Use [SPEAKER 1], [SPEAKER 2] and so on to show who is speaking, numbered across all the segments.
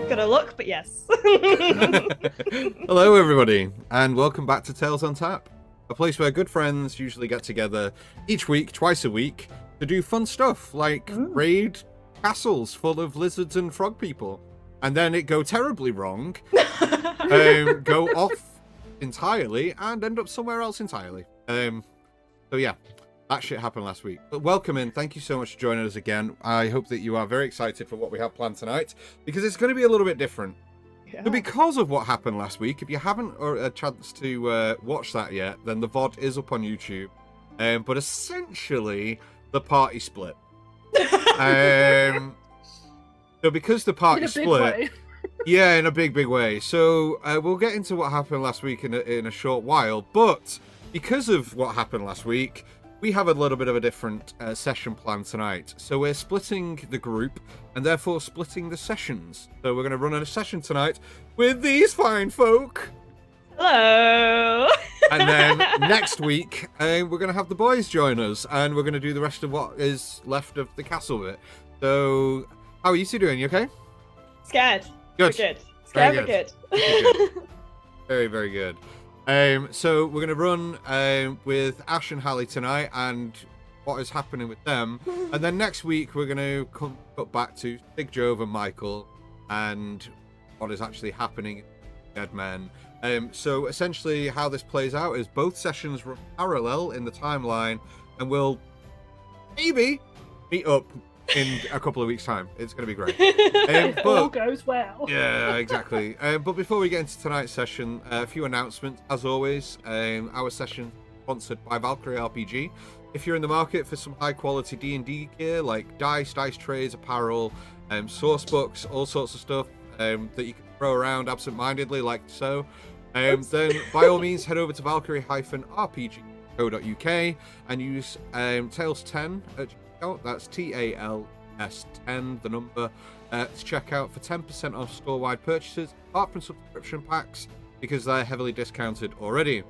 [SPEAKER 1] Gonna look, but yes.
[SPEAKER 2] Hello everybody, and welcome back to Tales on Tap, a place where good friends usually get together each week, twice a week, to do fun stuff like raid castles full of lizards and frog people, and then it go terribly wrong, go off entirely, and end up somewhere else entirely. So yeah, that shit happened last week. But welcome in, thank you so much for joining us again. I hope that you are very excited for what we have planned tonight, because it's going to be a little bit different.
[SPEAKER 1] Yeah.
[SPEAKER 2] So because of what happened last week, if you haven't a chance to watch that yet, then the VOD is up on YouTube. But essentially, the party split. So because the party split, yeah, in a big way. So we'll get into what happened last week in a short while. But because of what happened last week, we have a little bit of a different session plan tonight. So we're splitting the group and therefore splitting the sessions. So we're going to run a session tonight with these fine folk.
[SPEAKER 1] Hello.
[SPEAKER 2] And then next week, we're going to have the boys join us and we're going to do the rest of what is left of the castle bit. So how are you two doing? You okay?
[SPEAKER 1] Scared.
[SPEAKER 2] Good.
[SPEAKER 1] We're good. Scared, we're good.
[SPEAKER 2] Very, very good. So we're going to run with Ash and Hallie tonight and what is happening with them. And then next week we're going to cut back to Big Jove and Michael and what is actually happening in Dead Men. So essentially how this plays out is both sessions run parallel in the timeline and we'll maybe meet up in a couple of weeks' time. It's going to be great.
[SPEAKER 3] If all goes well.
[SPEAKER 2] Yeah, exactly. But before we get into tonight's session, a few announcements. As always, our session sponsored by Valkyrie RPG. If you're in the market for some high-quality D&D gear, like dice trays, apparel, source books, all sorts of stuff that you can throw around absent-mindedly, like so, then by all means head over to valkyrie-rpg.co.uk and use Tales10 at checkout. That's TALS10, the number, to check out for 10% off store-wide purchases, apart from subscription packs, because they're heavily discounted already.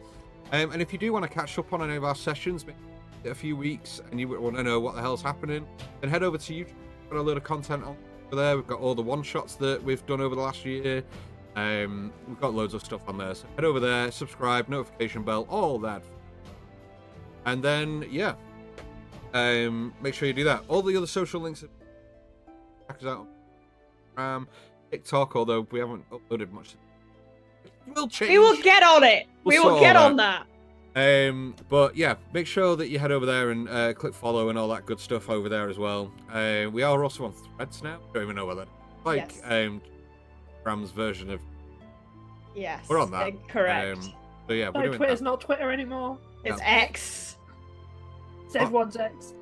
[SPEAKER 2] And if you do want to catch up on any of our sessions, maybe a few weeks, and you want to know what the hell's happening, then head over to YouTube. We've got a load of content on over there. We've got all the one-shots that we've done over the last year. We've got loads of stuff on there, so head over there, subscribe, notification bell, all that. And then, yeah. Make sure you do that. All the other social links, check us out on TikTok, although we haven't uploaded much. We'll change.
[SPEAKER 1] We will get on it. We will get on that.
[SPEAKER 2] But yeah, make sure that you head over there and click follow and all that good stuff over there as well. We are also on Threads now. Don't even know whether like
[SPEAKER 1] Yes.
[SPEAKER 2] Graham's version of.
[SPEAKER 1] Yes.
[SPEAKER 2] We're on that.
[SPEAKER 1] Correct.
[SPEAKER 2] So yeah, we're
[SPEAKER 3] No,
[SPEAKER 2] doing
[SPEAKER 3] Twitter's
[SPEAKER 2] that.
[SPEAKER 3] not Twitter anymore.
[SPEAKER 1] It's
[SPEAKER 2] No.
[SPEAKER 1] X.
[SPEAKER 3] It's everyone's X.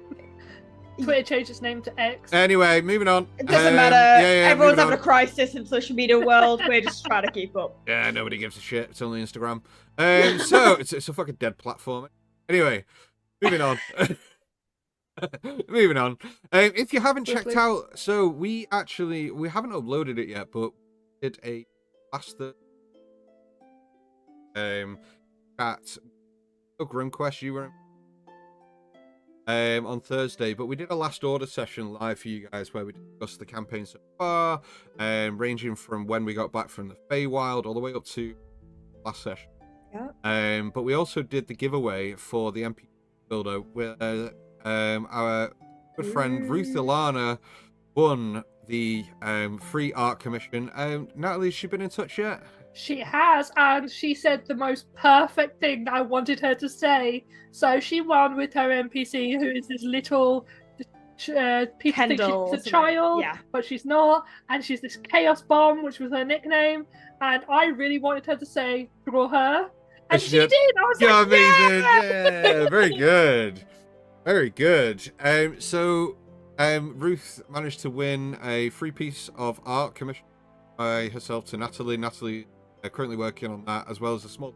[SPEAKER 3] Twitter changed its name to X.
[SPEAKER 2] Anyway, moving on.
[SPEAKER 1] It doesn't matter. Everyone's having a crisis in the social media world. We're just trying to keep up.
[SPEAKER 2] Yeah, nobody gives a shit. It's only Instagram. So it's a fucking dead platform. Anyway, moving on. Moving on. If you haven't checked out, so we haven't uploaded it yet, but we did a last at RimQuest. You were on Thursday, but we did a last order session live for you guys where we discussed the campaign so far, ranging from when we got back from the Feywild all the way up to last session.
[SPEAKER 1] Yeah.
[SPEAKER 2] But we also did the giveaway for the MP builder where our good friend Ruth Ilana won the free art commission. Natalie, has she been in touch yet?
[SPEAKER 3] She has, and she said the most perfect thing that I wanted her to say. So she won with her NPC, who is this little people think
[SPEAKER 1] Kendall,
[SPEAKER 3] she's a child,
[SPEAKER 1] yeah.
[SPEAKER 3] but she's not, and she's this chaos bomb, which was her nickname. And I really wanted her to say draw her, and she did. I was like,
[SPEAKER 2] amazing!
[SPEAKER 3] yeah!
[SPEAKER 2] Yeah, very good, very good. So Ruth managed to win a free piece of art commissioned by herself to Natalie. Natalie currently working on that, as well as a small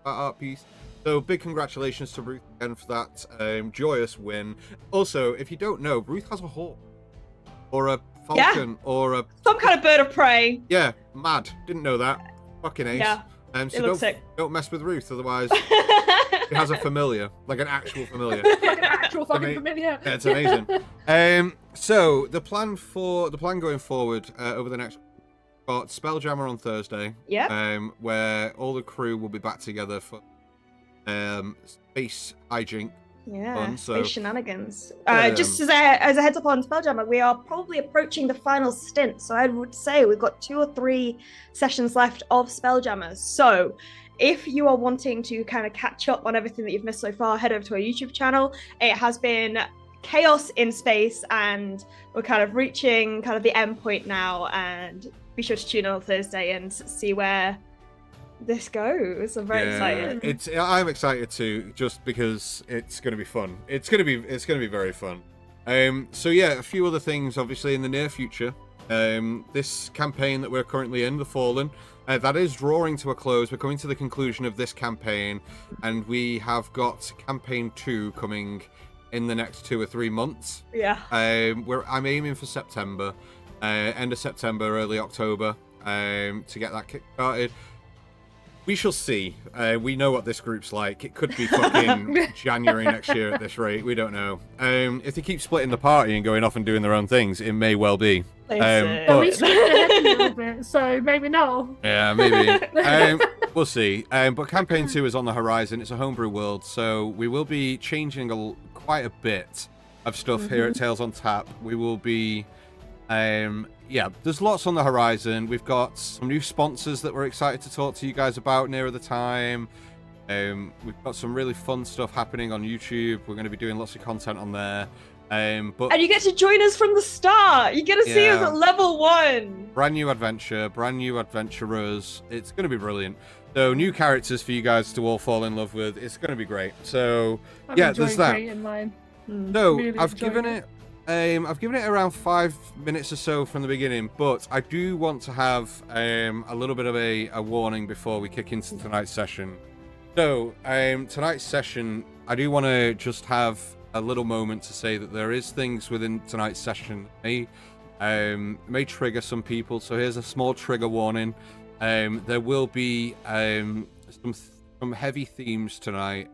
[SPEAKER 2] art piece. So big congratulations to Ruth again for that joyous win. Also, if you don't know, Ruth has a hawk or a falcon or
[SPEAKER 1] some kind of bird of prey.
[SPEAKER 2] Yeah, mad. Didn't know that. Fucking ace.
[SPEAKER 1] Yeah.
[SPEAKER 2] So
[SPEAKER 1] sick.
[SPEAKER 2] don't mess with Ruth, otherwise she has a familiar, like an actual familiar.
[SPEAKER 3] Like an actual fucking familiar.
[SPEAKER 2] Yeah, it's amazing. So the plan going forward over the next got Spelljammer on Thursday.
[SPEAKER 1] Yeah.
[SPEAKER 2] Where all the crew will be back together for space hijink.
[SPEAKER 1] Yeah,
[SPEAKER 2] So,
[SPEAKER 1] space shenanigans. Just as a heads up on Spelljammer, we are probably approaching the final stint. So I would say we've got 2 or 3 sessions left of Spelljammers. So if you are wanting to kind of catch up on everything that you've missed so far, head over to our YouTube channel. It has been chaos in space, and we're kind of reaching kind of the end point now. And be sure to tune in on Thursday and see where this goes. I'm very excited.
[SPEAKER 2] I'm excited too, just because it's going to be fun. It's going to be very fun. So yeah, a few other things obviously in the near future. This campaign that we're currently in, The Fallen, that is drawing to a close. We're coming to the conclusion of this campaign, and we have got campaign 2 coming in the next 2 or 3 months.
[SPEAKER 1] Yeah.
[SPEAKER 2] I'm aiming for September, end of September, early October, to get that kick started. We shall see. We know what this group's like. It could be fucking January next year at this rate. We don't know. If they keep splitting the party and going off and doing their own things, it may well be.
[SPEAKER 3] But we skipped ahead a little bit, so maybe not.
[SPEAKER 2] Yeah, maybe. We'll see. But campaign 2 is on the horizon. It's a homebrew world, so we will be changing quite a bit of stuff here at Tales on Tap. We will be... yeah, there's lots on the horizon. We've got some new sponsors that we're excited to talk to you guys about nearer the time. We've got some really fun stuff happening on YouTube. We're going to be doing lots of content on there. And
[SPEAKER 1] you get to join us from the start. You get to see us at level 1.
[SPEAKER 2] Brand new adventure, brand new adventurers. It's going to be brilliant. So new characters for you guys to all fall in love with. It's going to be great. So yeah, there's that. So really I've given it around 5 minutes or so from the beginning, but I do want to have a little bit of a warning before we kick into tonight's session. So tonight's session, I do want to just have a little moment to say that there is things within tonight's session that may trigger some people. So here's a small trigger warning. There will be some heavy themes tonight,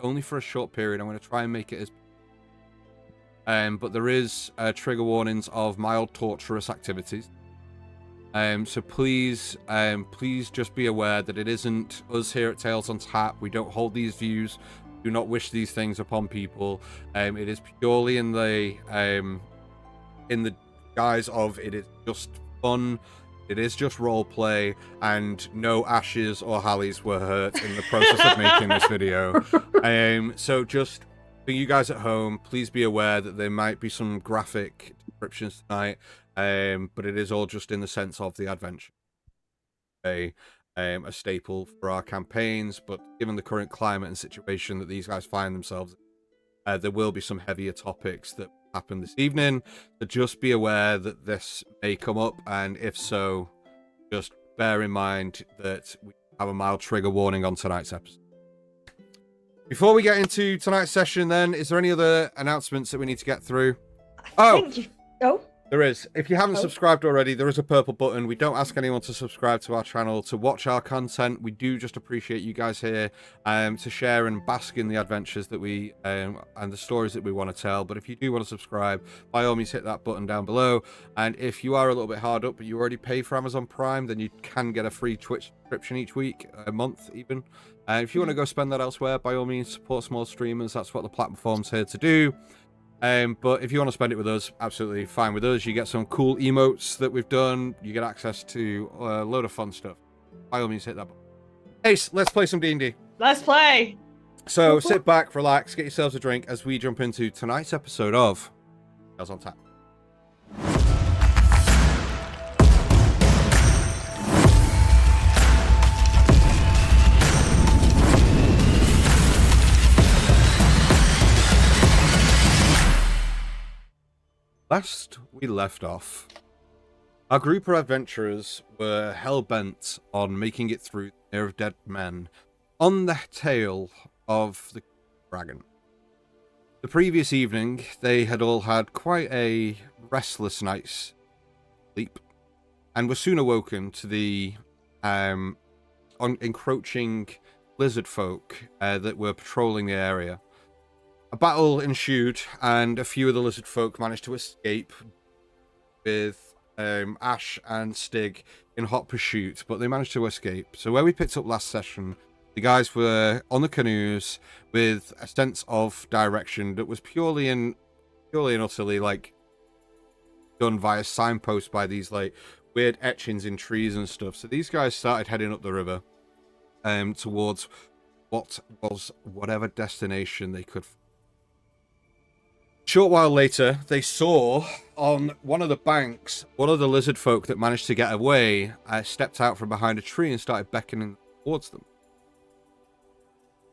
[SPEAKER 2] only for a short period. I'm going to try and make it as but there is trigger warnings of mild torturous activities. So please just be aware that it isn't us here at Tales on Tap. We don't hold these views. Do not wish these things upon people. It is purely in the guise of it is just fun. It is just role play, and no Ashes or Hallies were hurt in the process of making this video. So just for you guys at home, please be aware that there might be some graphic descriptions tonight, but it is all just in the sense of the adventure. A staple for our campaigns, but given the current climate and situation that these guys find themselves in, there will be some heavier topics that happen this evening. So just be aware that this may come up, and if so, just bear in mind that we have a mild trigger warning on tonight's episode. Before we get into tonight's session, then, is there any other announcements that we need to get through? There is. If you haven't subscribed already, there is a purple button. We don't ask anyone to subscribe to our channel to watch our content. We do just appreciate you guys here to share and bask in the adventures that we and the stories that we want to tell. But if you do want to subscribe, by all means hit that button down below. And if you are a little bit hard up, but you already pay for Amazon Prime, then you can get a free Twitch subscription each week, a month even. And if you want to go spend that elsewhere, by all means support small streamers. That's what the platform's here to do. But if you want to spend it with us, absolutely fine with us. You get some cool emotes that we've done. You get access to a load of fun stuff. By all means, hit that button. Ace, let's play some D&D.
[SPEAKER 1] Let's play.
[SPEAKER 2] So sit back, relax, get yourselves a drink as we jump into tonight's episode of Tales on Tap. Last we left off, our group of adventurers were hell-bent on making it through the Mere of Dead Men on the tail of the dragon. The previous evening, they had all had quite a restless night's sleep, and were soon awoken to the encroaching lizard folk that were patrolling the area. A battle ensued, and a few of the lizard folk managed to escape with Ash and Stig in hot pursuit, but they managed to escape. So where we picked up last session, the guys were on the canoes with a sense of direction that was purely and utterly like done via signposts by these like weird etchings in trees and stuff. So these guys started heading up the river towards what was whatever destination they could. Short while later, they saw on one of the banks, one of the lizard folk that managed to get away stepped out from behind a tree and started beckoning towards them.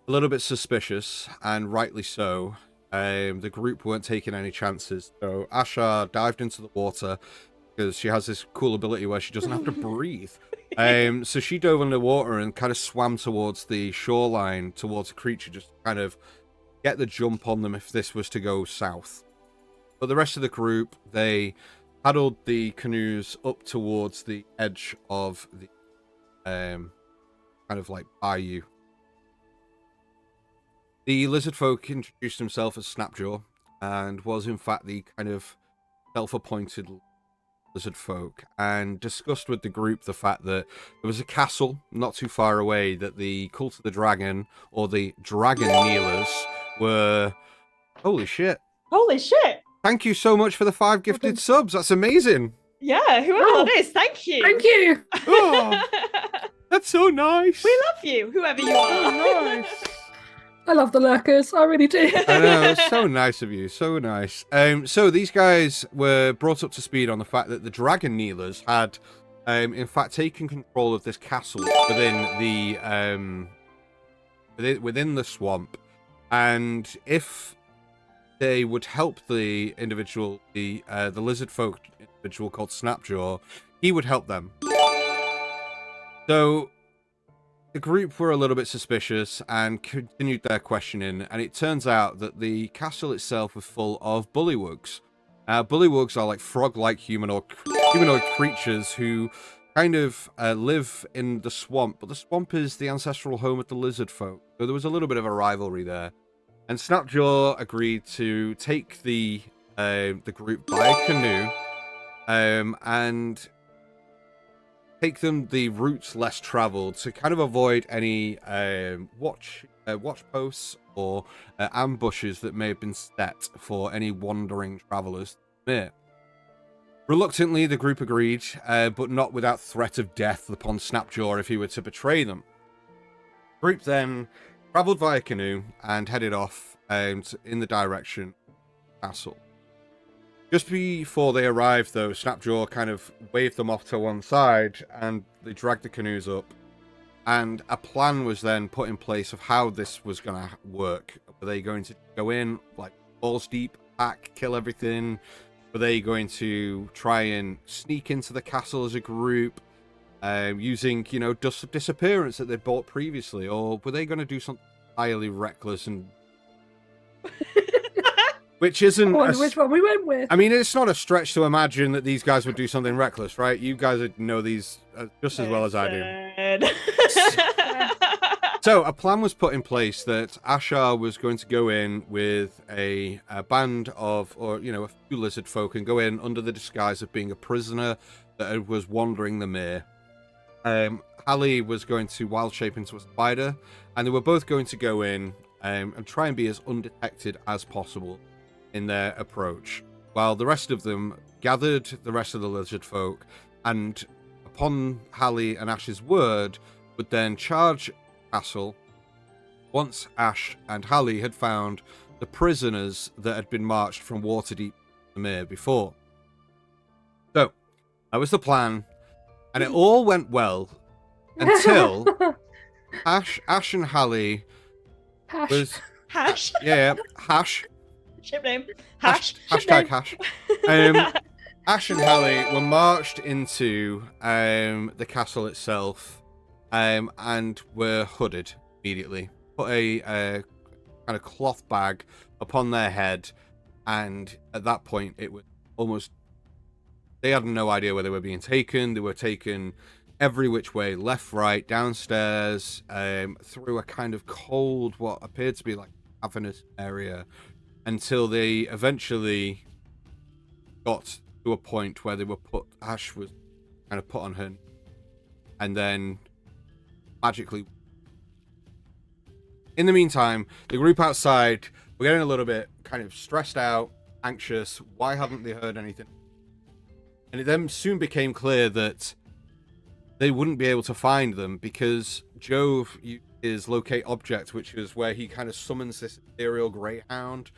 [SPEAKER 2] A little bit suspicious, and rightly so. The group weren't taking any chances, so Asha dived into the water because she has this cool ability where she doesn't have to breathe. So she dove under water and kind of swam towards the shoreline, towards the creature, just kind of get the jump on them if this was to go south. But the rest of the group, they paddled the canoes up towards the edge of the kind of like bayou. The lizard folk introduced himself as Snapjaw and was in fact the kind of self-appointed lizard folk, and discussed with the group the fact that there was a castle not too far away that the Cult of the Dragon, or the Dragon Kneelers, were... Holy shit.
[SPEAKER 1] Holy shit.
[SPEAKER 2] Thank you so much for the 5 gifted subs. That's amazing.
[SPEAKER 1] Yeah, whoever that is, thank you.
[SPEAKER 3] Thank you.
[SPEAKER 2] Oh, that's so nice.
[SPEAKER 1] We love you, whoever you are.
[SPEAKER 2] Nice.
[SPEAKER 3] I love the lurkers. I really do.
[SPEAKER 2] I know, it's so nice of you. So nice. So these guys were brought up to speed on the fact that the Dragon Kneelers had, in fact, taken control of this castle within the swamp, and if they would help the individual, the lizard folk individual called Snapjaw, he would help them. So the group were a little bit suspicious and continued their questioning, and it turns out that the castle itself was full of bullywugs. Bullywugs are like frog-like humanoid creatures who kind of live in the swamp, but the swamp is the ancestral home of the lizard folk, so there was a little bit of a rivalry there. And Snapjaw agreed to take the group by canoe and take them the routes less traveled to kind of avoid any watch posts or ambushes that may have been set for any wandering travelers near. Reluctantly, the group agreed, but not without threat of death upon Snapjaw if he were to betray them. The group then traveled via canoe and headed off in the direction of the castle. Just before they arrived, though, Snapjaw kind of waved them off to one side, and they dragged the canoes up. And a plan was then put in place of how this was going to work. Were they going to go in, like, balls deep, attack, kill everything? Were they going to try and sneak into the castle as a group, using, you know, dust of disappearance that they'd bought previously? Or were they going to do something entirely reckless and... Which isn't...
[SPEAKER 3] I wonder which one we went with.
[SPEAKER 2] I mean, it's not a stretch to imagine that these guys would do something reckless, right? You guys would know these just as well as I do. So, a plan was put in place that Ashar was going to go in with a band of, or, you know, a few lizard folk, and go in under the disguise of being a prisoner that was wandering the mere. Hallie was going to wild shape into a spider, and they were both going to go in and try and be as undetected as possible in their approach, while the rest of them gathered the rest of the lizard folk, and upon Hallie and Ash's word, would then charge castle once Ash and Hallie had found the prisoners that had been marched from Waterdeep to the Mere before. So that was the plan, and it all went well until Ash and Hallie was
[SPEAKER 1] Hash.
[SPEAKER 2] yeah Hash.
[SPEAKER 1] Ship name. Hash.
[SPEAKER 2] Hashtag hash. Ash and Hallie were marched into the castle itself, and were hooded immediately. Put a kind of cloth bag upon their head, and at that point it was almost... They had no idea where they were being taken. They were taken every which way, left, right, downstairs, through a kind of cold, what appeared to be like cavernous area, until they eventually got to a point where Ash was kind of put on her, and then magically. In the meantime, the group outside, we're getting a little bit kind of stressed out, anxious. Why haven't they heard anything? And it then soon became clear that they wouldn't be able to find them because Jove is locate object, which is where he kind of summons this ethereal greyhound.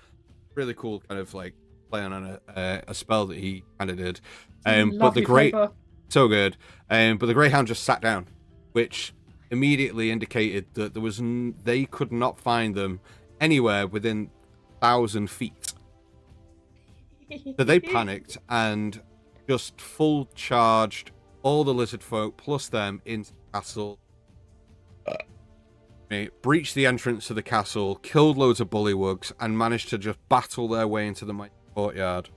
[SPEAKER 2] Really cool kind of like play on a spell that he kind of did. But the so good. But the greyhound just sat down, which immediately indicated that there was they could not find them anywhere within 1,000 feet. So they panicked and just full charged all the lizard folk plus them into the castle. Breached the entrance to the castle, killed loads of bullywugs, and managed to just battle their way into the main courtyard.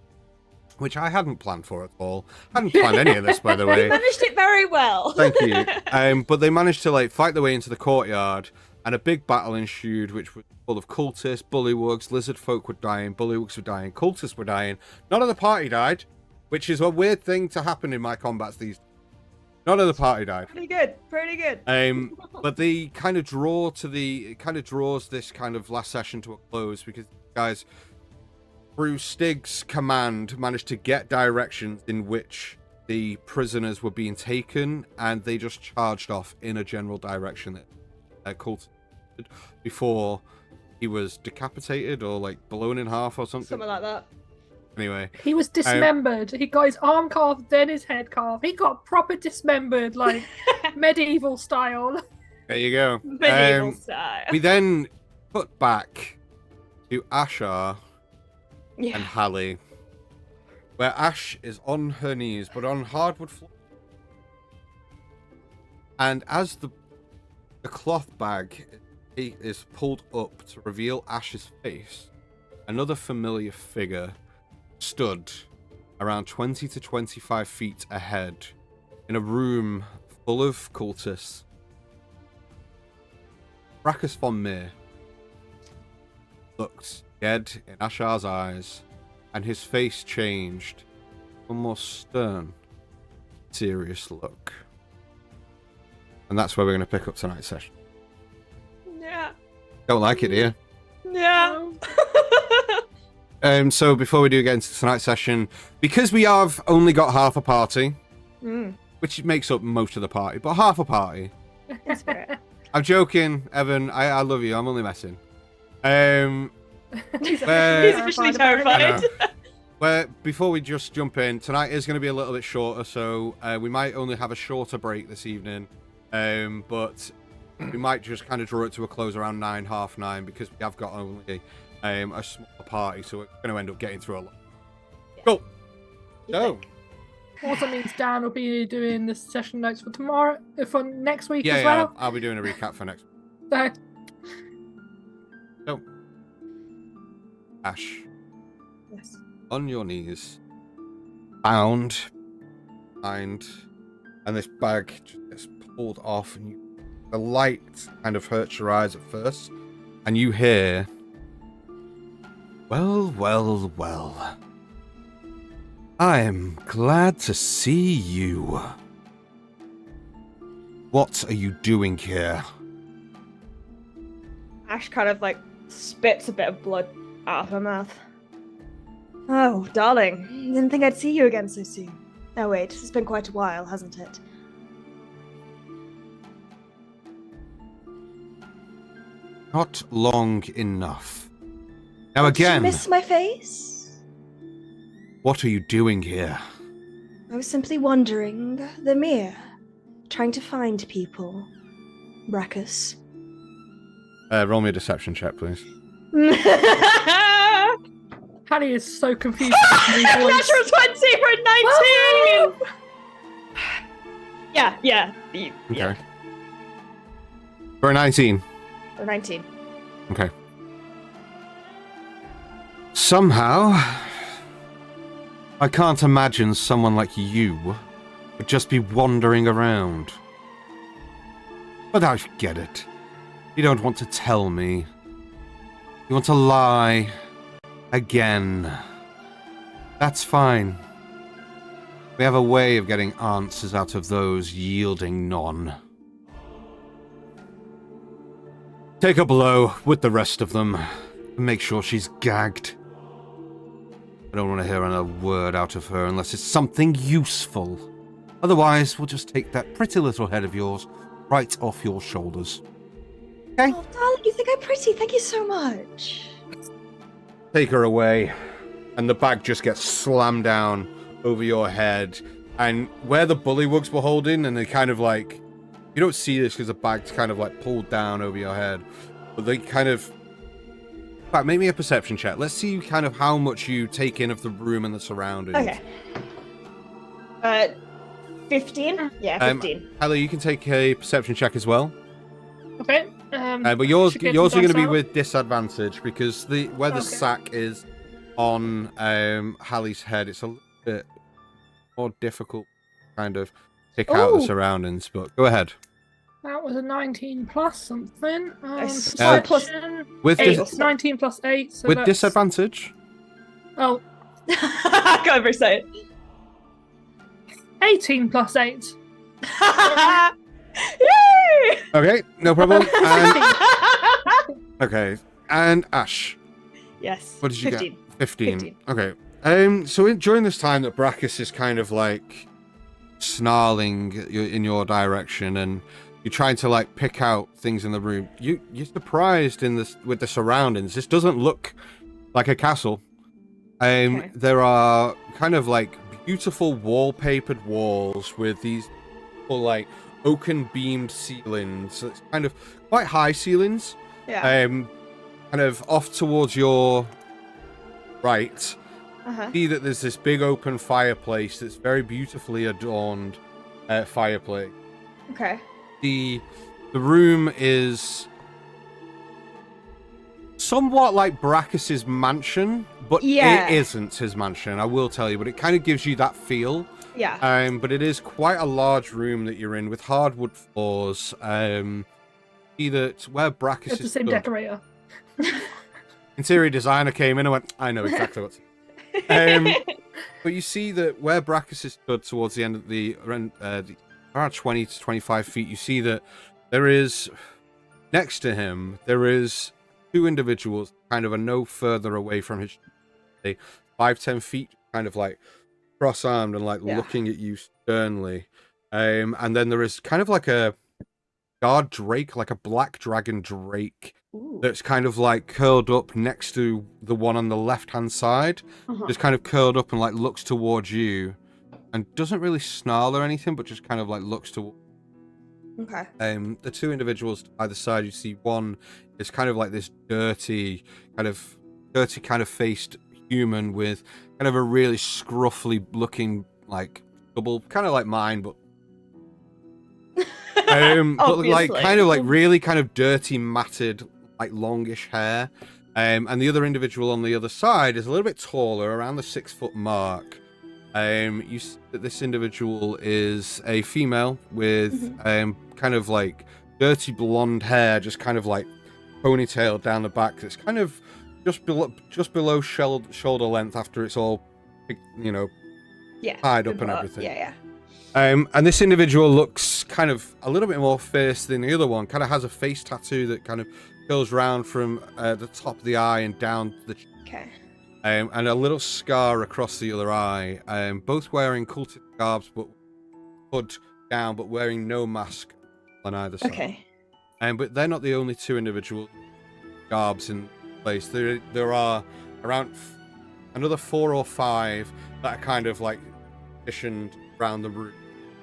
[SPEAKER 2] Which I hadn't planned for at all. I hadn't planned any of this, by the way.
[SPEAKER 1] You managed it very well.
[SPEAKER 2] Thank you. But they managed to like fight their way into the courtyard, and a big battle ensued, which was full of cultists, bullywugs, lizard folk were dying, bullywugs were dying, cultists were dying. None of the party died, which is a weird thing to happen in my combats these days. None of the party died.
[SPEAKER 1] Pretty good.
[SPEAKER 2] But they kind of draws this kind of last session to a close because guys, through Stig's command, managed to get directions in which the prisoners were being taken, and they just charged off in a general direction that cult before he was decapitated or like blown in half or something.
[SPEAKER 1] Something like that.
[SPEAKER 2] Anyway,
[SPEAKER 3] he was dismembered. He got his arm carved, then his head carved. He got proper dismembered, like medieval style.
[SPEAKER 2] There you go.
[SPEAKER 1] Medieval style.
[SPEAKER 2] We then put back to Ashar and Hallie, where Ash is on her knees, but on hardwood floor. And as the cloth bag is pulled up to reveal Ash's face, another familiar figure stood around 20 to 25 feet ahead in a room full of cultists. Brachus von Mir looked dead in Ashar's eyes, and his face changed to a more stern, serious look. And that's where we're going to pick up tonight's session.
[SPEAKER 1] Yeah.
[SPEAKER 2] Don't like it, do you?
[SPEAKER 1] Yeah.
[SPEAKER 2] So before we do get into tonight's session, because we have only got half a party, which makes up most of the party, but half a party. I'm joking, Evan. I love you. I'm only messing.
[SPEAKER 1] He's officially terrified.
[SPEAKER 2] Before we just jump in, tonight is going to be a little bit shorter, so we might only have a shorter break this evening. But we might just kind of draw it to a close around 9, half 9, because we have got only a small party, so we're going to end up getting through a lot. Cool. So,
[SPEAKER 3] also means Dan will be doing the session notes for tomorrow, for next week as well.
[SPEAKER 2] I'll be doing a recap for next week. So, Ash.
[SPEAKER 1] Yes.
[SPEAKER 2] On your knees, bound, and this bag gets pulled off, and the light kind of hurts your eyes at first, and you hear, well, well, well. I'm glad to see you. What are you doing here?
[SPEAKER 1] Ash kind of like spits a bit of blood out of her mouth. Oh, darling, didn't think I'd see you again so soon. Oh wait, it's been quite a while, hasn't it?
[SPEAKER 2] Not long enough. Now
[SPEAKER 1] Did
[SPEAKER 2] again,
[SPEAKER 1] you miss my face?
[SPEAKER 2] what are you doing here?
[SPEAKER 1] I was simply wandering the mere, trying to find people. Brachus.
[SPEAKER 2] Roll me a deception check, please.
[SPEAKER 3] Hallie is so confused.
[SPEAKER 1] Natural 20 for 19! Yeah.
[SPEAKER 2] Okay. For a 19.
[SPEAKER 1] For 19.
[SPEAKER 2] Okay. Somehow, I can't imagine someone like you would just be wandering around. But I get it. You don't want to tell me. You want to lie again. That's fine. We have a way of getting answers out of those yielding none. Take a blow with the rest of them. Make sure she's gagged. I don't want to hear another word out of her unless it's something useful. Otherwise, we'll just take that pretty little head of yours right off your shoulders. Okay?
[SPEAKER 1] Oh, darling, you think I'm pretty? Thank you so much.
[SPEAKER 2] Take her away. And the bag just gets slammed down over your head. And where the bullywugs were holding, and they kind of like... You don't see this because the bag's kind of like pulled down over your head. But they kind of... In fact, make me a perception check. Let's see kind of how much you take in of the room and the surroundings.
[SPEAKER 1] Okay. 15? Yeah, 15.
[SPEAKER 2] Hallie, you can take a perception check as well.
[SPEAKER 3] Okay.
[SPEAKER 2] But yours are going to be
[SPEAKER 3] out?
[SPEAKER 2] with disadvantage because where the sack is on Hallie's head, it's a little bit more difficult to kind of pick out the surroundings. But go ahead.
[SPEAKER 3] That was a 19 plus something.
[SPEAKER 1] Perception
[SPEAKER 2] with
[SPEAKER 3] 8. 19 plus 8. So
[SPEAKER 2] with
[SPEAKER 3] that's...
[SPEAKER 2] disadvantage.
[SPEAKER 3] Oh.
[SPEAKER 1] I can't ever say it.
[SPEAKER 3] 18 plus 8.
[SPEAKER 1] Yay!
[SPEAKER 2] Okay, no problem. And, okay, and Ash.
[SPEAKER 1] Yes.
[SPEAKER 2] What did you
[SPEAKER 1] 15.
[SPEAKER 2] get? 15.
[SPEAKER 1] 15.
[SPEAKER 2] Okay. So during this time that Brachus is kind of like snarling in your direction, and you're trying to like pick out things in the room, you're surprised with the surroundings. This doesn't look like a castle.
[SPEAKER 1] Okay.
[SPEAKER 2] There are kind of like beautiful wallpapered walls with these like oaken beamed ceilings. So it's kind of quite high ceilings.
[SPEAKER 1] Yeah.
[SPEAKER 2] Kind of off towards your right. See that there's this big open fireplace that's very beautifully adorned fireplace.
[SPEAKER 1] Okay.
[SPEAKER 2] The room is somewhat like Brachus's mansion, but it isn't his mansion, I will tell you, but it kind of gives you that feel.
[SPEAKER 1] Yeah.
[SPEAKER 2] But it is quite a large room that you're in with hardwood floors. See that where Brachus
[SPEAKER 3] It's
[SPEAKER 2] is
[SPEAKER 3] the same
[SPEAKER 2] stood,
[SPEAKER 3] decorator.
[SPEAKER 2] interior designer came in and went, I know exactly what's but you see that where Brachus is stood towards the end of the around 20 to 25 feet, you see that there is, next to him, there is two individuals kind of are no further away from his 5-10 feet, kind of like cross-armed and like looking at you sternly. And then there is kind of like a guard drake, like a black dragon drake. Ooh. That's kind of like curled up next to the one on the left-hand side. Just kind of curled up and like looks towards you and doesn't really snarl or anything, but just kind of like looks to.
[SPEAKER 1] Okay.
[SPEAKER 2] The two individuals either side, you see one is kind of like this dirty kind of faced human with kind of a really scruffy looking like double, kind of like mine, but but like kind of like really kind of dirty matted like longish hair. And the other individual on the other side is a little bit taller, around the 6 foot mark. You see that this individual is a female with kind of like dirty blonde hair, just kind of like ponytailed down the back. That's kind of just below shoulder length after it's all, tied up and everything.
[SPEAKER 1] Yeah.
[SPEAKER 2] And this individual looks kind of a little bit more fierce than the other one. Kind of has a face tattoo that kind of goes round from the top of the eye and down the cheek.
[SPEAKER 1] Okay.
[SPEAKER 2] And a little scar across the other eye. Both wearing cultist garbs, but hood down, but wearing no mask on either side.
[SPEAKER 1] Okay.
[SPEAKER 2] But they're not the only two individual garbs in place. There are around another 4 or 5 that are kind of like positioned around the room,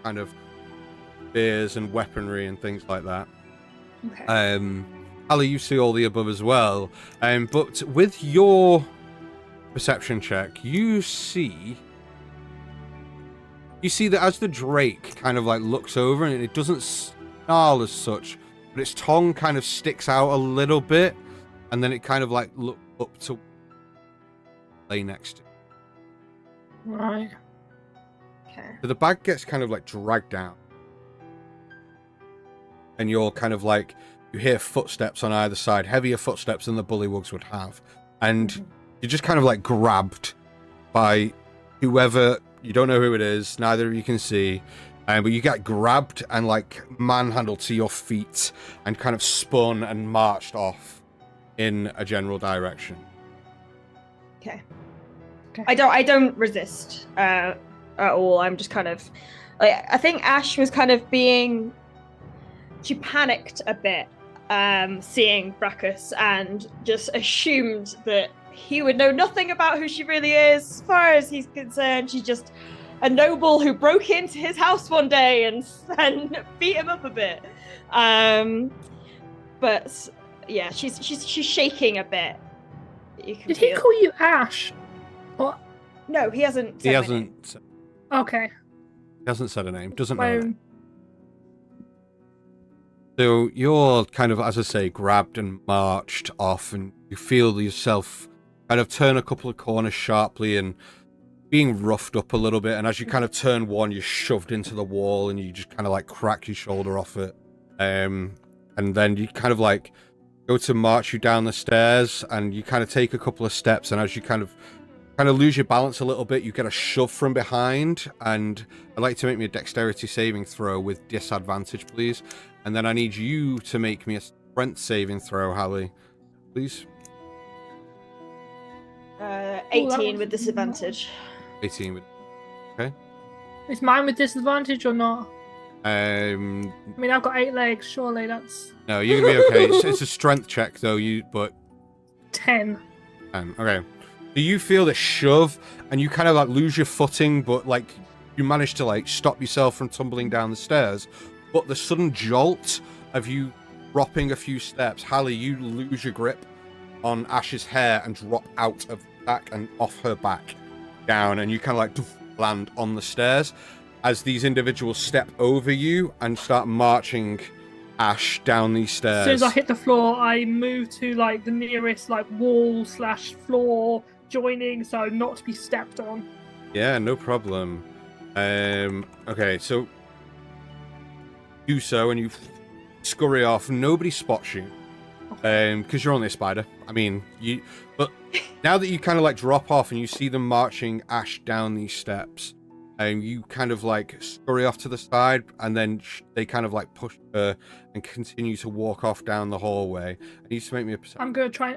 [SPEAKER 2] kind of spears and weaponry and things like that.
[SPEAKER 1] Okay.
[SPEAKER 2] Ali, you see all the above as well. But with your perception check, you see that as the drake kind of like looks over, and it doesn't snarl as such, but its tongue kind of sticks out a little bit, and then it kind of like look up to lay next to.
[SPEAKER 3] Right.
[SPEAKER 1] Okay.
[SPEAKER 2] So the bag gets kind of like dragged down, and you're kind of like, you hear footsteps on either side, heavier footsteps than the bullywugs would have, and you're just kind of like grabbed by whoever You don't know who it is. Neither of you can see. But you get grabbed and like manhandled to your feet and kind of spun and marched off in a general direction.
[SPEAKER 1] Okay. I don't resist at all. I'm just kind of like, I think Ash was kind of she panicked a bit seeing Brackus and just assumed that he would know nothing about who she really is. As far as he's concerned, she's just a noble who broke into his house one day and beat him up a bit. But yeah, she's shaking a bit.
[SPEAKER 3] Did he call you Ash? What?
[SPEAKER 1] No, he hasn't.
[SPEAKER 2] He hasn't.
[SPEAKER 3] Okay.
[SPEAKER 2] He hasn't said a name. Doesn't know. So you're kind of, as I say, grabbed and marched off, and you feel yourself kind of turn a couple of corners sharply and being roughed up a little bit. And as you kind of turn one, you're shoved into the wall and you just kind of like crack your shoulder off it. And then you kind of like go to march you down the stairs, and you kind of take a couple of steps, and as you kind of lose your balance a little bit, you get a shove from behind, and I'd like to make me a dexterity saving throw with disadvantage, please. And then I need you to make me a strength saving throw, Hallie, please.
[SPEAKER 1] 18 with disadvantage.
[SPEAKER 2] 18 with... Okay.
[SPEAKER 3] Is mine with disadvantage or not?
[SPEAKER 2] I
[SPEAKER 3] mean, I've got 8 legs. Surely that's...
[SPEAKER 2] No, you're going to be okay. It's a strength check, though, but...
[SPEAKER 3] 10.
[SPEAKER 2] Okay. So you feel the shove, and you kind of like lose your footing, but like you manage to like stop yourself from tumbling down the stairs. But the sudden jolt of you dropping a few steps, Hallie, you lose your grip on Ash's hair and drop out of the back and off her back down, and you kind of like land on the stairs as these individuals step over you and start marching Ash down these stairs.
[SPEAKER 3] As soon as I hit the floor, I move to like the nearest like wall/floor joining, so not to be stepped on.
[SPEAKER 2] Yeah, no problem. Okay, so do so, and you scurry off. Nobody spots you, because you're only a spider. I mean, but now that you kind of like drop off and you see them marching Ash down these steps, and you kind of like scurry off to the side, and then they kind of like push her and continue to walk off down the hallway. I need to make me a perception.
[SPEAKER 3] I'm gonna try.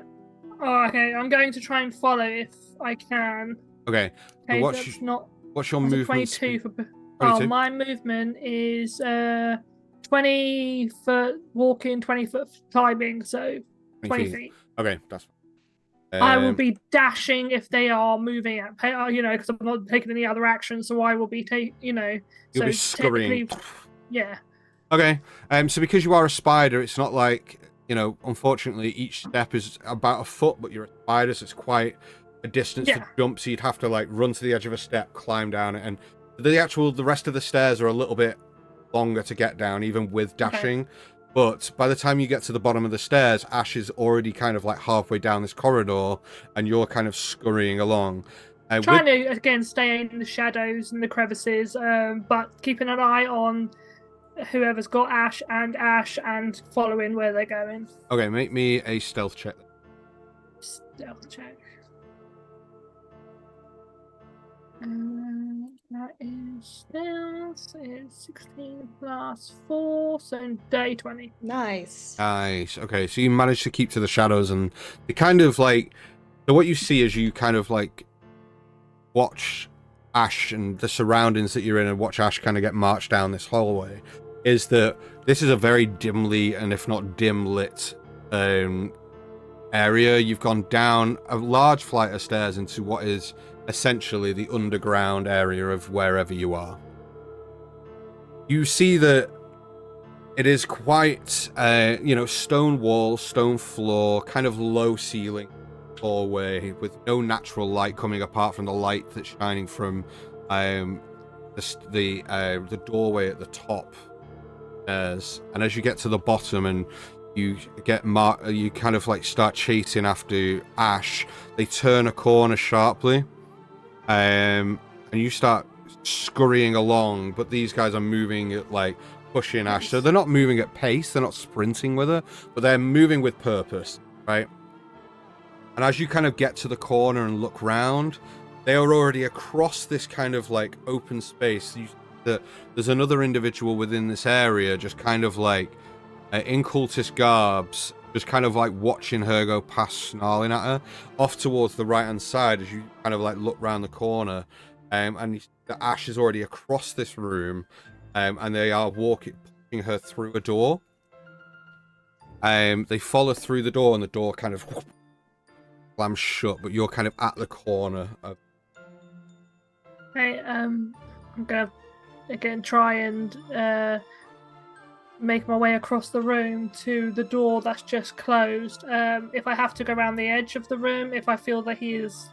[SPEAKER 3] Oh, okay, I'm going to try and follow if I can.
[SPEAKER 2] Okay.
[SPEAKER 3] Okay,
[SPEAKER 2] So what's your movement?
[SPEAKER 3] 22 for.
[SPEAKER 2] 22?
[SPEAKER 3] Oh, my movement is 20 foot walking, 20 foot climbing, so 20 feet.
[SPEAKER 2] Okay, that's fine.
[SPEAKER 3] I will be dashing if they are moving at, because I'm not taking any other action, so I will be
[SPEAKER 2] You'll
[SPEAKER 3] so
[SPEAKER 2] be scurrying.
[SPEAKER 3] Yeah.
[SPEAKER 2] Okay. So because you are a spider, it's not like, unfortunately, each step is about a foot, but you're a spider, so it's quite a distance to jump. So you'd have to like run to the edge of a step, climb down it, and the rest of the stairs are a little bit longer to get down, even with dashing. Okay. But by the time you get to the bottom of the stairs, Ash is already kind of like halfway down this corridor, and you're kind of scurrying along.
[SPEAKER 3] Trying to, again, stay in the shadows and the crevices, but keeping an eye on whoever's got Ash and following where they're going.
[SPEAKER 2] Okay, make me a stealth check.
[SPEAKER 3] Stealth check. That is stealth. It's 16 plus 4, so day 20.
[SPEAKER 1] Nice.
[SPEAKER 2] Okay, so you managed to keep to the shadows, and you kind of like. So what you see as you kind of like watch Ash and the surroundings that you're in, and watch Ash kind of get marched down this hallway, is that this is a very dimly, and if not dim lit, area. You've gone down a large flight of stairs into what is essentially the underground area of wherever you are. You see that it is quite, stone walls, stone floor, kind of low ceiling hallway with no natural light coming apart from the light that's shining from the doorway at the top stairs. And as you get to the bottom and you kind of like start chasing after Ash, they turn a corner sharply, and you start scurrying along, but these guys are moving at like pushing Ash, so they're not moving at pace, they're not sprinting with her, but they're moving with purpose, right? And as you kind of get to the corner and look round, They are already across this kind of like open space. There's another individual within this area, just kind of like in cultist garbs, just kind of like watching her go past, snarling at her, off towards the right hand side as you kind of like look round the corner. And the Ash is already across this room, and they are pushing her through a door. They follow through the door, and the door kind of slams shut, but you're kind of at the corner of.
[SPEAKER 3] Okay, I'm gonna again try and make my way across the room to the door that's just closed. If I have to go around the edge of the room, if I feel that he has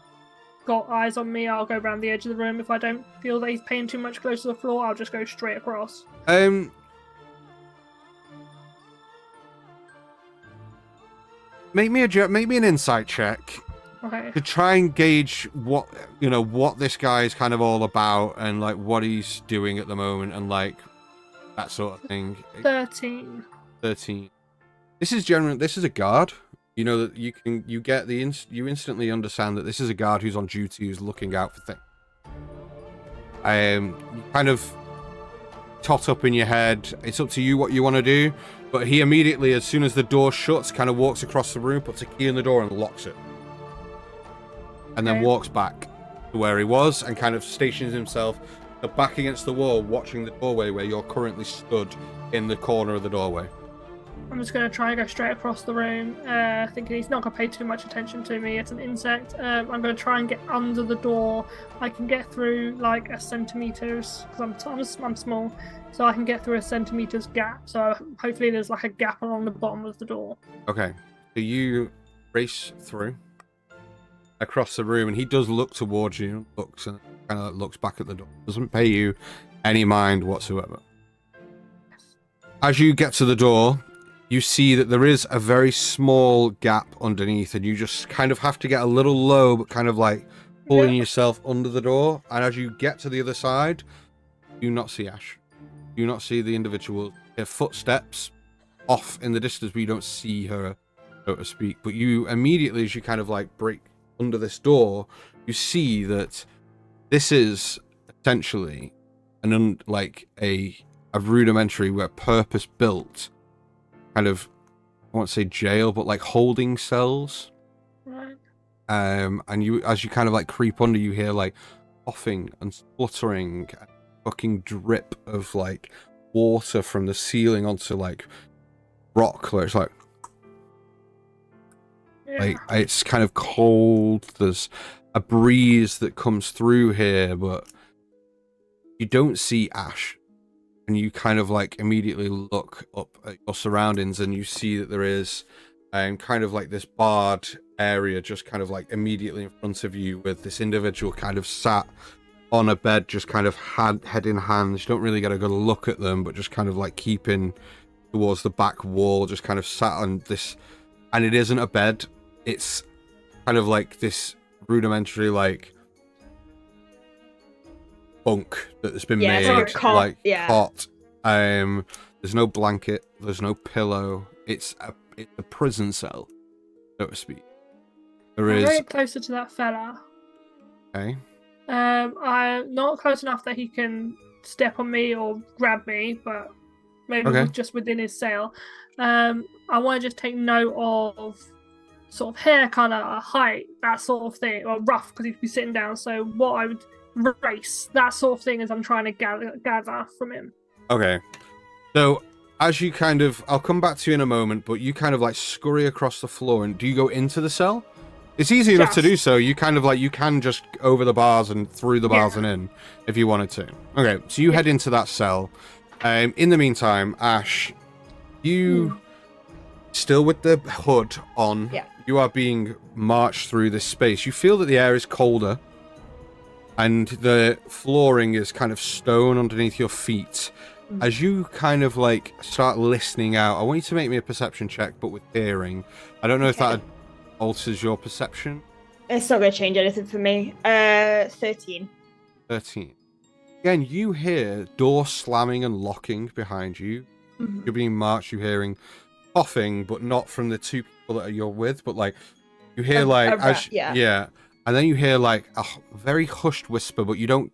[SPEAKER 3] got eyes on me, I'll go around the edge of the room. If I don't feel that he's paying too much close to the floor, I'll just go straight across.
[SPEAKER 2] Make me an insight check.
[SPEAKER 3] Okay.
[SPEAKER 2] To try and gauge what this guy is kind of all about and like what he's doing at the moment and like that sort of thing.
[SPEAKER 3] 13.
[SPEAKER 2] This is a guard. You know that you instantly understand that this is a guard who's on duty, who's looking out for things. You kind of tot up in your head. It's up to you what you want to do, but he immediately, as soon as the door shuts, kind of walks across the room, puts a key in the door and locks it. And then walks back to where he was and kind of stations himself back against the wall, watching the doorway where you're currently stood in the corner of the doorway.
[SPEAKER 3] I'm just going to try and go straight across the room, thinking he's not going to pay too much attention to me. It's an insect. I'm going to try and get under the door. I can get through like a centimeter's, because I'm small, so I can get through a centimeter's gap. So hopefully there's like a gap along the bottom of the door. Okay.
[SPEAKER 2] So you race through across the room, and he does look towards you, looks and kind of looks back at the door. Doesn't pay you any mind whatsoever. As you get to the door, you see that there is a very small gap underneath, and you just kind of have to get a little low, but kind of like pulling yourself under the door. And as you get to the other side, you do not see Ash. You do not see the individual. Her footsteps off in the distance, but you don't see her, so to speak. But you immediately, as you kind of like break under this door, you see that this is essentially a rudimentary, purpose-built kind of, I won't say jail, but like holding cells.
[SPEAKER 3] Right.
[SPEAKER 2] And you, as you kind of like creep under, you hear like coughing and spluttering, and fucking drip of like water from the ceiling onto like rock, where it's like it's kind of cold. There's a breeze that comes through here, but you don't see Ash. And you kind of like immediately look up at your surroundings, and you see that there is kind of like this barred area just kind of like immediately in front of you, with this individual kind of sat on a bed, just kind of head in hands. You don't really get a good look at them, but just kind of like keeping towards the back wall, just kind of sat on this. And it isn't a bed. It's kind of like this rudimentary like bunk that has been made,
[SPEAKER 1] like a cot,
[SPEAKER 2] like cot. There's no blanket, there's no pillow. It's a prison cell, so to speak. I'm
[SPEAKER 3] very closer to that fella.
[SPEAKER 2] Okay.
[SPEAKER 3] I'm not close enough that he can step on me or grab me, but maybe just within his cell. I want to just take note of sort of hair color, height, that sort of thing, or rough because he'd be sitting down. So what I would race, that sort of thing, as I'm trying to gather from him. Okay.
[SPEAKER 2] So as you kind of, I'll come back to you in a moment, but you kind of like scurry across the floor, and do you go into the cell? It's easy enough to do so. You kind of like, you can just over the bars and through the bars and in if you wanted to. Okay, so you head into that cell. In the meantime, Ash, you still with the hood on, you are being marched through this space. You feel that the air is colder, and the flooring is kind of stone underneath your feet. As you kind of like start listening out, I want you to make me a perception check, but with hearing. I don't know if that alters your perception.
[SPEAKER 1] It's not going to change anything for me. 13.
[SPEAKER 2] 13. Again, you hear door slamming and locking behind you. You're being marched. You're hearing coughing, but not from the two people that you're with, but like you hear and then you hear like a very hushed whisper, but you don't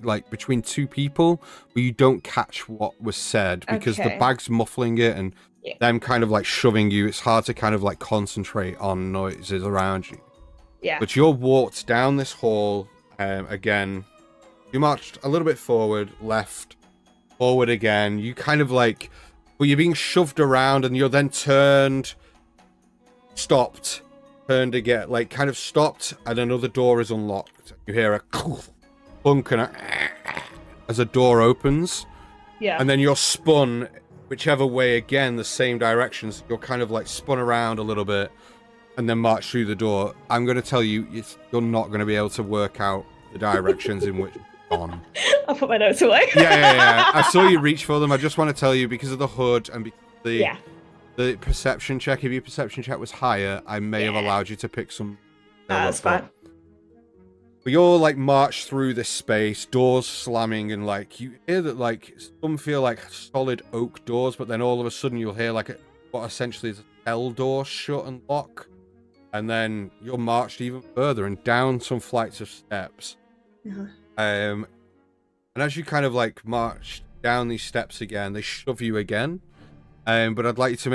[SPEAKER 2] like between two people, but you don't catch what was said because the bag's muffling it and them kind of like shoving you. It's hard to kind of like concentrate on noises around you.
[SPEAKER 1] Yeah.
[SPEAKER 2] But you're walked down this hall again. You marched a little bit forward, left, forward again. You kind of like, well, you're being shoved around and you're then turned, stopped, turned again, like kind of stopped, and another door is unlocked. You hear a clunk and as a door opens.
[SPEAKER 1] Yeah.
[SPEAKER 2] And then you're spun whichever way again, the same directions. You're kind of like spun around a little bit and then march through the door. I'm going to tell you, you're not going to be able to work out the directions in which you've gone.
[SPEAKER 1] I'll put my notes away.
[SPEAKER 2] Yeah. I saw you reach for them. I just want to tell you, because of the hood and because the perception check, if your perception check was higher, I may have allowed you to pick some.
[SPEAKER 1] That's fine.
[SPEAKER 2] But you're like marched through this space, doors slamming, and like you hear that like some feel like solid oak doors, but then all of a sudden you'll hear like what essentially is a cell door shut and lock, and then you're marched even further and down some flights of steps. And as you kind of like march down these steps again, they shove you again. But I'd like you to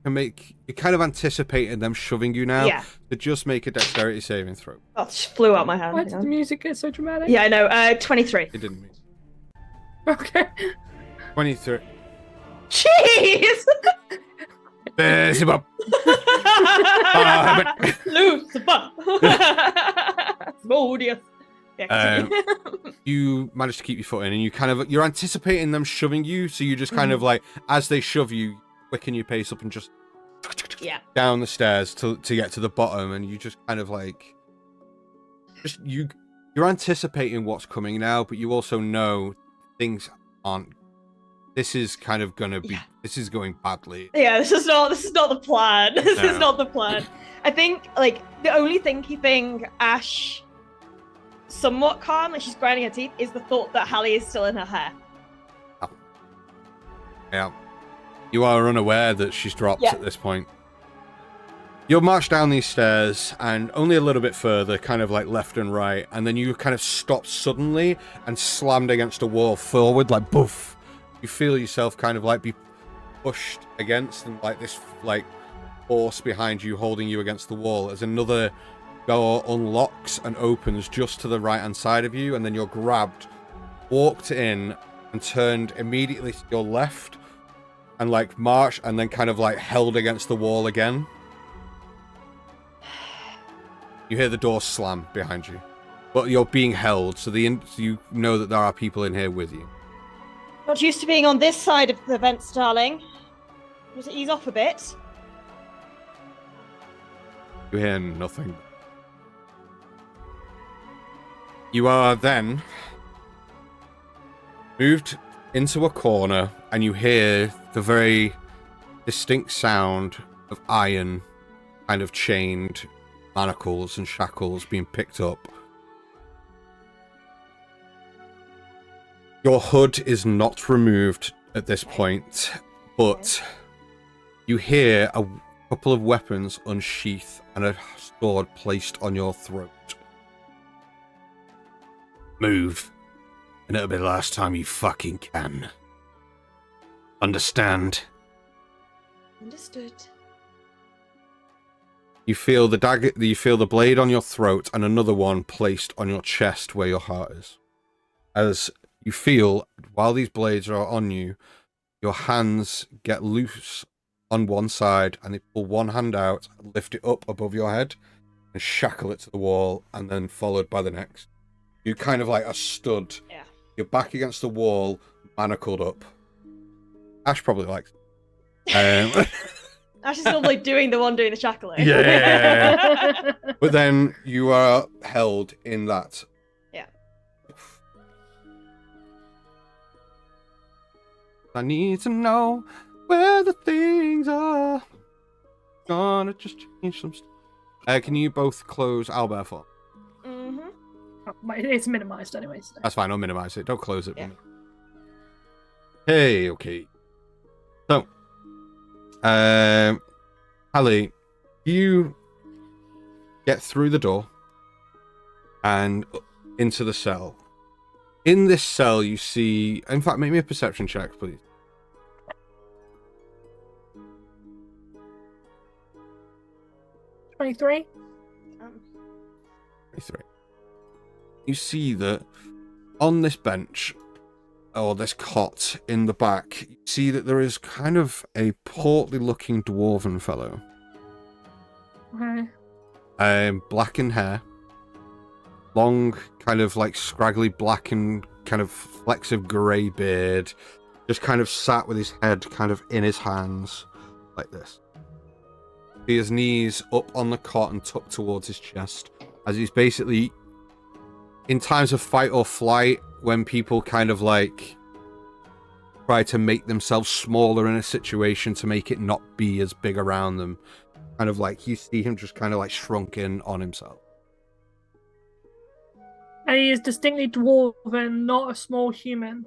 [SPEAKER 2] make you're kind of anticipating them shoving you now.
[SPEAKER 1] Yeah.
[SPEAKER 2] To just make a dexterity saving throw.
[SPEAKER 1] Oh, it just flew out my hand.
[SPEAKER 3] Why did the music get so dramatic?
[SPEAKER 1] Yeah, I know. 23.
[SPEAKER 2] It didn't mean.
[SPEAKER 3] Okay.
[SPEAKER 2] 23.
[SPEAKER 1] Jeez!
[SPEAKER 2] Lucifer.
[SPEAKER 1] Lucifer. Smodius.
[SPEAKER 2] You manage to keep your foot in, and you're anticipating them shoving you, so you just kind of like, as they shove you, quicken your pace up and just down the stairs to get to the bottom, and you just kind of like you're anticipating what's coming now, but you also know things aren't. This is kind of gonna be. This is going badly.
[SPEAKER 1] Yeah, this is not the plan. This is not the plan. I think like the only thing keeping Ash somewhat calm, like she's grinding her teeth, is the thought that Hallie is still in her hair.
[SPEAKER 2] Yeah. You are unaware that she's dropped at this point. You'll march down these stairs and only a little bit further, kind of like left and right, and then you kind of stop suddenly and slammed against a wall forward, like boof. You feel yourself kind of like be pushed against, and like this like force behind you holding you against the wall as another door unlocks and opens just to the right hand side of you, and then you're grabbed, walked in, and turned immediately to your left, and like marched, and then kind of like held against the wall again. You hear the door slam behind you, but you're being held, so you know that there are people in here with you.
[SPEAKER 1] Not used to being on this side of the vents, darling. Just ease off a bit.
[SPEAKER 2] You hear nothing. You are then moved into a corner, and you hear the very distinct sound of iron kind of chained manacles and shackles being picked up. Your hood is not removed at this point, but you hear a couple of weapons unsheath and a sword placed on your throat. Move, and it'll be the last time you fucking can. Understand?
[SPEAKER 1] Understood.
[SPEAKER 2] You feel the dagger, you feel the blade on your throat, and another one placed on your chest where your heart is. As you feel, while these blades are on you, your hands get loose on one side, and they pull one hand out, lift it up above your head, and shackle it to the wall, and then followed by the next. You kind of like are stood.
[SPEAKER 1] Yeah.
[SPEAKER 2] You're back against the wall, manacled up. Ash probably likes it.
[SPEAKER 1] Ash is normally doing the shackling.
[SPEAKER 2] Yeah. But then you are held in that.
[SPEAKER 1] Yeah.
[SPEAKER 2] I need to know where the things are. Gonna just change some stuff. Can you both close Albert for?
[SPEAKER 3] It's minimized anyway. So.
[SPEAKER 2] That's fine, I'll minimize it. Don't close it.
[SPEAKER 1] Yeah.
[SPEAKER 2] Hey, okay. So, Hallie, you get through the door, and into the cell. In this cell, you see... In fact, make me a perception check, please.
[SPEAKER 3] 23.
[SPEAKER 2] 23. You see that on this bench, or this cot in the back, you see that there is kind of a portly-looking dwarven fellow.
[SPEAKER 3] Okay.
[SPEAKER 2] Black in hair. Long, kind of like scraggly black and kind of flecks of grey beard. Just kind of sat with his head kind of in his hands, like this. His knees up on the cot and tucked towards his chest, as he's basically, in times of fight or flight, when people kind of like try to make themselves smaller in a situation to make it not be as big around them, kind of like you see him just kind of like shrunk in on himself.
[SPEAKER 3] And he is distinctly dwarven, not a small human.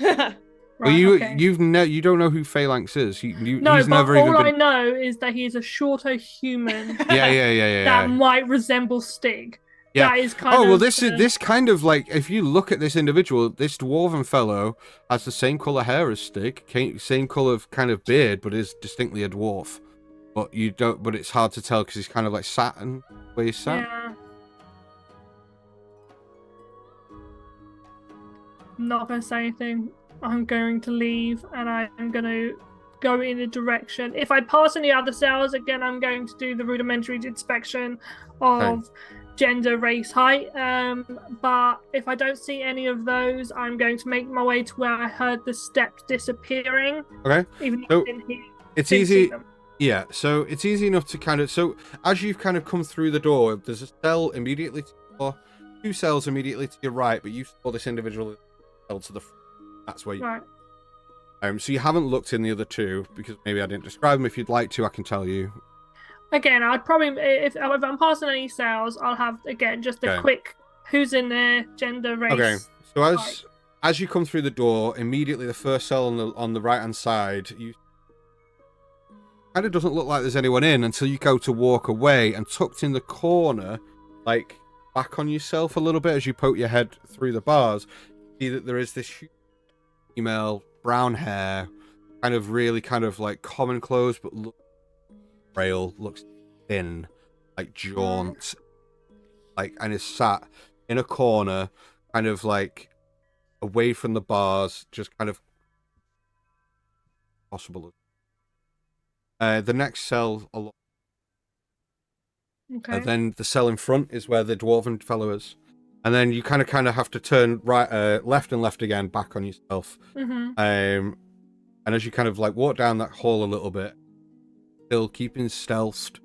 [SPEAKER 2] Well,
[SPEAKER 3] okay.
[SPEAKER 2] you don't know who Phalanx is.
[SPEAKER 3] No,
[SPEAKER 2] he's
[SPEAKER 3] but
[SPEAKER 2] never
[SPEAKER 3] all
[SPEAKER 2] even been...
[SPEAKER 3] I know is that he is a shorter human.
[SPEAKER 2] Yeah.
[SPEAKER 3] That might resemble Stig.
[SPEAKER 2] Yeah.
[SPEAKER 3] That is kind
[SPEAKER 2] oh,
[SPEAKER 3] of
[SPEAKER 2] well, this kind of like, if you look at this individual, this dwarven fellow has the same color hair as Stig, same color of kind of beard, but is distinctly a dwarf. But you don't. But it's hard to tell because he's kind of like sat and where he's sat.
[SPEAKER 3] Yeah. I'm not going to say anything. I'm going to leave and I'm going to go in a direction. If I pass any other cells, again, I'm going to do the rudimentary inspection of gender, race, height. But if I don't see any of those, I'm going to make my way to where I heard the steps disappearing.
[SPEAKER 2] Okay.
[SPEAKER 3] Even though I didn't hear,
[SPEAKER 2] it's easy. Yeah, so it's easy enough to kind of... So as you've kind of come through the door, there's a cell immediately to your... 2 cells immediately to your right, but you saw this individual to the front. That's where you...
[SPEAKER 3] Right.
[SPEAKER 2] So you haven't looked in the other 2, because maybe I didn't describe them. If you'd like to, I can tell you.
[SPEAKER 3] Again, I'd probably... If I'm passing any cells, I'll have, again, just a quick who's in there, gender, race.
[SPEAKER 2] Okay, so as you come through the door, immediately the first cell on the right-hand side, you... kind of doesn't look like there's anyone in until you go to walk away, and tucked in the corner, like back on yourself a little bit as you poke your head through the bars, you see that there is this female, brown hair, kind of really kind of like common clothes, but looks frail, looks thin, like jaunt, like, and is sat in a corner, kind of like away from the bars, just kind of possible. The next cell, then the cell in front is where the dwarven fellow is, and then you kind of have to turn right, left and left again, back on yourself. And as you kind of like walk down that hall a little bit, still keeping stealthed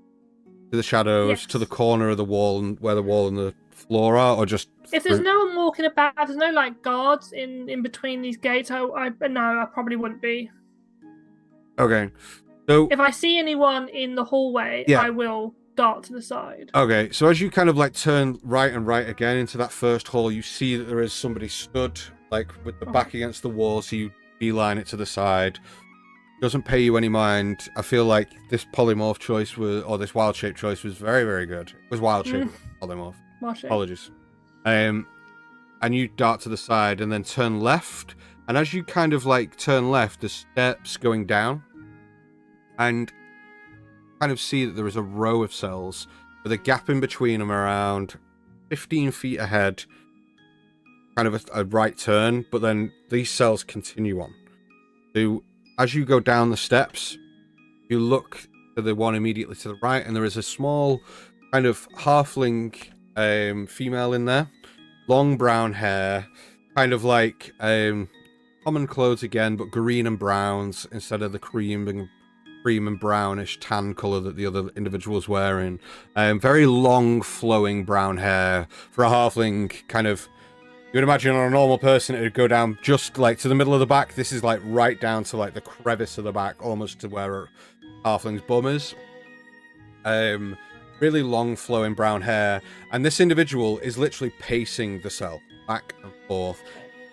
[SPEAKER 2] to the shadows, to the corner of the wall and where the wall and the floor are, or just
[SPEAKER 3] if there's no one walking about, if there's no like guards in between these gates, I probably wouldn't be.
[SPEAKER 2] Okay. So
[SPEAKER 3] if I see anyone in the hallway, I will dart to the side.
[SPEAKER 2] Okay, so as you kind of like turn right and right again into that first hall, you see that there is somebody stood like with the back against the wall, so you beeline it to the side. Doesn't pay you any mind. I feel like this polymorph choice was, or this wild shape choice was very, very good. It was wild shape, polymorph.
[SPEAKER 3] Wild shape.
[SPEAKER 2] Apologies. And you dart to the side and then turn left. And as you kind of like turn left, the steps going down, and kind of see that there is a row of cells with a gap in between them around 15 feet ahead, kind of a right turn, but then these cells continue on. So as you go down the steps, you look to the one immediately to the right, and there is a small kind of halfling female in there, long brown hair, kind of like common clothes again, but green and browns instead of the cream and brownish tan color that the other individual's wearing. Very long flowing brown hair for a halfling. Kind of, you would imagine on a normal person it would go down just like to the middle of the back. This is like right down to like the crevice of the back, almost to where a halfling's bum is. Really long flowing brown hair, and this individual is literally pacing the cell back and forth,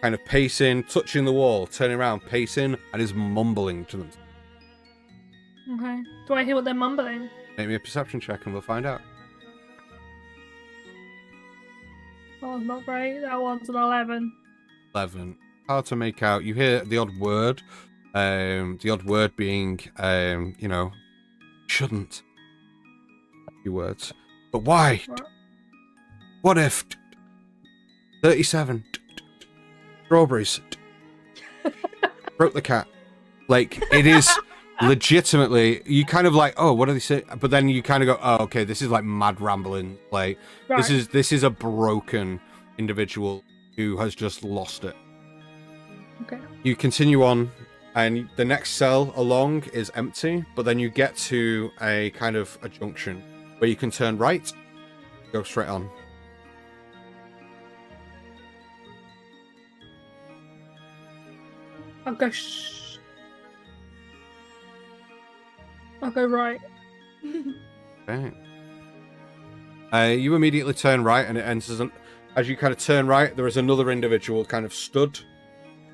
[SPEAKER 2] kind of pacing, touching the wall, turning around, pacing, and is mumbling to them.
[SPEAKER 3] Okay. Do I hear what they're mumbling?
[SPEAKER 2] Make me a perception check and we'll find out.
[SPEAKER 3] one's not great. That one's an 11.
[SPEAKER 2] 11. Hard to make out. You hear the odd word. The odd word being, shouldn't. A few words. But why?
[SPEAKER 3] Right.
[SPEAKER 2] What if? 37. Strawberries. Broke the cat. Like, it is legitimately, you kind of like, oh, what do they say? But then you kind of go, oh, okay, this is like mad rambling. Like,
[SPEAKER 3] Right.
[SPEAKER 2] this is a broken individual who has just lost it.
[SPEAKER 3] Okay.
[SPEAKER 2] You continue on, and the next cell along is empty, but then you get to a kind of a junction where you can turn right, go straight on.
[SPEAKER 3] I'll go right.
[SPEAKER 2] Okay. You immediately turn right, and it enters. As you kind of turn right, there is another individual kind of stood,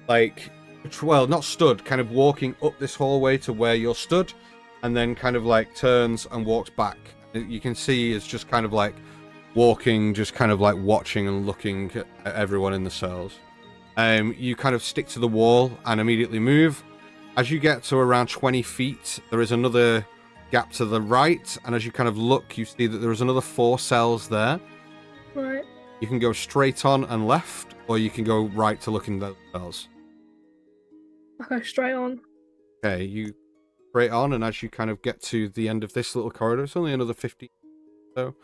[SPEAKER 2] like, well, not stood, kind of walking up this hallway to where you're stood, and then kind of like turns and walks back. You can see it's just kind of like walking, just kind of like watching and looking at everyone in the cells. You kind of stick to the wall and immediately move. As you get to around 20 feet, there is another gap to the right, and as you kind of look, you see that there is another 4 cells there.
[SPEAKER 3] Right.
[SPEAKER 2] You can go straight on and left, or you can go right to look in those cells.
[SPEAKER 3] I'll go straight on.
[SPEAKER 2] Okay, you straight on, and as you kind of get to the end of this little corridor, it's only another 50, so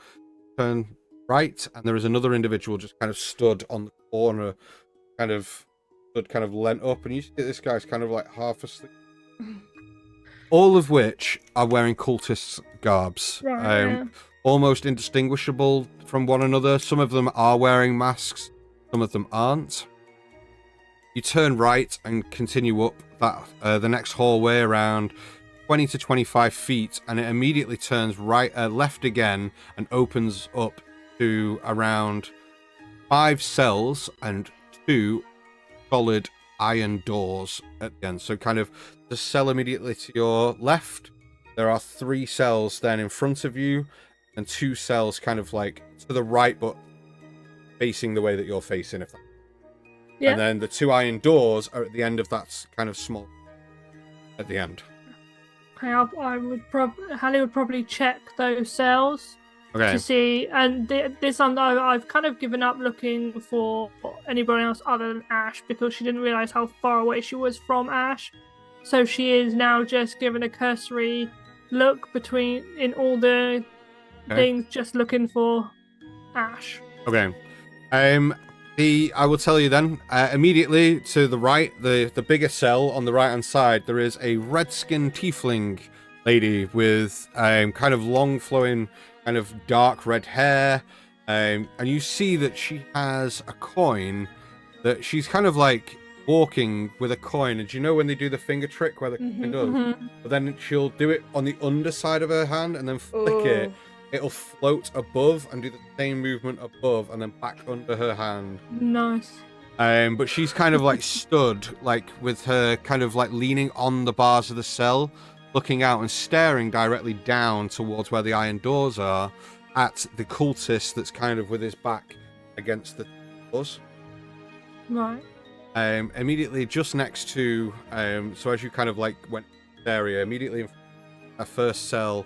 [SPEAKER 2] turn right, and there is another individual just kind of stood on the corner, kind of leant up, and you see this guy's kind of like half asleep. All of which are wearing cultists' garbs.
[SPEAKER 3] Right. Yeah.
[SPEAKER 2] Almost indistinguishable from one another. Some of them are wearing masks, some of them aren't. You turn right and continue up that the next hallway around 20 to 25 feet, and it immediately turns left again and opens up to around 5 cells and 2 solid iron doors at the end. So kind of the cell immediately to your left, there are 3 cells then in front of you, and 2 cells kind of like to the right, but facing the way that you're facing.
[SPEAKER 3] Yeah.
[SPEAKER 2] And then the 2 iron doors are at the end of that kind of small, at the end.
[SPEAKER 3] Okay, Hallie would probably check those cells to see, and this time I've kind of given up looking for anybody else other than Ash, because she didn't realize how far away she was from Ash. So she is now just given a cursory look in all the things, just looking for Ash.
[SPEAKER 2] Okay. I will tell you then, immediately to the right, the bigger cell on the right-hand side, there is a red-skinned tiefling lady with kind of long flowing, kind of dark red hair, and you see that she has a coin that she's kind of like walking with a coin. And do you know when they do the finger trick where the coin does? But then she'll do it on the underside of her hand and then flick it. It'll float above and do the same movement above and then back under her hand.
[SPEAKER 3] Nice.
[SPEAKER 2] But she's kind of like stood, like with her kind of like leaning on the bars of the cell, looking out and staring directly down towards where the iron doors are at the cultist that's kind of with his back against the doors.
[SPEAKER 3] Right.
[SPEAKER 2] Immediately just next to, so as you kind of like went to this area, immediately in a first cell,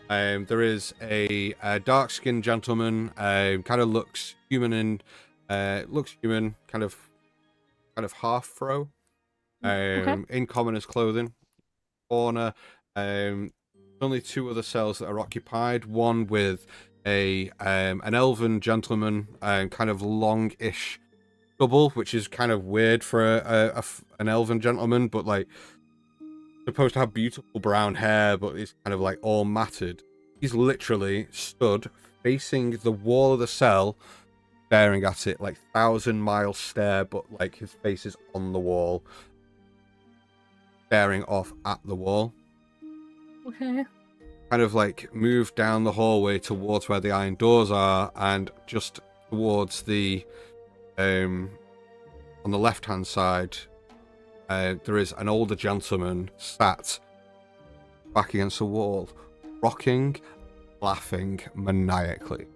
[SPEAKER 2] there is a dark-skinned gentleman, kind of looks human and kind of half-fro, in commoner's clothing. Corner, only 2 other cells that are occupied. One with an elven gentleman, kind of longish stubble, which is kind of weird for an elven gentleman, but like supposed to have beautiful brown hair, but it's kind of like all matted. He's literally stood facing the wall of the cell, staring at it, like 1,000-mile stare, but like his face is on the wall, staring off at the wall.
[SPEAKER 3] Okay.
[SPEAKER 2] Kind of like move down the hallway towards where the iron doors are, and just towards the on the left-hand side, there is an older gentleman sat back against the wall, rocking, laughing maniacally.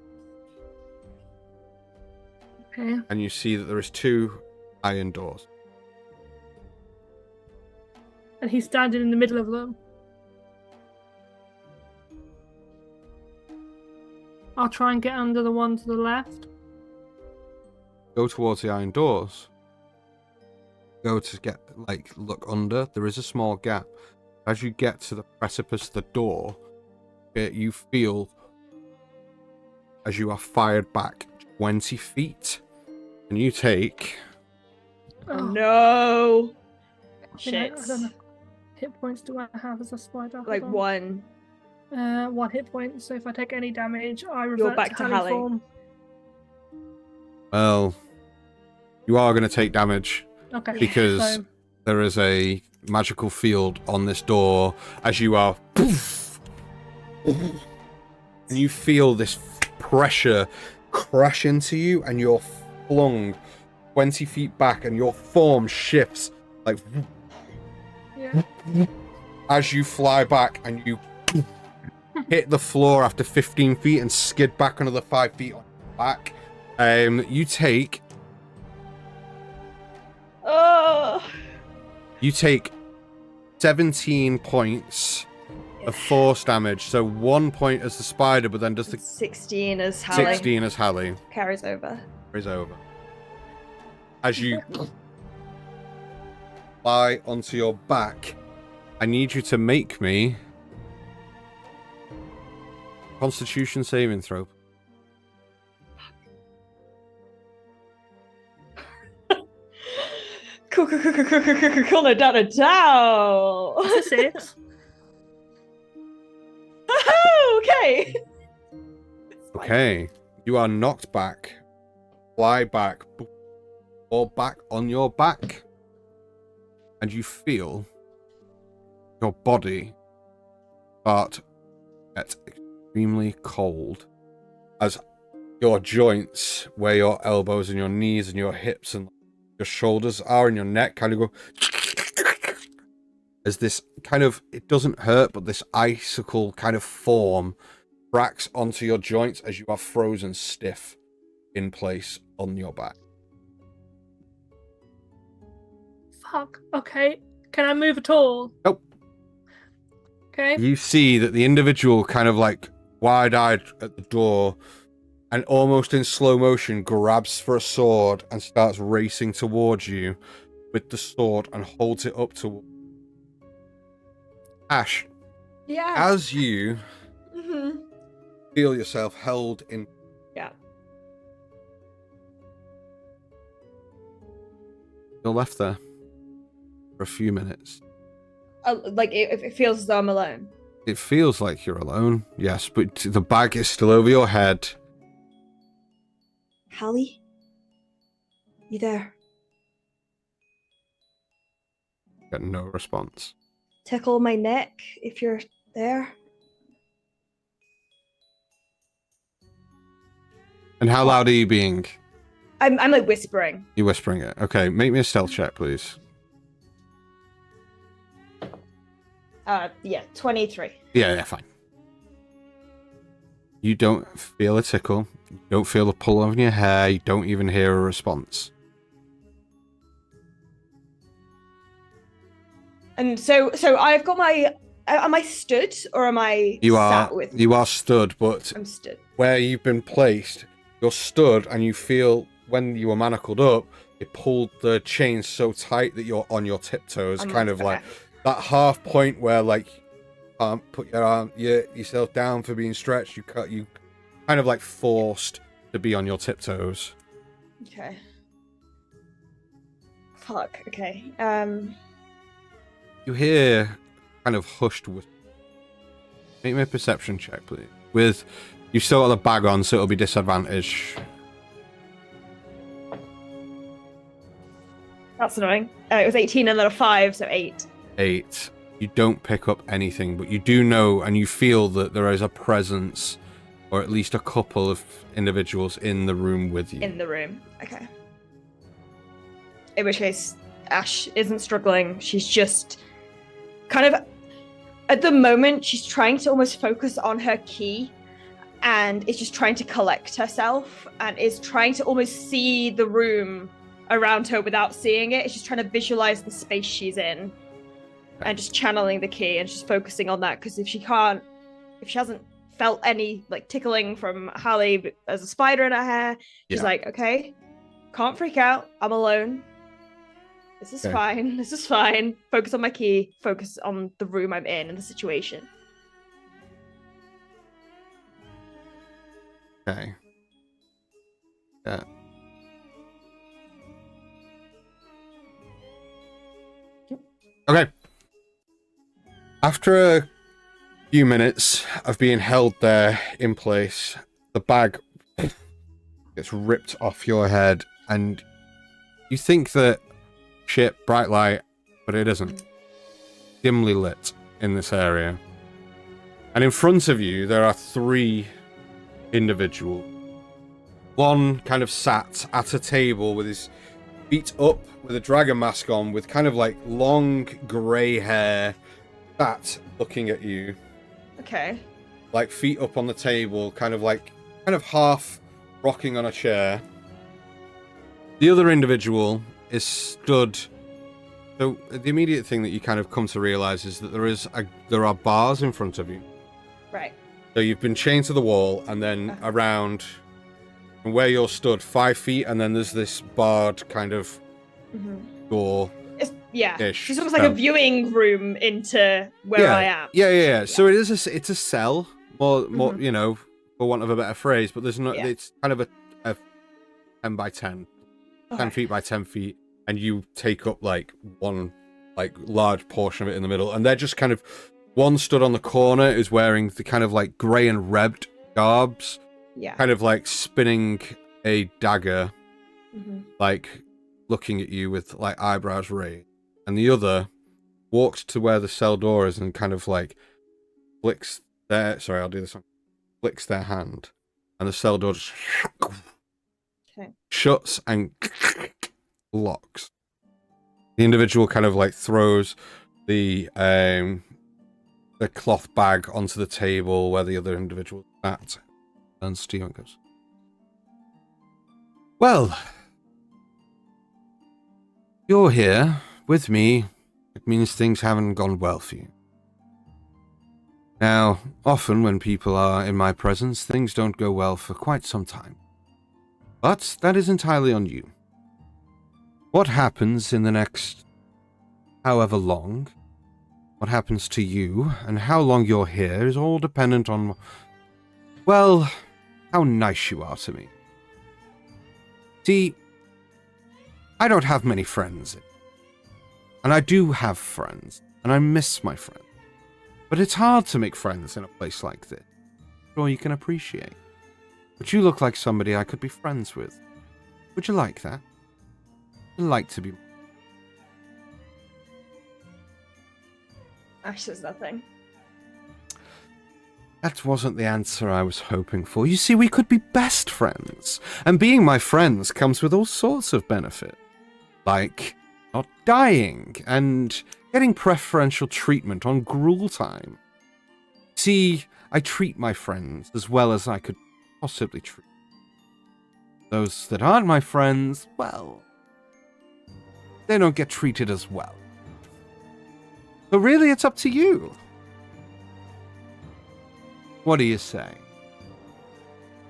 [SPEAKER 3] Okay.
[SPEAKER 2] and you see that there is 2 iron doors.
[SPEAKER 3] And he's standing in the middle of them. I'll try and get under the one to the left.
[SPEAKER 2] Go towards the iron doors. Go to look under. There is a small gap. As you get to the precipice of the door, you feel as you are fired back 20 feet. And you take...
[SPEAKER 1] Oh no!
[SPEAKER 3] I don't
[SPEAKER 1] Shit.
[SPEAKER 3] know. Hit points do I have as a spider?
[SPEAKER 1] Like
[SPEAKER 3] Hold
[SPEAKER 1] 1.
[SPEAKER 3] on. 1 hit point. So if I take any damage, I revert
[SPEAKER 1] back to
[SPEAKER 3] Hallie
[SPEAKER 1] Hallie.
[SPEAKER 3] form.
[SPEAKER 2] Well, you are going to take damage.
[SPEAKER 3] Okay.
[SPEAKER 2] Because
[SPEAKER 3] so...
[SPEAKER 2] there is a magical field on this door as you are... Poof, and you feel this pressure crash into you, and you're flung 20 feet back, and your form shifts like...
[SPEAKER 3] Yeah.
[SPEAKER 2] As you fly back, and you hit the floor after 15 feet and skid back another 5 feet on your back. You take...
[SPEAKER 1] Oh!
[SPEAKER 2] You take 17 points of force damage. So 1 point as the spider, but then does the
[SPEAKER 1] 16 as Hallie.
[SPEAKER 2] 16 as Hallie.
[SPEAKER 1] Carries over.
[SPEAKER 2] Carries over. As you fly onto your back, I need you to make me Constitution saving throw.
[SPEAKER 1] Cool, no doubt at all.
[SPEAKER 3] That's a 6.
[SPEAKER 1] Okay.
[SPEAKER 2] Okay. You are knocked back. Fly back. Fall back on your back. And you feel your body start to get extremely cold as your joints, where your elbows and your knees and your hips and your shoulders are and your neck kind of go as this kind of, it doesn't hurt, but this icicle kind of form cracks onto your joints as you are frozen stiff in place on your back.
[SPEAKER 3] Fuck. Okay. Can I move at all?
[SPEAKER 2] Nope.
[SPEAKER 3] Okay.
[SPEAKER 2] You see that the individual kind of like wide-eyed at the door and almost in slow motion grabs for a sword and starts racing towards you with the sword and holds it up to Ash.
[SPEAKER 1] Yeah.
[SPEAKER 2] As you
[SPEAKER 1] Mm-hmm.
[SPEAKER 2] feel yourself held in...
[SPEAKER 1] Yeah.
[SPEAKER 2] You're left there for a few minutes.
[SPEAKER 1] Like it feels as though I'm alone.
[SPEAKER 2] It feels like you're alone, yes, but the bag is still over your head.
[SPEAKER 1] Hallie? You there?
[SPEAKER 2] Get no response.
[SPEAKER 1] Tickle my neck if you're there.
[SPEAKER 2] And how loud are you being?
[SPEAKER 1] I'm like whispering.
[SPEAKER 2] You're whispering it. Okay, make me a stealth check, please.
[SPEAKER 1] Yeah, 23.
[SPEAKER 2] Yeah, fine. You don't feel a tickle. You don't feel a pull on your hair. You don't even hear a response.
[SPEAKER 1] And so I've got my... Am I stood or am I sat with...
[SPEAKER 2] You are stood, but
[SPEAKER 1] I'm stood.
[SPEAKER 2] where you've been placed, you're stood and you feel when you were manacled up, it pulled the chains so tight that you're on your tiptoes, kind of like that half point where like put yourself down for being stretched. You kind of like forced to be on your tiptoes.
[SPEAKER 1] Okay. Fuck. Okay.
[SPEAKER 2] You hear kind of hushed whisper. Make me a perception check, please. You've still got the bag on, so it'll be disadvantage.
[SPEAKER 1] That's annoying. It was 18 and then a 5, so 8.
[SPEAKER 2] 8. You don't pick up anything, but you do know and you feel that there is a presence, or at least a couple of individuals in the room with you.
[SPEAKER 1] In the room. Okay. In which case, Ash isn't struggling. She's just kind of... At the moment, she's trying to almost focus on her key and is just trying to collect herself and is trying to almost see the room around her without seeing it. It's just trying to visualize the space she's in and just channeling the key and just focusing on that, because if she hasn't felt any like tickling from Hallie as a spider in her hair, she's like, okay, can't freak out, I'm alone, this is fine, focus on my key, focus on the room I'm in and the situation.
[SPEAKER 2] Okay. Yeah. Okay. After a few minutes of being held there in place, the bag gets ripped off your head, and you think that shit, bright light, but it isn't. Dimly lit in this area. And in front of you, there are 3 individuals. One kind of sat at a table with his feet up, with a dragon mask on, with kind of like long grey hair, sat looking at you.
[SPEAKER 1] Okay.
[SPEAKER 2] Like feet up on the table, kind of half rocking on a chair. The other individual is stood. So the immediate thing that you kind of come to realize is that there are bars in front of you.
[SPEAKER 1] Right.
[SPEAKER 2] So you've been chained to the wall, and then around where you're stood, 5 feet, and then there's this barred kind of door.
[SPEAKER 1] It's almost like a viewing room into where I am.
[SPEAKER 2] Yeah. So it's a cell, more you know, for want of a better phrase, but there's not. It's kind of a 10 by 10, 10 feet by 10 feet, and you take up like one like large portion of it in the middle, and they're just kind of. One stood on the corner is wearing the kind of like grey and rebbed garbs. Yeah. Kind of like spinning a dagger. Like looking at you with like eyebrows raised. And the other walks to where the cell door is and kind of like flicks their... Sorry, I'll do this one. Flicks their hand. And the cell door just... shuts and locks. The individual kind of like throws the cloth bag onto the table where the other individual sat. And Steven goes, well, you're here with me. It means things haven't gone well for you. Now, often when people are in my presence, things don't go well for quite some time. But that is entirely on you. What happens in the next however long, what happens to you, and how long you're here is all dependent on, well, how nice you are to me. See, I don't have many friends. And I do have friends, and I miss my friends. But it's hard to make friends in a place like this. Sure, you can appreciate. But you look like somebody I could be friends with. Would you like that? I'd like to be...
[SPEAKER 1] Ash says nothing.
[SPEAKER 2] That wasn't the answer I was hoping for. You see, we could be best friends. And being my friends comes with all sorts of benefit. Like not dying and getting preferential treatment on gruel time. See, I treat my friends as well as I could possibly treat. Those that aren't my friends, well, they don't get treated as well. But really, it's up to you. What do you say?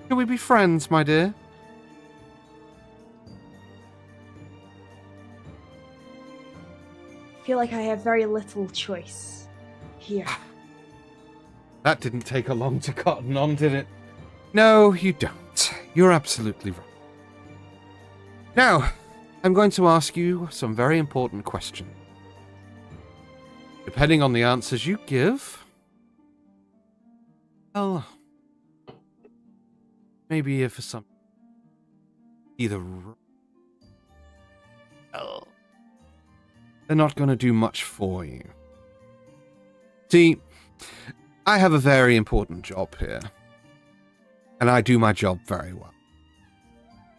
[SPEAKER 2] Can we be friends, my dear?
[SPEAKER 1] I feel like I have very little choice here.
[SPEAKER 2] That didn't take a long to cotton on, did it? No, you don't. You're absolutely right. Now, I'm going to ask you some very important questions. Depending on the answers you give, well, maybe if for some either well, they're not going to do much for you. See, I have a very important job here, and I do my job very well.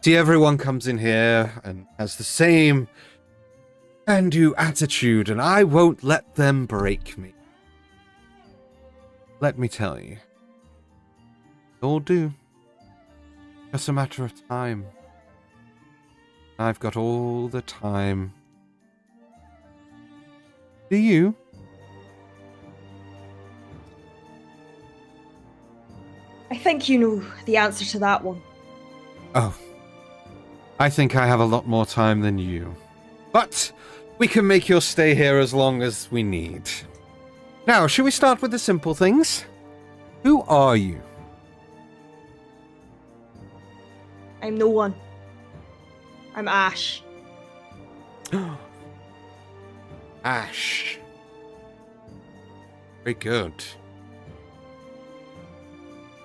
[SPEAKER 2] See, everyone comes in here and has the same can-do attitude, and I won't let them break me. Let me tell you,
[SPEAKER 4] all do. Just a matter of time. I've got all the time. Do you?
[SPEAKER 1] I think you know the answer to that one.
[SPEAKER 4] Oh. I think I have a lot more time than you. But we can make your stay here as long as we need. Now, shall we start with the simple things? Who are you?
[SPEAKER 1] I'm no one. I'm Ash.
[SPEAKER 4] Ash. Very good.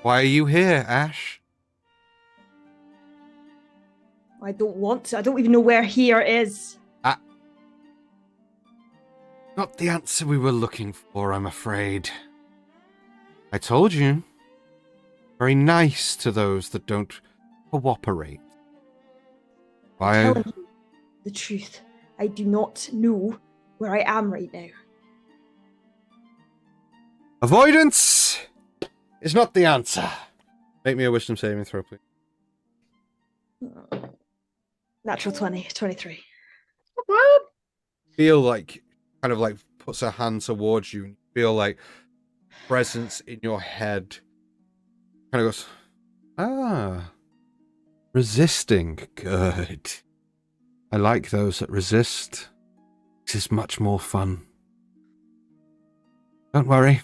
[SPEAKER 4] Why are you here, Ash?
[SPEAKER 1] I don't want to. I don't even know where here is.
[SPEAKER 4] Not the answer we were looking for, I'm afraid. I told you. Very nice to those that don't cooperate. Why?
[SPEAKER 1] I'm telling you the truth. I do not know where I am right now.
[SPEAKER 4] Avoidance is not the answer. Make me a wisdom saving throw, please.
[SPEAKER 1] Natural 20, 23.
[SPEAKER 3] What?
[SPEAKER 4] Feel like, kind of like puts her hand towards you and feel like presence in your head. Kind of goes, resisting. Good. I like those that resist. This is much more fun. Don't worry.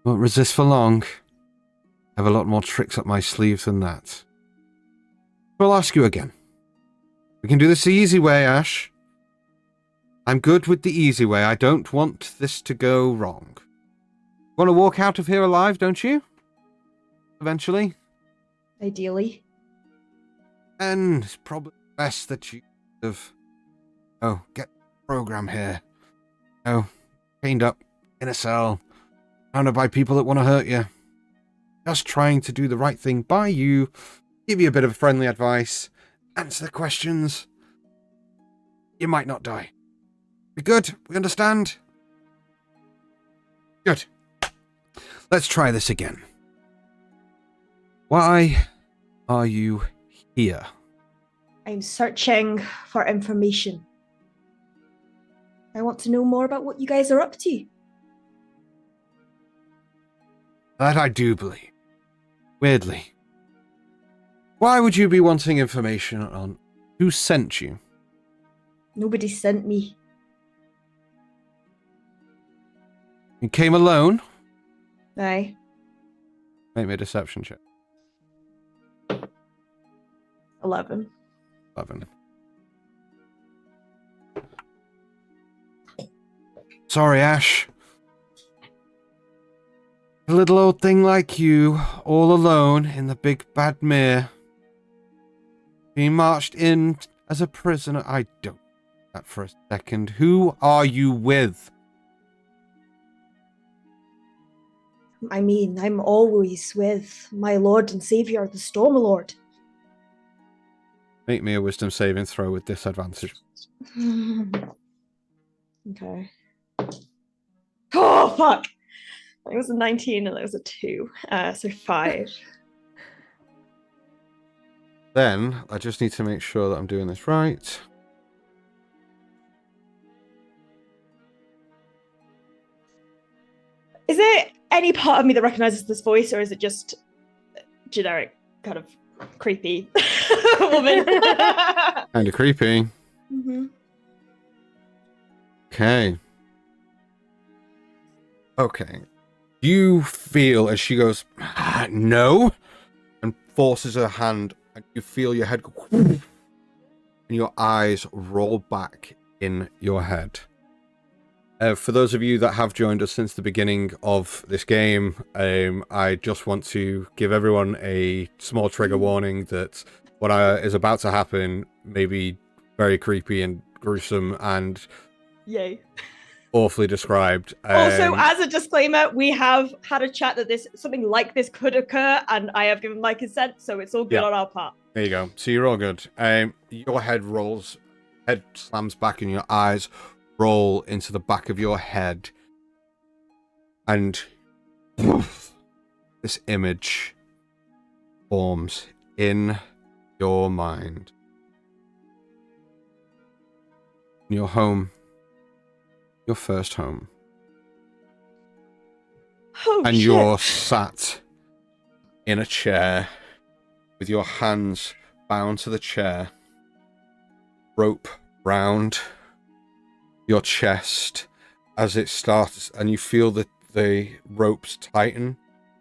[SPEAKER 4] Won't resist for long. I have a lot more tricks up my sleeve than that. I'll ask you again. We can do this the easy way, Ash. I'm good with the easy way. I don't want this to go wrong. Want to walk out of here alive, don't you? Eventually?
[SPEAKER 1] Ideally.
[SPEAKER 4] And it's probably best that you have... Oh, get the program here. Oh, chained up, in a cell, surrounded by people that want to hurt you. Just trying to do the right thing by you, give you a bit of friendly advice, answer the questions. You might not die. We good? We understand? Good. Let's try this again. Why are you here?
[SPEAKER 1] I'm searching for information. I want to know more about what you guys are up to.
[SPEAKER 4] That I do believe. Weirdly. Why would you be wanting information on who sent you?
[SPEAKER 1] Nobody sent me.
[SPEAKER 4] You came alone?
[SPEAKER 1] Aye.
[SPEAKER 4] Make me a deception check.
[SPEAKER 1] 11.
[SPEAKER 4] 11. Sorry, Ash. A little old thing like you, all alone in the big bad mirror. Being marched in as a prisoner. I don't know that for a second. Who are you with?
[SPEAKER 1] I mean, I'm always with my Lord and Savior, the Stormlord.
[SPEAKER 4] Make me a wisdom saving throw with disadvantage.
[SPEAKER 1] Okay. Oh, fuck! It was a 19 and it was a 2. So 5.
[SPEAKER 4] Then, I just need to make sure that I'm doing this right.
[SPEAKER 1] Is there any part of me that recognizes this voice, or is it just generic, kind of creepy woman?
[SPEAKER 4] Kind of creepy.
[SPEAKER 1] Mm-hmm.
[SPEAKER 4] Okay. Okay. You feel as she goes, no, and forces her hand, and you feel your head go, and your eyes roll back in your head. For those of you that have joined us since the beginning of this game, I just want to give everyone a small trigger warning that what is about to happen may be very creepy and gruesome and
[SPEAKER 1] Yay.
[SPEAKER 4] awfully described.
[SPEAKER 1] Also, as a disclaimer, we have had a chat that something like this could occur, and I have given my consent, so it's all good on our part.
[SPEAKER 4] There you go. So you're all good. Your head slams back, and your eyes roll into the back of your head, and this image forms in your mind. Your home. Your first home.
[SPEAKER 1] Oh,
[SPEAKER 4] and
[SPEAKER 1] shit.
[SPEAKER 4] you're sat in a chair with your hands bound to the chair, rope round your chest as it starts, and you feel the ropes tighten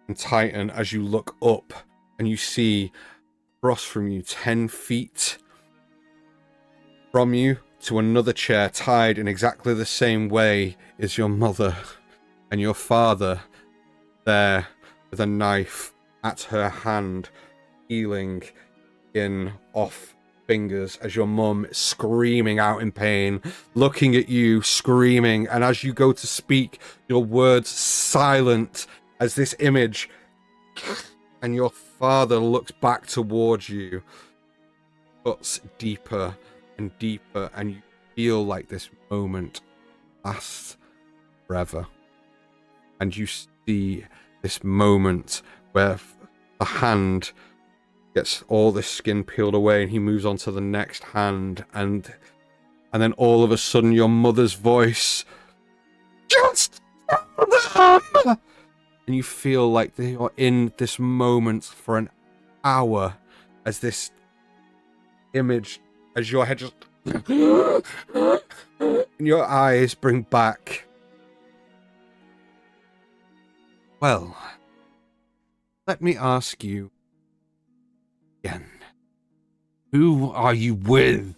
[SPEAKER 4] and tighten as you look up and you see across from you 10 feet from you to another chair tied in exactly the same way is your mother and your father there with a knife at her hand, peeling in off fingers as your mum is screaming out in pain, looking at you, screaming, and as you go to speak, your words silent as this image, and your father looks back towards you, cuts deeper and deeper, and you feel like this moment lasts forever. And you see this moment where the hand gets all the skin peeled away and he moves on to the next hand, and then all of a sudden your mother's voice, just tell them! And you feel like you're in this moment for an hour as this image, as your head just and your eyes bring back, well, let me ask you again. Who are you with?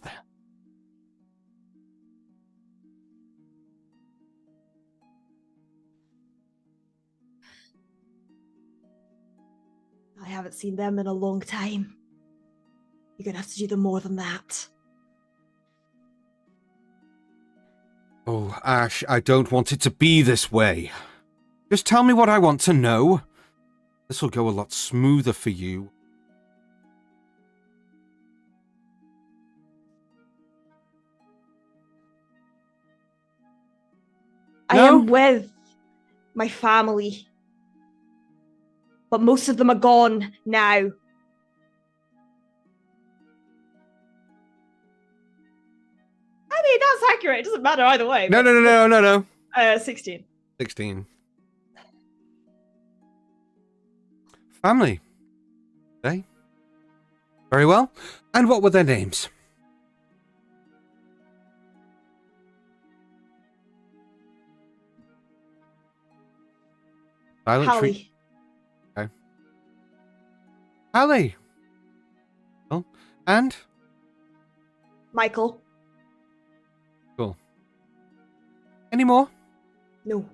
[SPEAKER 1] I haven't seen them in a long time. You're gonna have to do them more than that.
[SPEAKER 4] Oh, Ash, I don't want it to be this way. Just tell me what I want to know. This will go a lot smoother for you.
[SPEAKER 1] I am with my family. But most of them are gone now. I mean, that's accurate. It doesn't matter either way.
[SPEAKER 4] No.
[SPEAKER 1] 16.
[SPEAKER 4] 16. Family. Okay. Very well. And what were their names? Silent
[SPEAKER 1] Hallie.
[SPEAKER 4] treat. Okay. Hallie. Well, and?
[SPEAKER 1] Michael.
[SPEAKER 4] Cool. Any more?
[SPEAKER 1] No.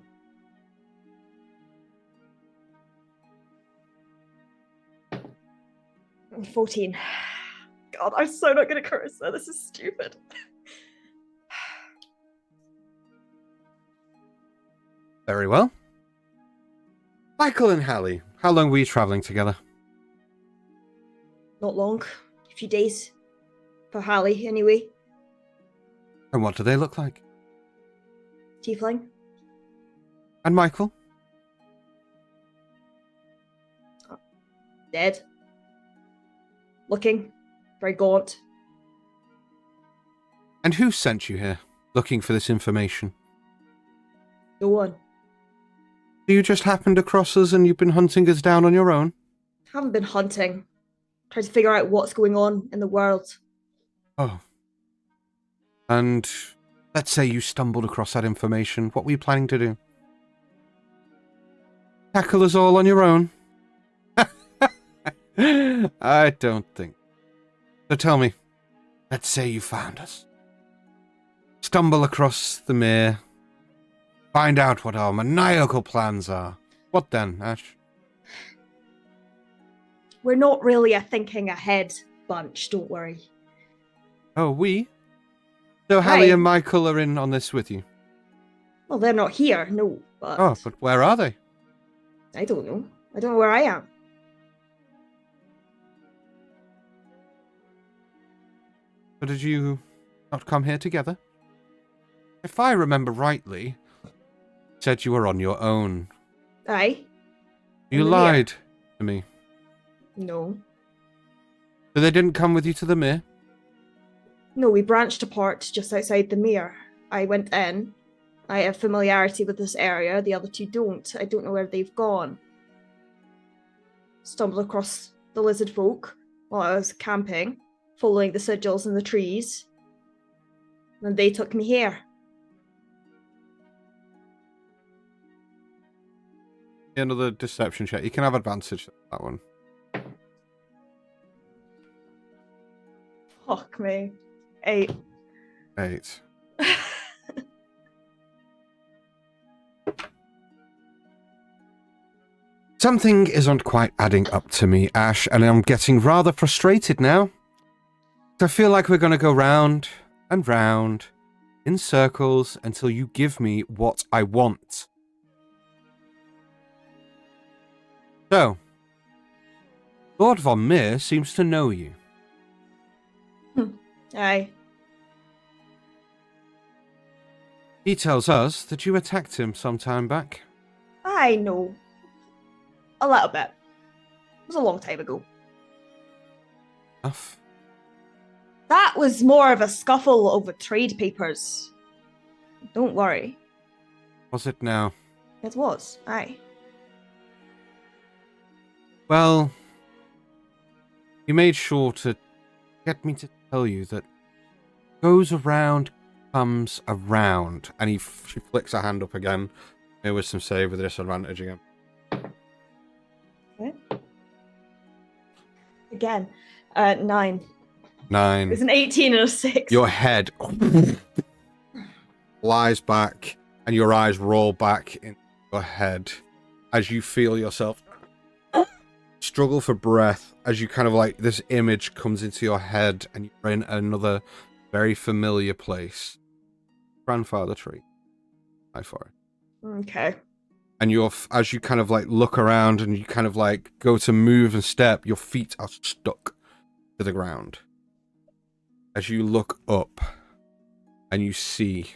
[SPEAKER 1] I'm 14. God, I'm so not good at charisma. This is stupid.
[SPEAKER 4] Very well. Michael and Hallie, how long were you travelling together?
[SPEAKER 1] Not long. A few days. For Hallie, anyway.
[SPEAKER 4] And what do they look like?
[SPEAKER 1] Tiefling.
[SPEAKER 4] And Michael?
[SPEAKER 1] Dead. Looking. Very gaunt.
[SPEAKER 4] And who sent you here, looking for this information?
[SPEAKER 1] No one.
[SPEAKER 4] You just happened across us and you've been hunting us down on your own?
[SPEAKER 1] Haven't been hunting. Trying to figure out what's going on in the world.
[SPEAKER 4] Oh. And let's say you stumbled across that information. What were you planning to do? Tackle us all on your own? I don't think. So tell me, let's say you found us. Stumble across the mere. Find out what our maniacal plans are. What then, Ash?
[SPEAKER 1] We're not really a thinking ahead bunch, don't worry.
[SPEAKER 4] Oh, we? So Hallie and Michael are in on this with you?
[SPEAKER 1] Well, they're not here, no, but...
[SPEAKER 4] Oh, but where are they?
[SPEAKER 1] I don't know. I don't know where I am.
[SPEAKER 4] So did you not come here together? If I remember rightly, you said you were on your own.
[SPEAKER 1] Aye.
[SPEAKER 4] You lied to me.
[SPEAKER 1] No.
[SPEAKER 4] So they didn't come with you to the mere?
[SPEAKER 1] No, we branched apart just outside the mere. I went in. I have familiarity with this area. The other two don't. I don't know where they've gone. Stumbled across the lizard folk while I was camping, following the sigils in the trees. And they took me here.
[SPEAKER 4] Another deception check. You can have advantage on that one.
[SPEAKER 1] Fuck me. 8.
[SPEAKER 4] 8. Something isn't quite adding up to me, Ash, and I'm getting rather frustrated now. I feel like we're going to go round and round in circles until you give me what I want. So, Lord Von Meer seems to know you.
[SPEAKER 1] Aye.
[SPEAKER 4] He tells us that you attacked him some time back.
[SPEAKER 1] I know. A little bit. It was a long time ago.
[SPEAKER 4] Enough.
[SPEAKER 1] That was more of a scuffle over trade papers. Don't worry.
[SPEAKER 4] Was it now?
[SPEAKER 1] It was, aye.
[SPEAKER 4] Well, you made sure to get me to tell you that goes around, comes around. And she flicks her hand up again. There was some save with a disadvantage again.
[SPEAKER 1] Okay. Again, 9.
[SPEAKER 4] 9.
[SPEAKER 1] It's an 18 and a 6.
[SPEAKER 4] Your head lies back and your eyes roll back in your head as you feel yourself struggle for breath as you kind of like this image comes into your head and you're in another very familiar place. Grandfather tree. Hi for it.
[SPEAKER 1] Okay.
[SPEAKER 4] And as you kind of like look around and you kind of like go to move and step, your feet are stuck to the ground. As you look up and you see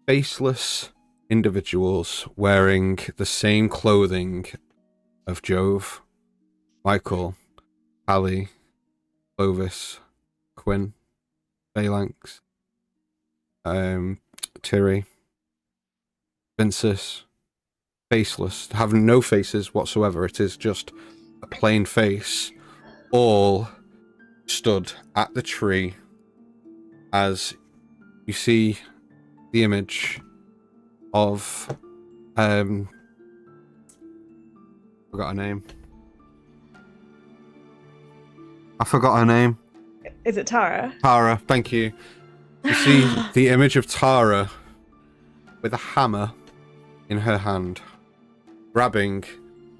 [SPEAKER 4] faceless individuals wearing the same clothing of Jove, Michael, Hallie, Clovis, Quinn, Phalanx, Tiri, Vincis, faceless, having no faces whatsoever. It is just a plain face, all stood at the tree as you see the image of forgot her name. I forgot her name.
[SPEAKER 1] Is it Tara?
[SPEAKER 4] Tara, thank you. You see the image of Tara with a hammer in her hand, grabbing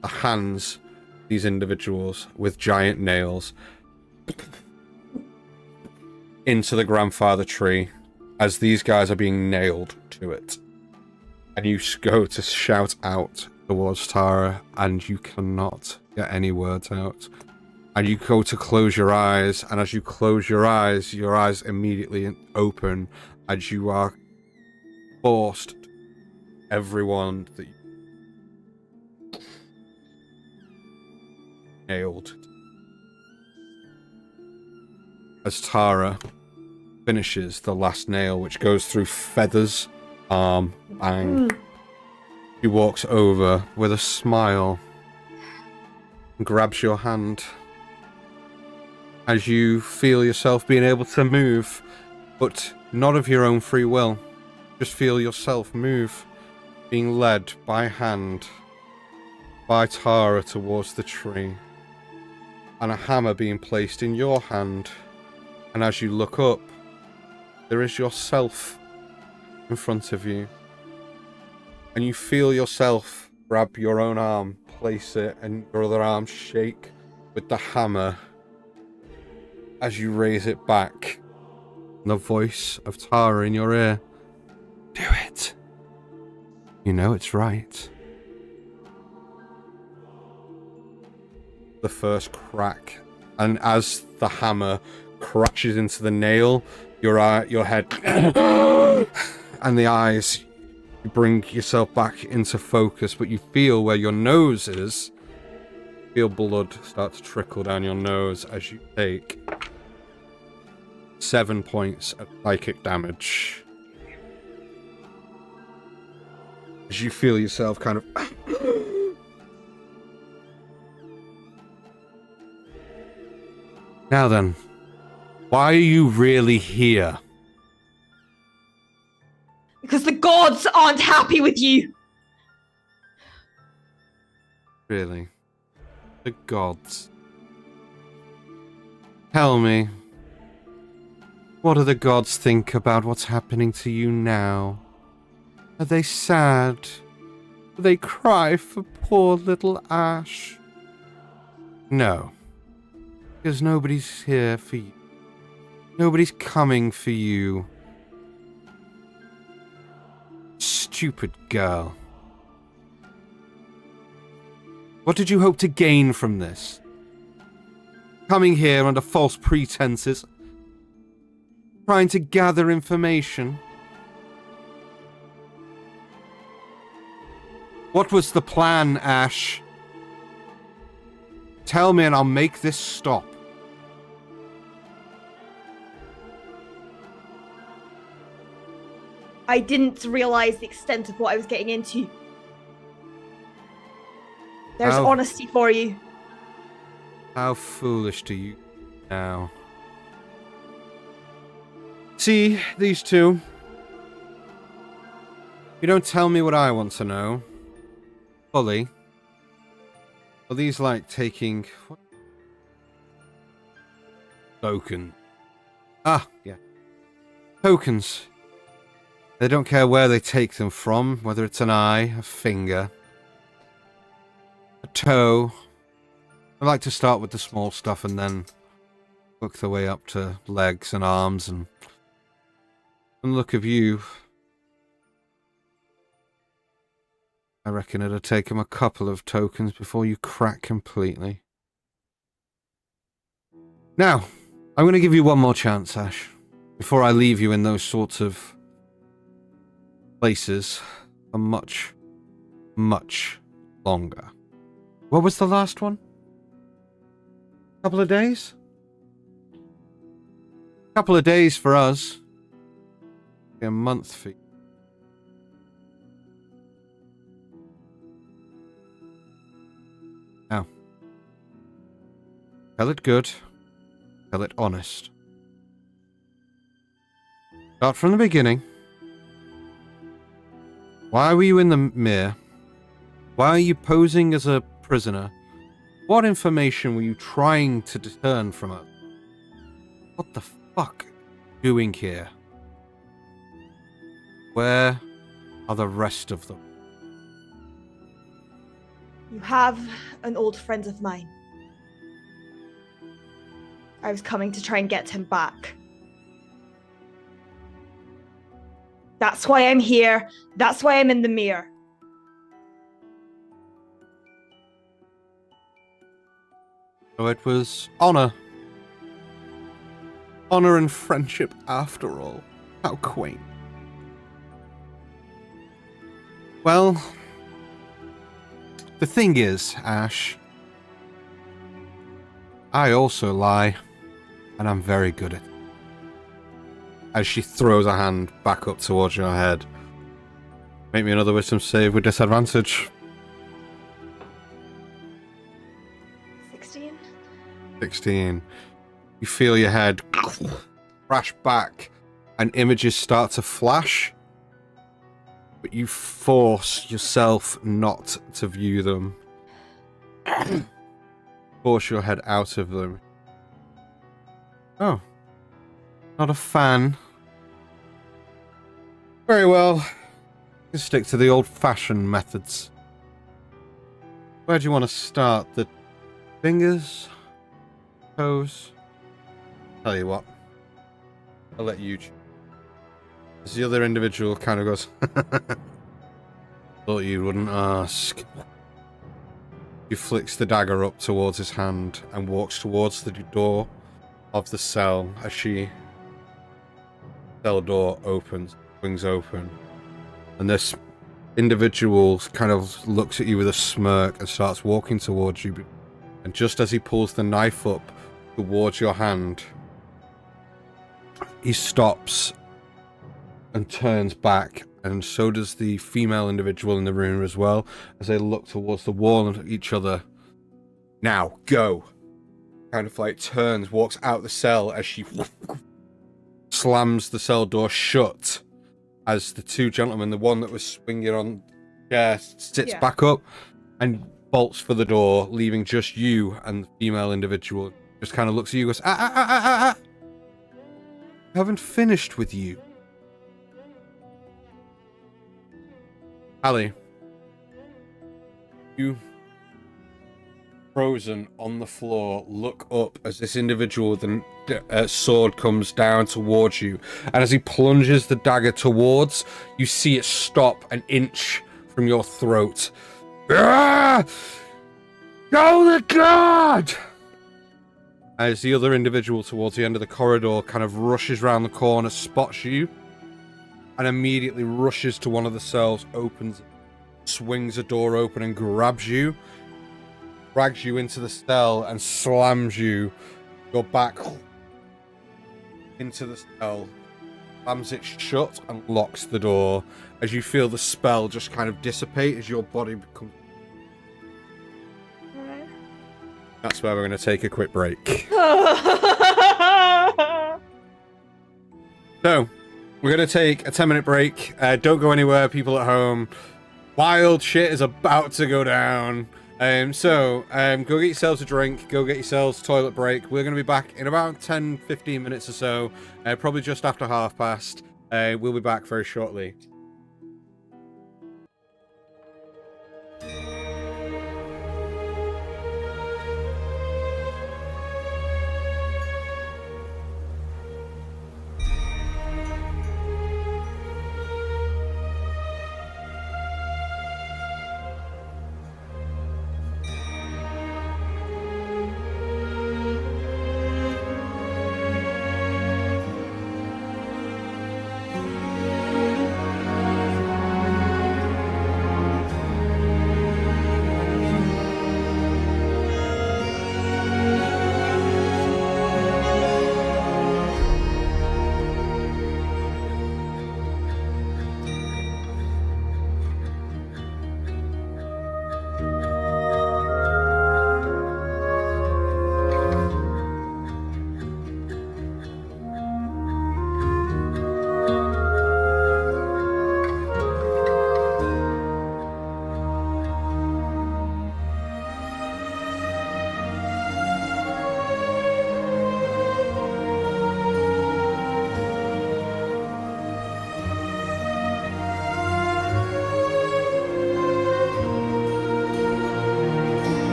[SPEAKER 4] the hands of these individuals with giant nails into the grandfather tree as these guys are being nailed to it. And you go to shout out towards Tara and you cannot get any words out. And you go to close your eyes, and as you close your eyes immediately open as you are forced everyone that you nailed. As Tara finishes the last nail, which goes through Feather's arm, bang. She walks over with a smile and grabs your hand as you feel yourself being able to move, but not of your own free will. Just feel yourself move, being led by hand by Tara towards the tree, and a hammer being placed in your hand. And as you look up, there is yourself in front of you. And you feel yourself grab your own arm, place it, and your other arm shake with the hammer as you raise it back. And the voice of Tara in your ear. Do it. You know it's right. The first crack. And as the hammer crashes into the nail, your head and the eyes, you bring yourself back into focus, but you feel where your nose is, feel blood start to trickle down your nose as you take 7 points of psychic damage. As you feel yourself kind of... Now then, why are you really here?
[SPEAKER 1] Because the gods aren't happy with you.
[SPEAKER 4] Really? The gods. Tell me, what do the gods think about what's happening to you now? Are they sad? Do they cry for poor little Ash? No. Because nobody's here for you. Nobody's coming for you. Stupid girl. What did you hope to gain from this? Coming here under false pretenses? Trying to gather information? What was the plan, Ash? Tell me and I'll make this stop.
[SPEAKER 1] I didn't realize the extent of what I was getting into. There's honesty for you.
[SPEAKER 4] How foolish do you now? See, these two. You don't tell me what I want to know. Fully. Are these like taking... What? Token. Ah, yeah. Tokens. They don't care where they take them from, whether it's an eye, a finger, a toe. I like to start with the small stuff and then work their way up to legs and arms and look of you. I reckon it'll take him a couple of tokens before you crack completely. Now, I'm going to give you one more chance, Ash, before I leave you in those sorts of places for much, much longer. What was the last one? Couple of days? Couple of days for us. A month for you. Now, tell it good. Tell it honest. Start from the beginning. Why were you in the mirror? Why are you posing as a prisoner? What information were you trying to discern from us? What the fuck are you doing here? Where are the rest of them?
[SPEAKER 1] You have an old friend of mine. I was coming to try and get him back. That's why I'm here. That's why I'm in the mirror.
[SPEAKER 4] So it was honor. Honor and friendship after all. How quaint. Well, the thing is, Ash, I also lie, and I'm very good at it. As she throws her hand back up towards your head. Make me another wisdom save with disadvantage. 16. You feel your head crash back and images start to flash, but you force yourself not to view them. Force your head out of them. Oh. Not a fan. Very well. You stick to the old-fashioned methods. Where do you want to start? The fingers? Toes? Tell you what. I'll let you choose. As the other individual kind of goes, thought you wouldn't ask. He flicks the dagger up towards his hand and walks towards the door of the cell as she... cell door opens, swings open. And this individual kind of looks at you with a smirk and starts walking towards you And just as he pulls the knife up towards your hand, he stops and turns back, and so does the female individual in the room as well, as they look towards the wall and at each other. Now, go! Kind of like turns, walks out the cell as she slams the cell door shut, as the two gentlemen, the one that was swinging on the chair, sits back up and bolts for the door, leaving just you and the female individual. Just kind of looks at you and goes, I haven't finished with you. Ali, you, frozen on the floor, look up as this individual with the sword comes down towards you, and as he plunges the dagger towards, you see it stop an inch from your throat. Ah! Go to God! As the other individual towards the end of the corridor kind of rushes around the corner, spots you, and immediately rushes to one of the cells, opens, swings a door open and grabs you, drags you into the cell and slams you, your back into the cell, slams it shut and locks the door as you feel the spell just kind of dissipate as your body becomes... That's where we're going to take a quick break. So, we're going to take a 10-minute break. Don't go anywhere, people at home. Wild shit is about to go down. Go get yourselves a drink. Go get yourselves a toilet break. We're going to be back in about 10-15 minutes or so. Probably just after past. We'll be back very shortly.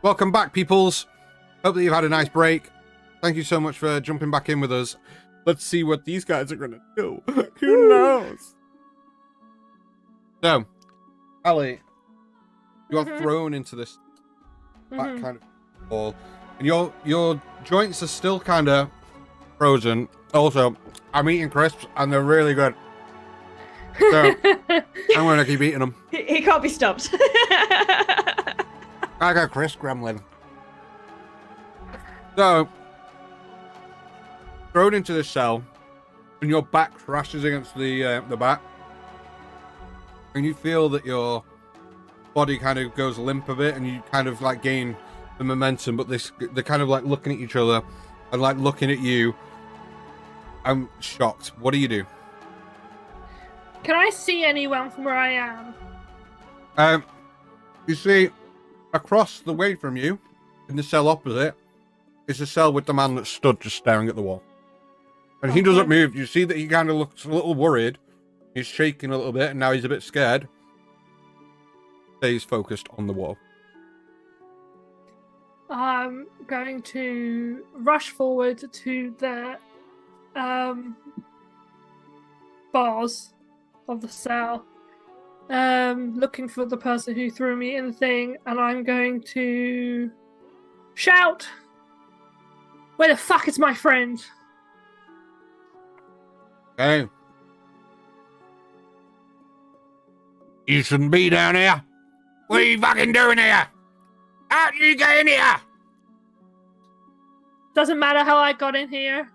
[SPEAKER 4] Welcome back, peoples. Hope that you've had a nice break. Thank you so much for jumping back in with us. Let's see what these guys are gonna do. Who knows? So, Ali, you are thrown into this that kind of ball, and your joints are still kind of frozen. Also, I'm eating crisps, and they're really good. So I'm gonna keep eating them.
[SPEAKER 1] He can't be stopped.
[SPEAKER 4] I got crisp gremlin. So, thrown into the cell, and your back crashes against the back, and you feel that your body kind of goes limp a bit, and you kind of like gain the momentum. But they're kind of like looking at each other and like looking at you. I'm shocked. What do you do?
[SPEAKER 3] Can I see anyone from where I am?
[SPEAKER 4] You see, across the way from you, in the cell opposite, is a cell with the man that stood just staring at the wall. And he doesn't move. You see that he kind of looks a little worried. He's shaking a little bit, and now he's a bit scared. Stays focused on the wall.
[SPEAKER 3] I'm going to rush forward to the bars of the cell, looking for the person who threw me in the thing, and I'm going to shout, "Where the fuck is my friend?"
[SPEAKER 4] Okay. You shouldn't be down here. What are you fucking doing here? How did you get in here?
[SPEAKER 3] Doesn't matter how I got in here.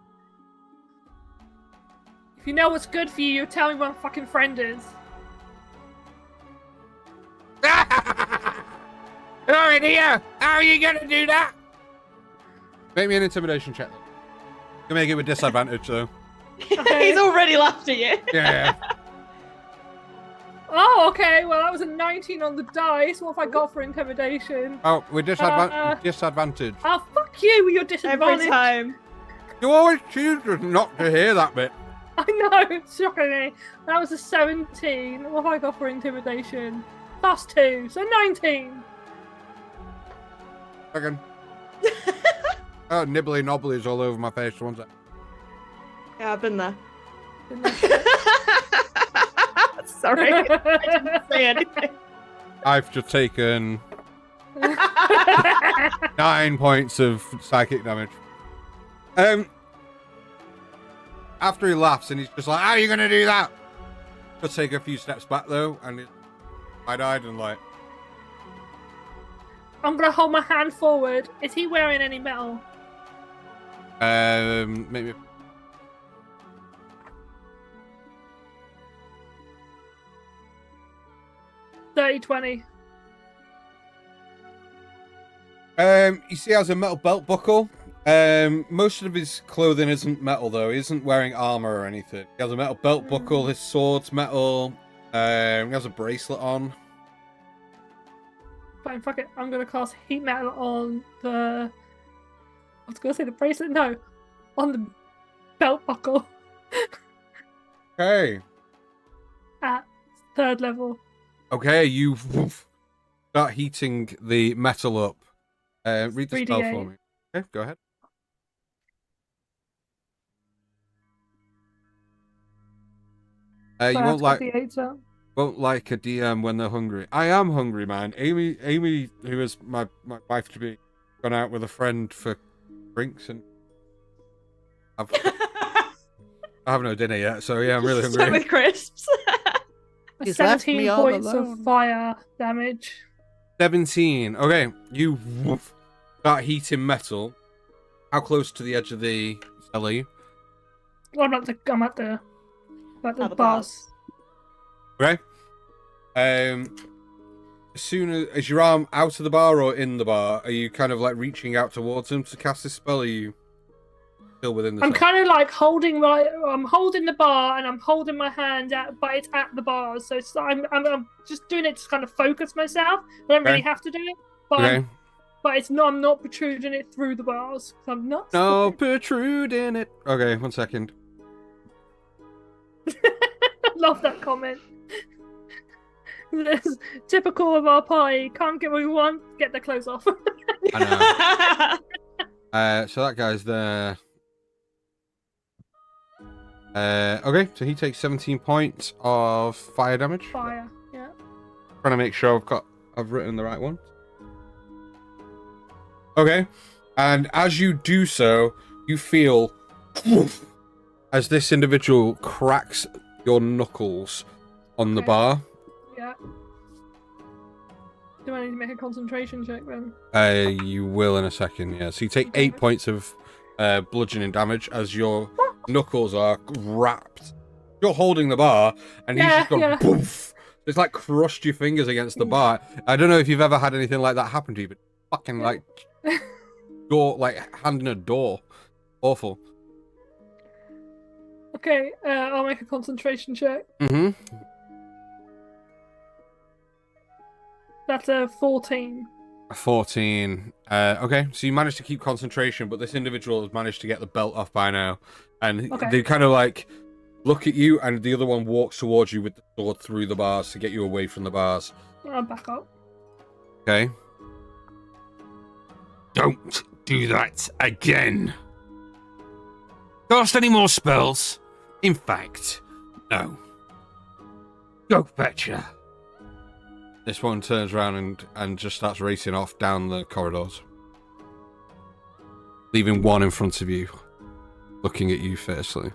[SPEAKER 3] If you know what's good for you, you tell me where my fucking friend is.
[SPEAKER 4] You're in here. How are you gonna do that? Make me an intimidation check. You can make it with disadvantage, though.
[SPEAKER 3] Okay.
[SPEAKER 1] He's already laughed at you.
[SPEAKER 4] Yeah.
[SPEAKER 3] Oh, okay. Well, that was a 19 on the dice. What have I got for intimidation?
[SPEAKER 4] Oh, with disadvantage.
[SPEAKER 3] Oh, fuck you with your
[SPEAKER 1] Every
[SPEAKER 3] disadvantage.
[SPEAKER 1] time.
[SPEAKER 4] You always choose not to hear that bit.
[SPEAKER 3] I know, shocking. That was a 17. What have I got for intimidation? +2, so 19.
[SPEAKER 4] Second. Oh, nibbly nobblies all over my face. One sec.
[SPEAKER 1] Yeah, I've been there. Sorry, I didn't say anything.
[SPEAKER 4] I've just taken 9 points of psychic damage. After he laughs and he's just like, "How are you gonna do that?" He'll take a few steps back though, and he's wide-eyed and like,
[SPEAKER 3] I'm gonna hold my hand forward. Is he wearing any metal?
[SPEAKER 4] maybe.
[SPEAKER 3] $30-20.
[SPEAKER 4] You see, he has a metal belt buckle. Most of his clothing isn't metal though. He isn't wearing armor or anything. He has a metal belt buckle. His sword's metal. He has a bracelet on.
[SPEAKER 3] Fine, fuck it. I'm gonna cast heat metal on the. I was gonna say the bracelet. No, on the belt buckle.
[SPEAKER 4] Okay.
[SPEAKER 3] At 3rd level.
[SPEAKER 4] Okay, you start heating the metal up. Read the spell
[SPEAKER 3] 3d8.
[SPEAKER 4] for me. Okay, go ahead. You won't like a DM when they're hungry. I am hungry, man. Amy, who is my wife to be, gone out with a friend for drinks, and I have no dinner yet. So yeah, I'm really hungry.
[SPEAKER 1] So with crisps.
[SPEAKER 5] He's left me
[SPEAKER 3] 17
[SPEAKER 5] all
[SPEAKER 3] points
[SPEAKER 5] alone.
[SPEAKER 3] of fire damage.
[SPEAKER 4] 17. Okay, you start heating metal. How close to the edge of the cell are you?
[SPEAKER 3] Well, I'm at the
[SPEAKER 1] the
[SPEAKER 3] bars.
[SPEAKER 4] Okay. As soon as your arm out of the bar or in the bar, are you kind of like reaching out towards him to cast this spell? Or are you still within the
[SPEAKER 3] I'm
[SPEAKER 4] cell?
[SPEAKER 3] kind of like I'm holding the bar and I'm holding my hand but it's at the bars. So it's I'm just doing it to kind of focus myself. I don't really have to do it, but
[SPEAKER 4] Okay.
[SPEAKER 3] I'm not protruding it through the bars. I'm not.
[SPEAKER 4] No, protrude in it. Okay, 1 second.
[SPEAKER 3] Love that comment. This is typical of our party. Can't get what we want. Get their clothes off.
[SPEAKER 4] I know. So that guy's there. Okay, so he takes 17 points of fire damage.
[SPEAKER 3] Fire, yeah.
[SPEAKER 4] Trying to make sure I've written the right one. Okay, and as you do so, you feel as this individual cracks your knuckles on the bar.
[SPEAKER 3] Yeah. Do I need to make a concentration check then?
[SPEAKER 4] You will in a second, yeah. So you take 8 points of bludgeoning damage as your knuckles are wrapped. You're holding the bar, and he's just gone poof. It's like crushed your fingers against the bar. I don't know if you've ever had anything like that happen to you, but fucking like hand in a door. Awful.
[SPEAKER 3] Okay, I'll make a concentration check.
[SPEAKER 4] Mm-hmm.
[SPEAKER 3] That's a 14.
[SPEAKER 4] 14. Okay, so you managed to keep concentration, but this individual has managed to get the belt off by now. And they kind of like look at you, and the other one walks towards you with the sword through the bars to get you away from the bars.
[SPEAKER 3] I'll back up.
[SPEAKER 4] Okay.
[SPEAKER 6] Don't do that again. Cast any more spells? In fact, no. Go fetch her.
[SPEAKER 4] This one turns around and just starts racing off down the corridors, leaving one in front of you, looking at you fiercely.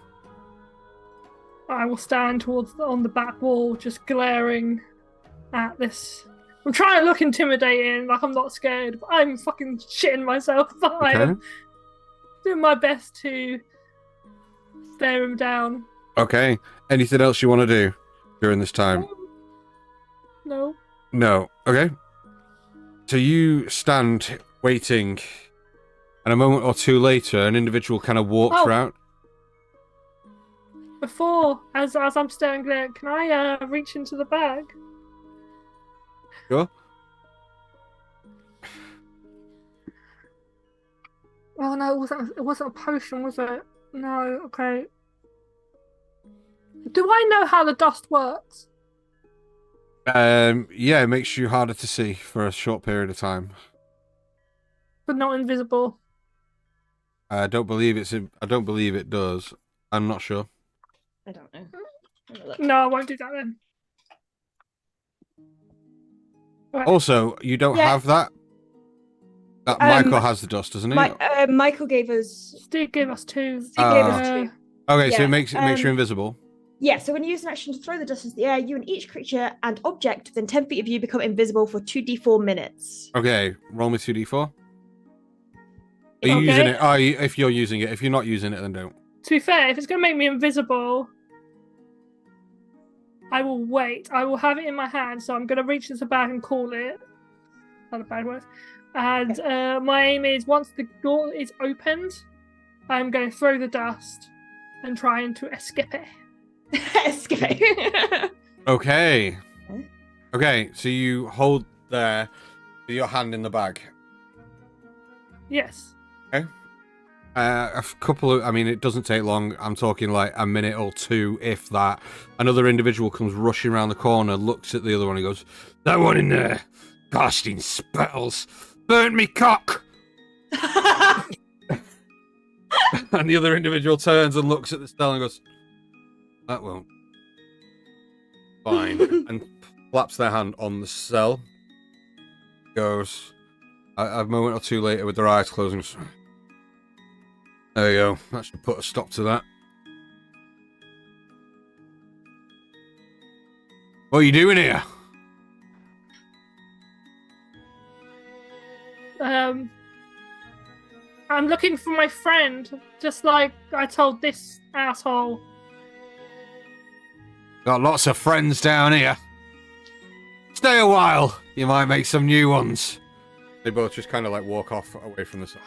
[SPEAKER 3] I will stand on the back wall, just glaring at this. I'm trying to look intimidating, like I'm not scared, but I'm fucking shitting myself. But I am doing my best to stare him down.
[SPEAKER 4] Okay. Anything else you want to do during this time?
[SPEAKER 3] No.
[SPEAKER 4] No. Okay. So you stand waiting, and a moment or two later, an individual kind of walks around.
[SPEAKER 3] Before, as I'm staring there, can I reach into the bag?
[SPEAKER 4] Sure.
[SPEAKER 3] Oh no, it wasn't a potion, was it? No, okay. Do I know how the dust works?
[SPEAKER 4] Yeah, it makes you harder to see for a short period of time.
[SPEAKER 3] But not invisible.
[SPEAKER 4] I don't believe it does. I'm not sure.
[SPEAKER 1] I don't know.
[SPEAKER 3] No, I won't do that then. Right.
[SPEAKER 4] Also, you don't have that. Michael has the dust, doesn't he?
[SPEAKER 1] Michael gave us.
[SPEAKER 3] Steve gave us 2.
[SPEAKER 1] Steve gave us 2.
[SPEAKER 4] Okay, so it makes you invisible.
[SPEAKER 1] Yeah, so when you use an action to throw the dust into the air, you and each creature and object within 10 feet of you become invisible for 2d4 minutes.
[SPEAKER 4] Okay, roll me 2d4. Are you using it? If you're using it. If you're not using it, then don't.
[SPEAKER 3] To be fair, if it's going to make me invisible, I will wait. I will have it in my hand, so I'm going to reach into the bag and call it. Not a bad word. And my aim is, once the door is opened, I'm going to throw the dust and trying to escape it.
[SPEAKER 1] Escape.
[SPEAKER 4] Okay. Okay, so you hold there with your hand in the bag.
[SPEAKER 3] Yes.
[SPEAKER 4] Okay. A couple of, I mean, it doesn't take long. I'm talking like a minute or two, if that. Another individual comes rushing around the corner, looks at the other one, and goes,
[SPEAKER 6] "That one in there, casting spells, burnt me cock."
[SPEAKER 4] And the other individual turns and looks at the spell and goes, "That won't." Fine. And slaps their hand on the cell. Goes, a moment or two later with their eyes closed, and goes, "There you go. That should put a stop to that." What are you doing here?
[SPEAKER 3] I'm looking for my friend, just like I told this asshole.
[SPEAKER 6] Got lots of friends down here. Stay a while. You might make some new ones.
[SPEAKER 4] They both just kind of like walk off away from the cell.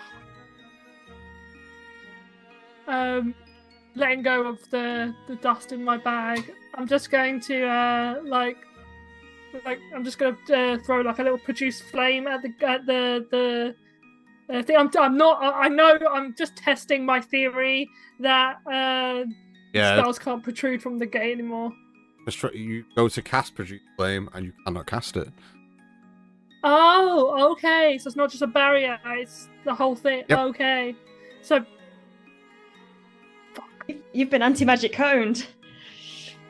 [SPEAKER 3] Letting go of the dust in my bag. I'm just going to I'm just going to throw like a little produce flame at the thing. I'm just testing my theory that spells can't protrude from the gate anymore.
[SPEAKER 4] You go to cast Produce Flame, and you cannot cast it.
[SPEAKER 3] Oh, okay. So it's not just a barrier; it's the whole thing.
[SPEAKER 4] Yep.
[SPEAKER 3] Okay. So
[SPEAKER 1] You've been anti-magic coned.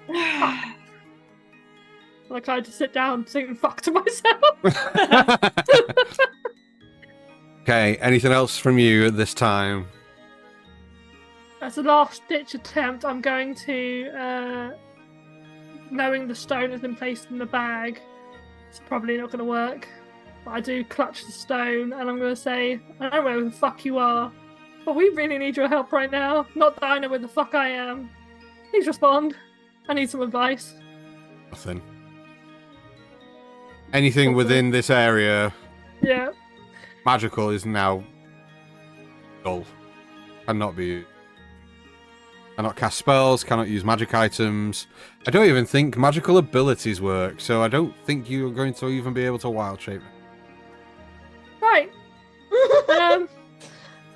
[SPEAKER 3] I tried to sit down, saying "fuck" to myself.
[SPEAKER 4] Okay. Anything else from you at this time?
[SPEAKER 3] As a last-ditch attempt, I'm going to, knowing the stone has been placed in the bag, it's probably not going to work. But I do clutch the stone, and I'm going to say, I don't know where the fuck you are, but we really need your help right now. Not that I know where the fuck I am. Please respond. I need some advice.
[SPEAKER 4] Nothing. Anything within this area
[SPEAKER 3] Yeah.
[SPEAKER 4] magical is now dull. Cannot be used. Cannot cast spells, cannot use magic items. I don't even think magical abilities work, so I don't think you're going to even be able to wild shape.
[SPEAKER 3] Right.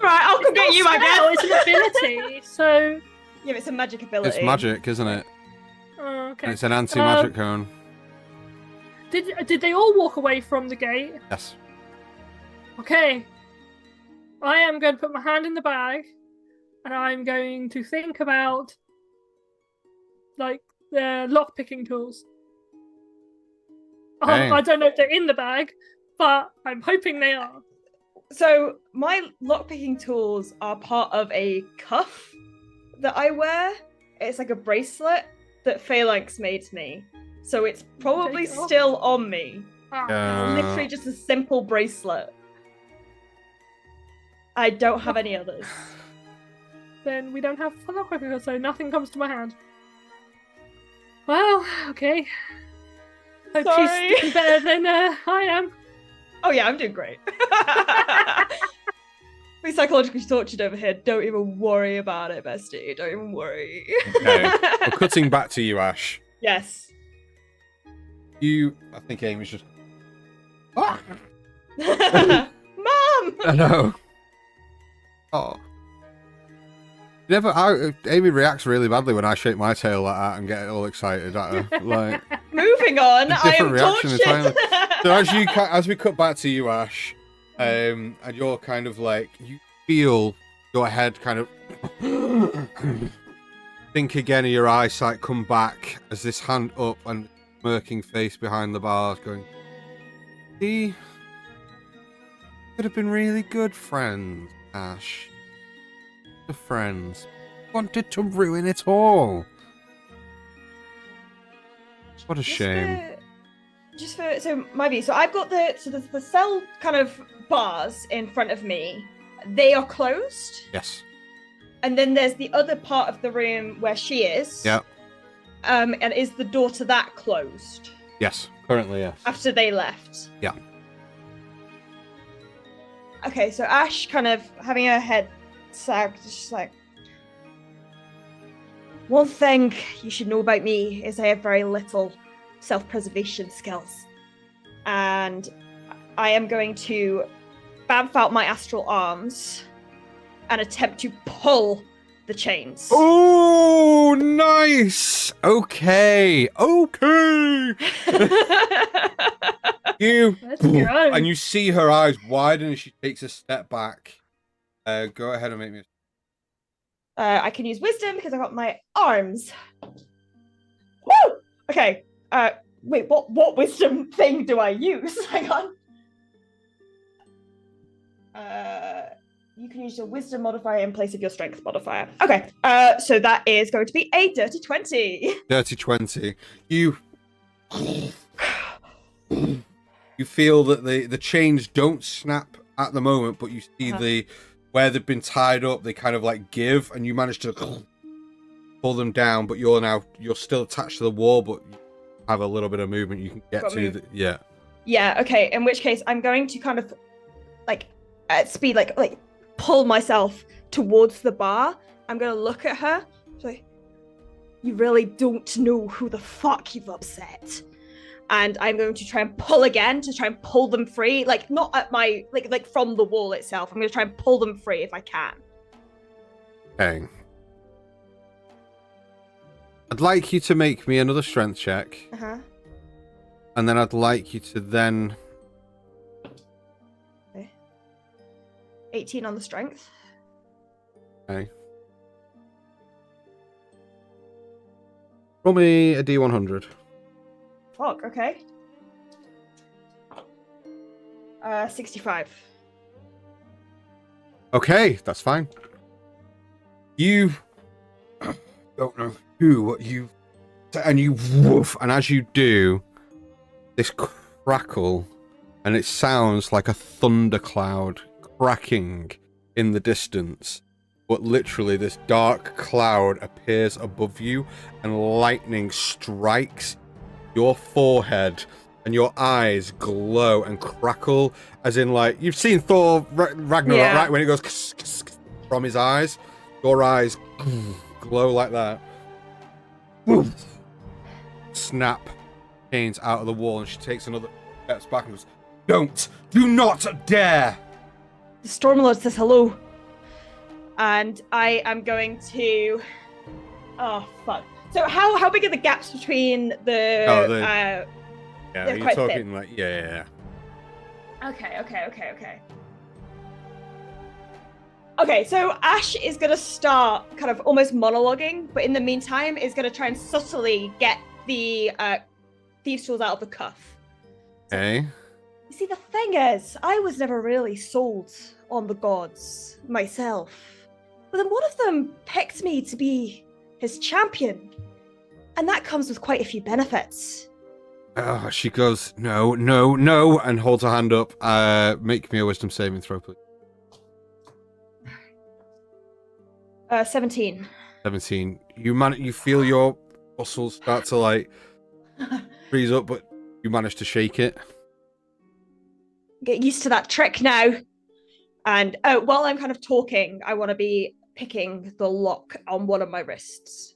[SPEAKER 1] Right, I'll come get you, I guess.
[SPEAKER 3] It's an ability, so...
[SPEAKER 1] Yeah, it's a magic ability.
[SPEAKER 4] It's magic, isn't it?
[SPEAKER 3] Oh, okay.
[SPEAKER 4] And it's an anti-magic cone.
[SPEAKER 3] Did they all walk away from the gate?
[SPEAKER 4] Yes.
[SPEAKER 3] Okay. I am going to put my hand in the bag, and I'm going to think about, like, the lock-picking tools.
[SPEAKER 4] Okay.
[SPEAKER 3] I don't know if they're in the bag, but I'm hoping they are.
[SPEAKER 1] So my lockpicking tools are part of a cuff that I wear. It's like a bracelet that Phalanx made me. So it's probably
[SPEAKER 3] Take it off.
[SPEAKER 1] still on me.
[SPEAKER 3] Ah.
[SPEAKER 1] It's literally just a simple bracelet. I don't have any others.
[SPEAKER 3] Then we don't have a lock-picking, so nothing comes to my hand. Well, okay. Hope
[SPEAKER 1] Sorry.
[SPEAKER 3] she's doing better than I am.
[SPEAKER 1] Oh yeah, I'm doing great. We're psychologically tortured over here. Don't even worry about it, bestie. Don't even worry.
[SPEAKER 4] Okay. Well, cutting back to you, Ash.
[SPEAKER 1] Yes.
[SPEAKER 4] I think Amy's just... Ah!
[SPEAKER 1] Mom!
[SPEAKER 4] I know. Oh. Amy reacts really badly when I shake my tail like that and get all excited at her. Like,
[SPEAKER 1] Moving on,
[SPEAKER 4] a
[SPEAKER 1] I am
[SPEAKER 4] different reaction entirely.
[SPEAKER 1] tortured.
[SPEAKER 4] So as we cut back to you, Ash, and you're kind of like, you feel your head kind of think again of your eyesight come back as this hand up and smirking face behind the bars going, he could have been really good friends, Ash. The friends wanted to ruin it all. What a shame.
[SPEAKER 1] So my view. So I've got the cell kind of bars in front of me. They are closed.
[SPEAKER 4] Yes.
[SPEAKER 1] And then there's the other part of the room where she is.
[SPEAKER 4] Yeah.
[SPEAKER 1] And is the door to that closed?
[SPEAKER 4] Yes. Currently, yes.
[SPEAKER 1] After they left.
[SPEAKER 4] Yeah.
[SPEAKER 1] Okay, so Ash kind of having her head sagged, just like, one thing you should know about me is I have very little self-preservation skills. And I am going to bamf out my astral arms and attempt to pull the chains.
[SPEAKER 4] Oh, nice. Okay. You
[SPEAKER 3] Let's go.
[SPEAKER 4] and you see her eyes widen as she takes a step back. Go ahead and make me.
[SPEAKER 1] I can use wisdom because I got my arms. Woo! Okay. Wait, what wisdom thing do I use? Hang on. You can use your wisdom modifier in place of your strength modifier. Okay. So that is going to be a dirty 20.
[SPEAKER 4] Dirty 20. You feel that the chains don't snap at the moment, but you see where they've been tied up, they kind of like give, and you manage to pull them down, but you're still attached to the wall, but you have a little bit of movement you can get to.
[SPEAKER 1] Yeah, okay. In which case, I'm going to kind of like at speed, like pull myself towards the bar. I'm going to look at her. Like, you really don't know who the fuck you've upset. And I'm going to try and pull again to try and pull them free. Like, not at my, like from the wall itself. I'm going to try and pull them free if I can.
[SPEAKER 4] Okay. I'd like you to make me another strength check.
[SPEAKER 1] Uh-huh.
[SPEAKER 4] And then I'd like you to then...
[SPEAKER 1] Okay. 18 on the strength.
[SPEAKER 4] Okay. Roll me a D100.
[SPEAKER 1] Fuck, okay. 65.
[SPEAKER 4] Okay, that's fine. You don't know what you... And you woof, and as you do, this crackle, and it sounds like a thundercloud cracking in the distance. But literally, this dark cloud appears above you, and lightning strikes your forehead, and your eyes glow and crackle, as in, like, you've seen Thor Ragnarok, right? When it goes from his eyes, your eyes glow like that. Snap chains out of the wall, and she takes another steps back and goes, do not dare!
[SPEAKER 1] The Stormlord says hello. And I am going to... Oh, fuck. So how big are the gaps between the...
[SPEAKER 4] yeah,
[SPEAKER 1] they're
[SPEAKER 4] you're
[SPEAKER 1] quite
[SPEAKER 4] talking
[SPEAKER 1] thin.
[SPEAKER 4] like, yeah.
[SPEAKER 1] Okay. Okay, so Ash is going to start kind of almost monologuing, but in the meantime is going to try and subtly get the thieves' tools out of the cuff.
[SPEAKER 4] Okay.
[SPEAKER 1] You see, the thing is, I was never really sold on the gods myself. But then one of them picked me to be his champion. And that comes with quite a few benefits.
[SPEAKER 4] She goes, no, and holds her hand up. Make me a wisdom saving throw, please.
[SPEAKER 1] 17.
[SPEAKER 4] 17. You feel your muscles start to, like, freeze up, but you manage to shake it.
[SPEAKER 1] Get used to that trick now. And while I'm kind of talking, I want to be picking the lock on one of my wrists.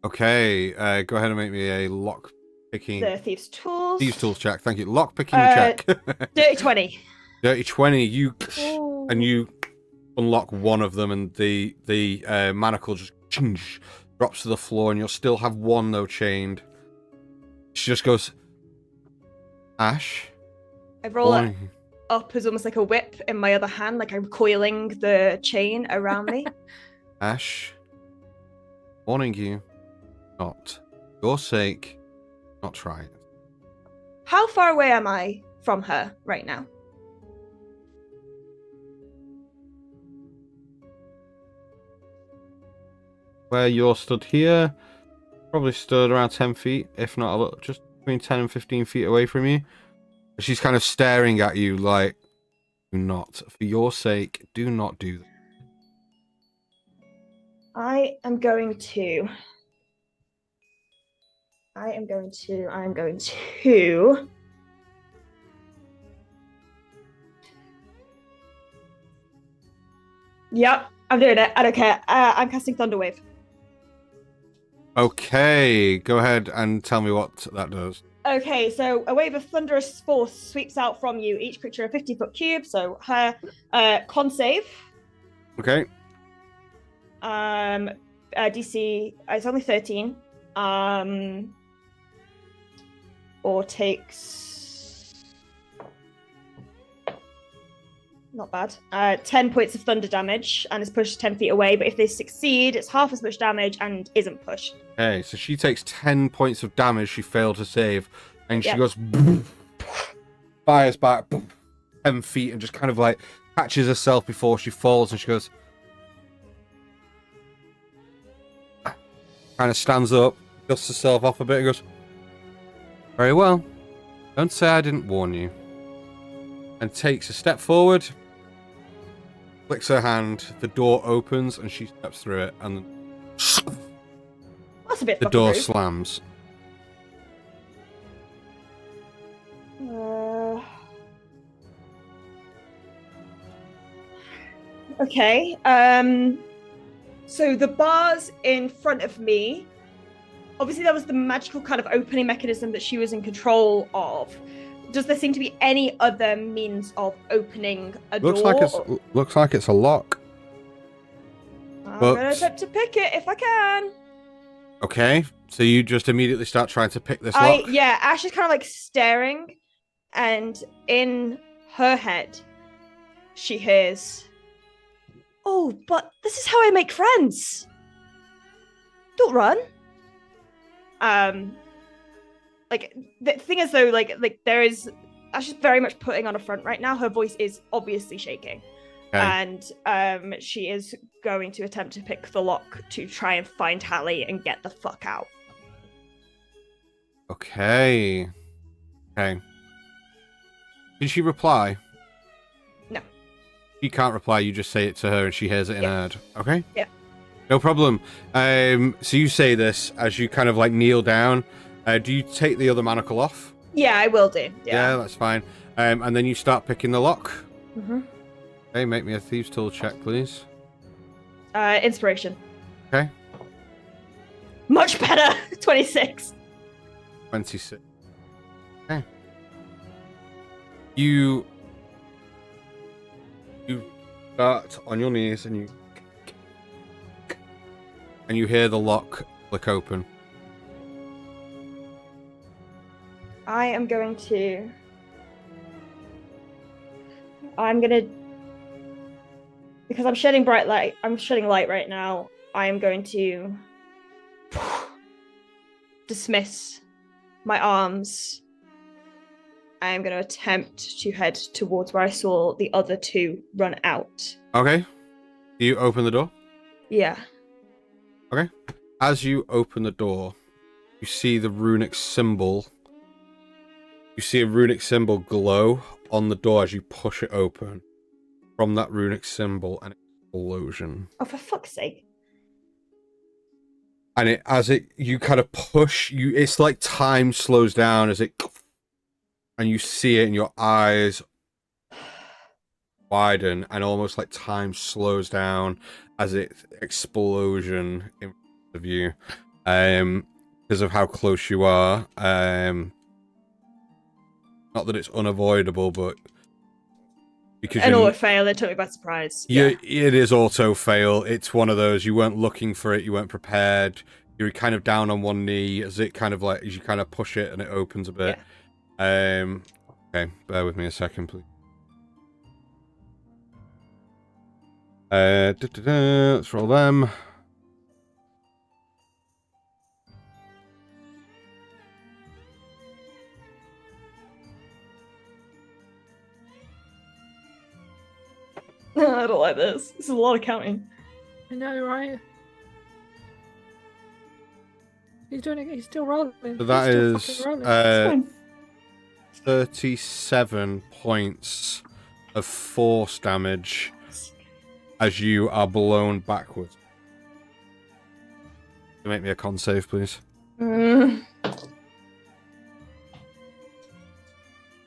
[SPEAKER 4] Okay, go ahead and make me a lock picking.
[SPEAKER 1] The thieves' tools.
[SPEAKER 4] Thieves' tools check. Thank you. Lock picking check.
[SPEAKER 1] Dirty 20.
[SPEAKER 4] Dirty 20. You
[SPEAKER 1] Ooh.
[SPEAKER 4] and you unlock one of them, and the manacle just drops to the floor, and you'll still have one though chained. She just goes, Ash.
[SPEAKER 1] I roll it up as almost like a whip in my other hand, like I'm coiling the chain around me.
[SPEAKER 4] Ash, warning you, not for your sake, not try it.
[SPEAKER 1] How far away am I from her right now?
[SPEAKER 4] Where you're stood here, probably stood around 10 feet, if not a little, just between 10 and 15 feet away from you. She's kind of staring at you like, do not, for your sake, do not do that.
[SPEAKER 1] I am going to. Yep, I'm doing it. I don't care. I'm casting Thunderwave.
[SPEAKER 4] Okay, go ahead and tell me what that does.
[SPEAKER 1] Okay, so a wave of thunderous force sweeps out from you, each creature a 50-foot cube, so her con save.
[SPEAKER 4] Okay.
[SPEAKER 1] DC, it's only 13. Or takes... Not bad. 10 points of thunder damage, and is pushed 10 feet away, but if they succeed, it's half as much damage and isn't pushed.
[SPEAKER 4] Okay, so she takes 10 points of damage she failed to save, and she goes, fires back 10 feet, and just kind of like catches herself before she falls, and she goes, kind of stands up, dusts herself off a bit, and goes, very well, don't say I didn't warn you, and takes a step forward, flicks her hand, the door opens, and she steps through it, and
[SPEAKER 1] That's a bit
[SPEAKER 4] the
[SPEAKER 1] fucking
[SPEAKER 4] door
[SPEAKER 1] rude.
[SPEAKER 4] slams.
[SPEAKER 1] Okay. So the bars in front of me, obviously that was the magical kind of opening mechanism that she was in control of. Does there seem to be any other means of opening a door?
[SPEAKER 4] Looks like it's a lock.
[SPEAKER 1] I'm
[SPEAKER 4] but-
[SPEAKER 1] gonna attempt to pick it if I can.
[SPEAKER 4] Okay, so you just immediately start trying to pick this lock?
[SPEAKER 1] Yeah, Ash is kind of like staring, and in her head, she hears, "Oh, but this is how I make friends. Don't run." Like the thing is though, like there is, Ash is very much putting on a front right now. Her voice is obviously shaking.
[SPEAKER 4] Okay.
[SPEAKER 1] And she is going to attempt to pick the lock to try and find Hallie and get the fuck out.
[SPEAKER 4] Okay. Can she reply?
[SPEAKER 1] No.
[SPEAKER 4] She can't reply, you just say it to her and she hears it in her head. Okay?
[SPEAKER 1] Yeah.
[SPEAKER 4] No problem. So you say this as you kind of like kneel down. Do you take the other manacle off?
[SPEAKER 1] Yeah, I will do. Yeah,
[SPEAKER 4] that's fine. And then you start picking the lock.
[SPEAKER 1] Mm-hmm.
[SPEAKER 4] Okay, make me a thieves' tool check, please.
[SPEAKER 1] Inspiration.
[SPEAKER 4] Okay.
[SPEAKER 1] Much better. 26.
[SPEAKER 4] 26. Okay. You start on your knees and you hear the lock click open.
[SPEAKER 1] I'm gonna because I'm shedding light right now. I am going to dismiss my arms. I am going to attempt to head towards where I saw the other two run out.
[SPEAKER 4] Okay. Do you open the door?
[SPEAKER 1] Yeah.
[SPEAKER 4] Okay. As you open the door, you see the runic symbol. You see a runic symbol glow on the door as you push it open. From that runic symbol, an explosion.
[SPEAKER 1] Oh, for fuck's sake.
[SPEAKER 4] And you kind of push, it's like time slows down as it, and you see it and your eyes widen and almost like time slows down as it explosion in front of you. Because of how close you are. Not that it's unavoidable, but because
[SPEAKER 1] an auto fail, it took me by surprise.
[SPEAKER 4] It is auto fail. It's one of those, you weren't looking for it, you weren't prepared. You're kind of down on one knee as it kind of like, as you kind of push it and it opens a bit. Yeah. Okay, bear with me a second, please. Let's roll them.
[SPEAKER 1] I don't like this. This is a lot of counting.
[SPEAKER 3] I know, right? He's doing it. He's still rolling.
[SPEAKER 4] So that is 37 points of force damage as you are blown backwards. Make me a con save, please.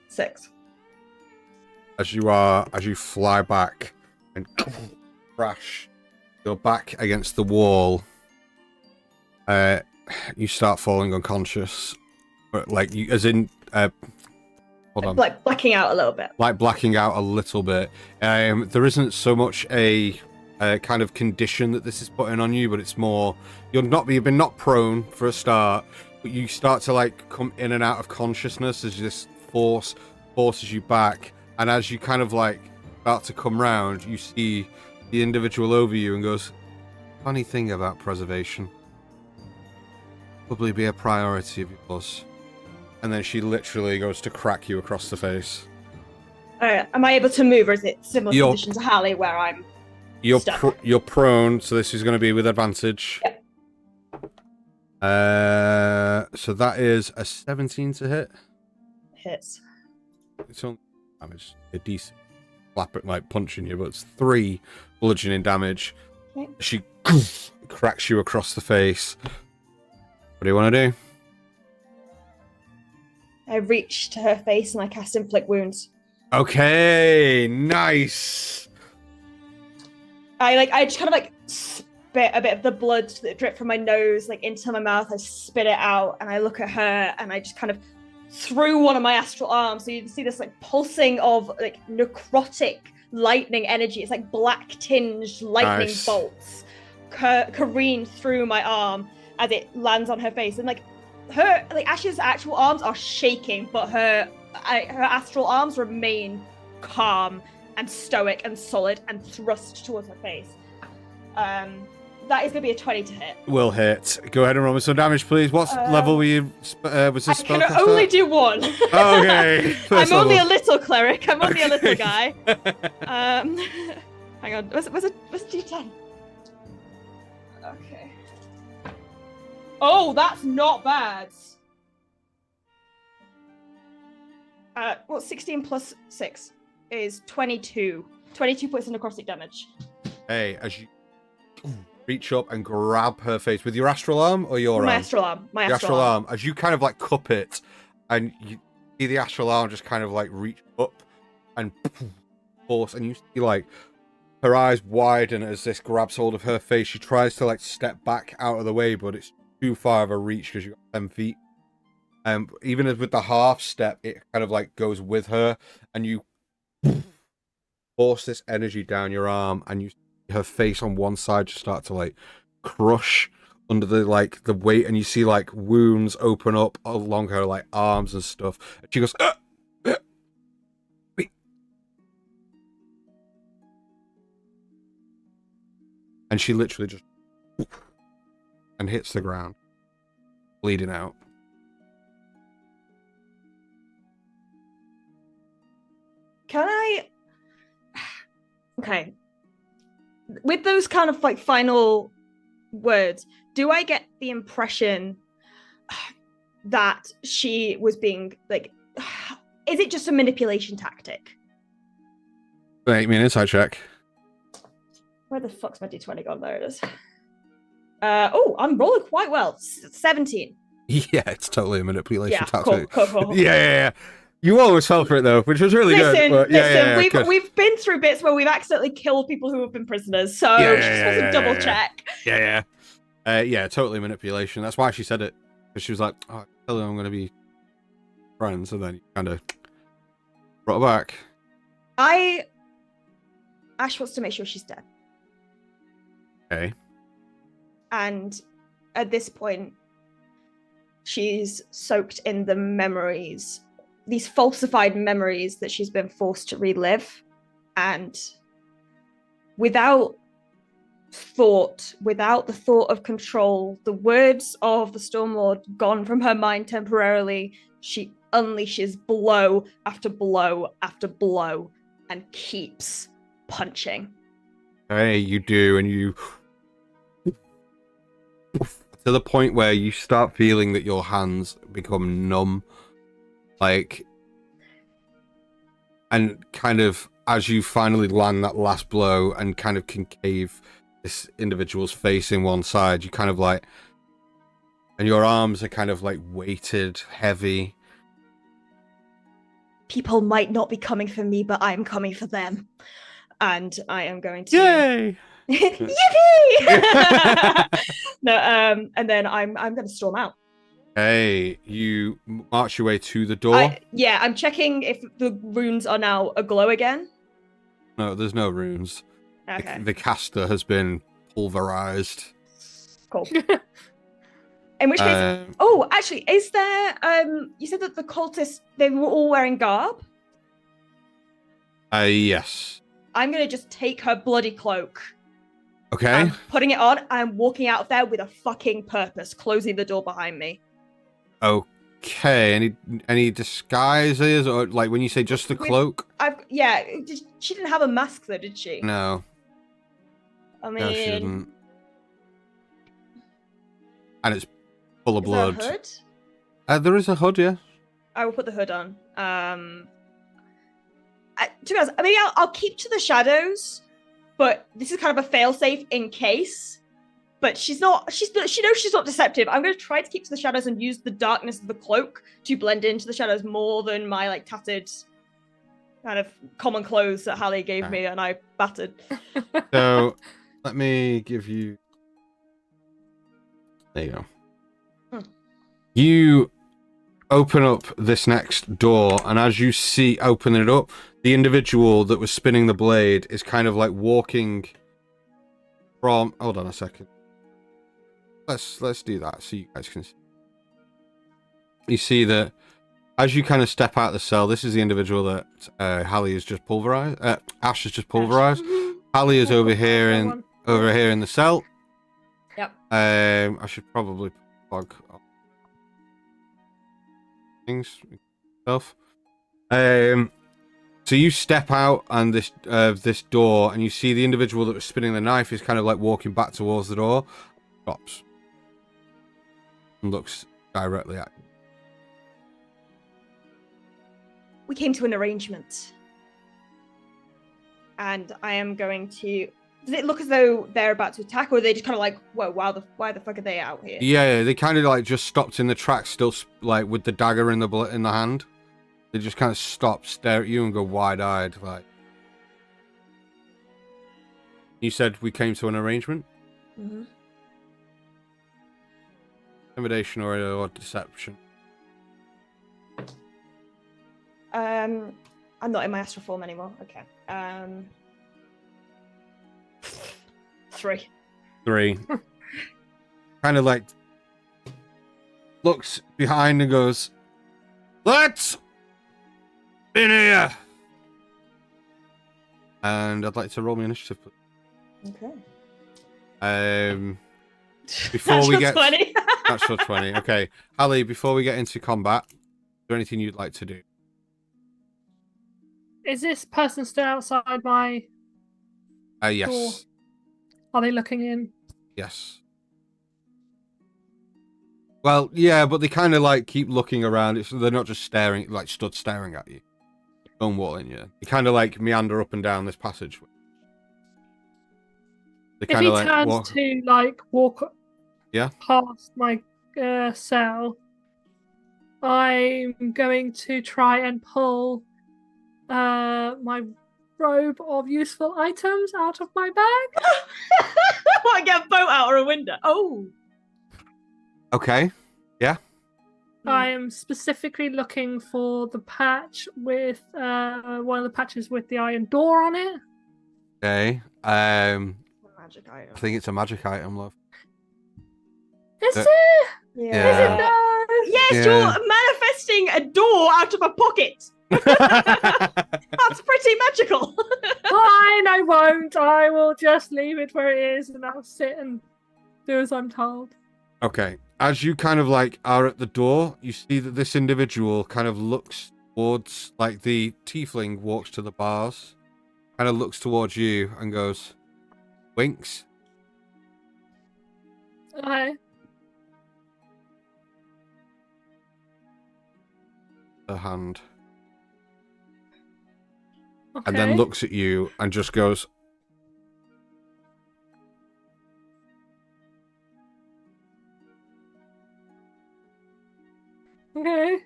[SPEAKER 1] 6.
[SPEAKER 4] As you fly back and crash, you're back against the wall. You start falling unconscious, but like you, as in, hold on,
[SPEAKER 1] like blacking out a little bit.
[SPEAKER 4] Like blacking out a little bit. There isn't so much a kind of condition that this is putting on you, but it's more you've been knocked prone for a start, but you start to like come in and out of consciousness as this forces you back. And as you kind of like start to come round, you see the individual over you and goes, funny thing about preservation. Probably be a priority of yours. And then she literally goes to crack you across the face.
[SPEAKER 1] Am I able to move, or is it similar condition to Hallie where I'm stuck?
[SPEAKER 4] You're prone, so this is going to be with advantage.
[SPEAKER 1] Yep.
[SPEAKER 4] So that is a 17 to hit.
[SPEAKER 1] Hits.
[SPEAKER 4] It's only damage. A decent like punching you, but it's 3 bludgeoning damage. Okay. She cracks you across the face. What do you want to do?
[SPEAKER 1] I reach to her face and I cast Inflict Wounds.
[SPEAKER 4] Okay, nice.
[SPEAKER 1] I just kind of like spit a bit of the blood that dripped from my nose like into my mouth. I spit it out and I look at her and I just kind of through one of my astral arms, so you can see this like pulsing of like necrotic lightning energy. It's like black tinged lightning bolts careen through my arm, as it lands on her face. And like Ash's actual arms are shaking, but her astral arms remain calm and stoic and solid and thrust towards her face. That is going to be a 20 to hit.
[SPEAKER 4] Will hit. Go ahead and roll me some damage, please. What level were you? Was this spell?
[SPEAKER 1] I can only do one.
[SPEAKER 4] Oh, okay.
[SPEAKER 1] I'm only a little cleric. I'm only a little guy. Hang on. Was it D10? Okay. Oh, that's not bad. 16 plus 6 is 22. 22 points of necrotic damage.
[SPEAKER 4] Hey, as you reach up and grab her face with your astral arm or your
[SPEAKER 1] My
[SPEAKER 4] arm?
[SPEAKER 1] astral arm. My
[SPEAKER 4] Your
[SPEAKER 1] astral arm.
[SPEAKER 4] As you kind of like cup it, and you see the astral arm just kind of like reach up and force, and you see like her eyes widen as this grabs hold of her face. She tries to like step back out of the way, but it's too far of a reach because you've got 10 feet. Even as with the half step, it kind of like goes with her, and you force this energy down your arm, and you see her face on one side just start to like crush under the weight, and you see like wounds open up along her like arms and stuff. And she goes, wait. And she literally just and hits the ground, bleeding out.
[SPEAKER 1] Can I? Okay. With those kind of like final words, do I get the impression that she was being like, is it just a manipulation tactic?
[SPEAKER 4] Make me an insight check.
[SPEAKER 1] Where the fuck's my d20 gone? There it is. Oh, I'm rolling quite well. 17.
[SPEAKER 4] Yeah, it's totally a manipulation
[SPEAKER 1] Yeah,
[SPEAKER 4] tactic.
[SPEAKER 1] cool.
[SPEAKER 4] Yeah. You always fell for it though, which was really good. But
[SPEAKER 1] We've been through bits where we've accidentally killed people who have been prisoners, so just want to double check.
[SPEAKER 4] Yeah, totally manipulation. That's why she said it, because she was like, "Oh, tell them I'm going to be friends," and then you kind of brought her back.
[SPEAKER 1] Ash wants to make sure she's dead,
[SPEAKER 4] Okay.
[SPEAKER 1] and at this point, she's soaked in the memories. These falsified memories that she's been forced to relive, and without the thought of control, the words of the Stormlord gone from her mind temporarily, she unleashes blow after blow after blow and keeps punching.
[SPEAKER 4] Hey, you do, and you to the point where you start feeling that your hands become numb. And kind of as you finally land that last blow and kind of concave this individual's face in one side, you kind of like, and your arms are kind of like weighted, heavy.
[SPEAKER 1] People might not be coming for me, but I'm coming for them. And I am going to...
[SPEAKER 4] Yay!
[SPEAKER 1] Yippee! No, and then I'm going to storm out.
[SPEAKER 4] Hey, you march your way to the door.
[SPEAKER 1] I'm checking if the runes are now aglow again.
[SPEAKER 4] No, there's no runes.
[SPEAKER 1] Okay.
[SPEAKER 4] The caster has been pulverized.
[SPEAKER 1] Cool. In which case, actually, is there? You said that the cultists, they were all wearing garb.
[SPEAKER 4] Yes.
[SPEAKER 1] I'm gonna just take her bloody cloak.
[SPEAKER 4] Okay.
[SPEAKER 1] I'm putting it on. I'm walking out of there with a fucking purpose, closing the door behind me.
[SPEAKER 4] Okay. Any disguises, or like when you say just the cloak?
[SPEAKER 1] She didn't have a mask though, did she?
[SPEAKER 4] No.
[SPEAKER 1] I mean,
[SPEAKER 4] No, she didn't. And it's full of
[SPEAKER 1] is there a
[SPEAKER 4] blood.
[SPEAKER 1] hood?
[SPEAKER 4] There is a hood, yeah.
[SPEAKER 1] I will put the hood on. To be honest, maybe I'll keep to the shadows, but this is kind of a failsafe in case. But she knows she's not deceptive. I'm going to try to keep to the shadows and use the darkness of the cloak to blend into the shadows more than my like tattered kind of common clothes that Hallie gave me and I battered.
[SPEAKER 4] So let me give you. There you go. You open up this next door, and as you see opening it up, the individual that was spinning the blade is kind of like walking from. Hold on a second. let's do that so you guys can see. You see that as you kind of step out of the cell, this is the individual that Hallie has just pulverized. Ash has just pulverized. Hallie is over here in the cell.
[SPEAKER 1] Yep.
[SPEAKER 4] I should probably plug things stuff. So you step out on this door, and you see the individual that was spinning the knife is kind of like walking back towards the door. Stops and looks directly at you.
[SPEAKER 1] We came to an arrangement. And I am going to... Does it look as though they're about to attack, or are they just kind of like, whoa, why the fuck are they out here?
[SPEAKER 4] Yeah, they kind of like just stopped in the tracks, still like with the dagger in the hand. They just kind of stop, stare at you, and go wide-eyed. Like, you said we came to an arrangement.
[SPEAKER 1] Mm-hmm.
[SPEAKER 4] Intimidation or deception.
[SPEAKER 1] I'm not in my astral form anymore. Okay. 3.
[SPEAKER 4] Kind of like looks behind and goes, "Let's in here." And I'd like to roll me initiative, please.
[SPEAKER 1] Okay.
[SPEAKER 4] Before we get
[SPEAKER 1] 20.
[SPEAKER 4] natural 20. Okay, Hallie, before we get into combat, is there anything you'd like to do?
[SPEAKER 3] Is this person still outside my
[SPEAKER 4] Yes.
[SPEAKER 3] door? Are they looking in?
[SPEAKER 4] Yes. Well, yeah, but they kind of like keep looking around. They're not just staring, like stood staring at you. Don't wall in you. They kind of like meander up and down this passage. They
[SPEAKER 3] If he
[SPEAKER 4] like
[SPEAKER 3] turns to like walk past my cell, I'm going to try and pull my robe of useful items out of my bag.
[SPEAKER 1] I want to get a boat out or a window. Oh.
[SPEAKER 4] Okay. Yeah.
[SPEAKER 3] I am specifically looking for the patch with one of the patches with the iron door on it.
[SPEAKER 4] Okay.
[SPEAKER 1] Magic item.
[SPEAKER 4] I think it's a magic item, love.
[SPEAKER 3] Is it?
[SPEAKER 1] Yeah.
[SPEAKER 3] Is it no?
[SPEAKER 1] Yes, you're manifesting a door out of a pocket. That's pretty magical.
[SPEAKER 3] Fine, I won't. I will just leave it where it is and I'll sit and do as I'm told.
[SPEAKER 4] Okay. As you kind of like are at the door, you see that this individual kind of looks towards, like the tiefling walks to the bars, kind of looks towards you and goes, winks.
[SPEAKER 3] Hi.
[SPEAKER 4] The hand.
[SPEAKER 3] Okay.
[SPEAKER 4] And then looks at you and just goes,
[SPEAKER 3] Okay.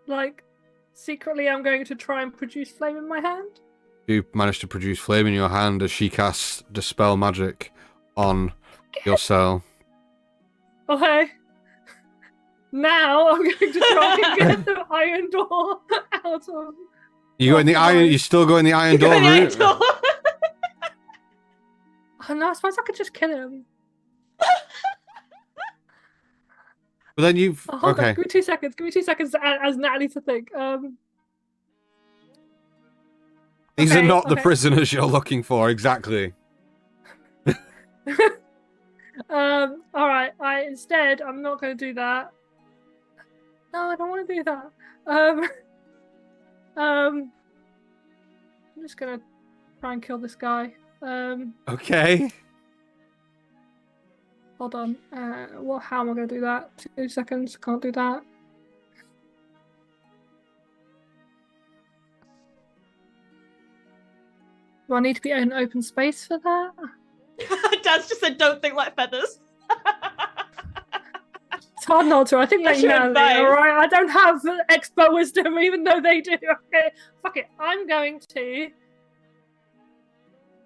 [SPEAKER 3] Like, secretly I'm going to try and produce flame in my hand.
[SPEAKER 4] you manage to produce flame in your hand as she casts Dispel Magic on your cell.
[SPEAKER 3] Okay. Now I'm going to try and get the iron door out of...
[SPEAKER 4] You go in the iron. You still go in the iron door route.
[SPEAKER 3] Oh, no, I suppose I could just kill him.
[SPEAKER 4] But then you've
[SPEAKER 3] Hold on, give me 2 seconds. Give me 2 seconds as Natalie to think.
[SPEAKER 4] These are not the prisoners you're looking for, exactly.
[SPEAKER 3] All right. Instead, I'm not going to do that. No, I don't want to do that. I'm just going to try and kill this guy.
[SPEAKER 4] Okay.
[SPEAKER 3] Hold on. How am I going to do that? 2 seconds. Can't do that. Do I need to be in an open space for that?
[SPEAKER 1] Dad's just said, "Don't think like feathers."
[SPEAKER 3] It's hard not to. I think like Natalie, alright? I don't have expert wisdom, even though they do. Okay, fuck it. I'm going to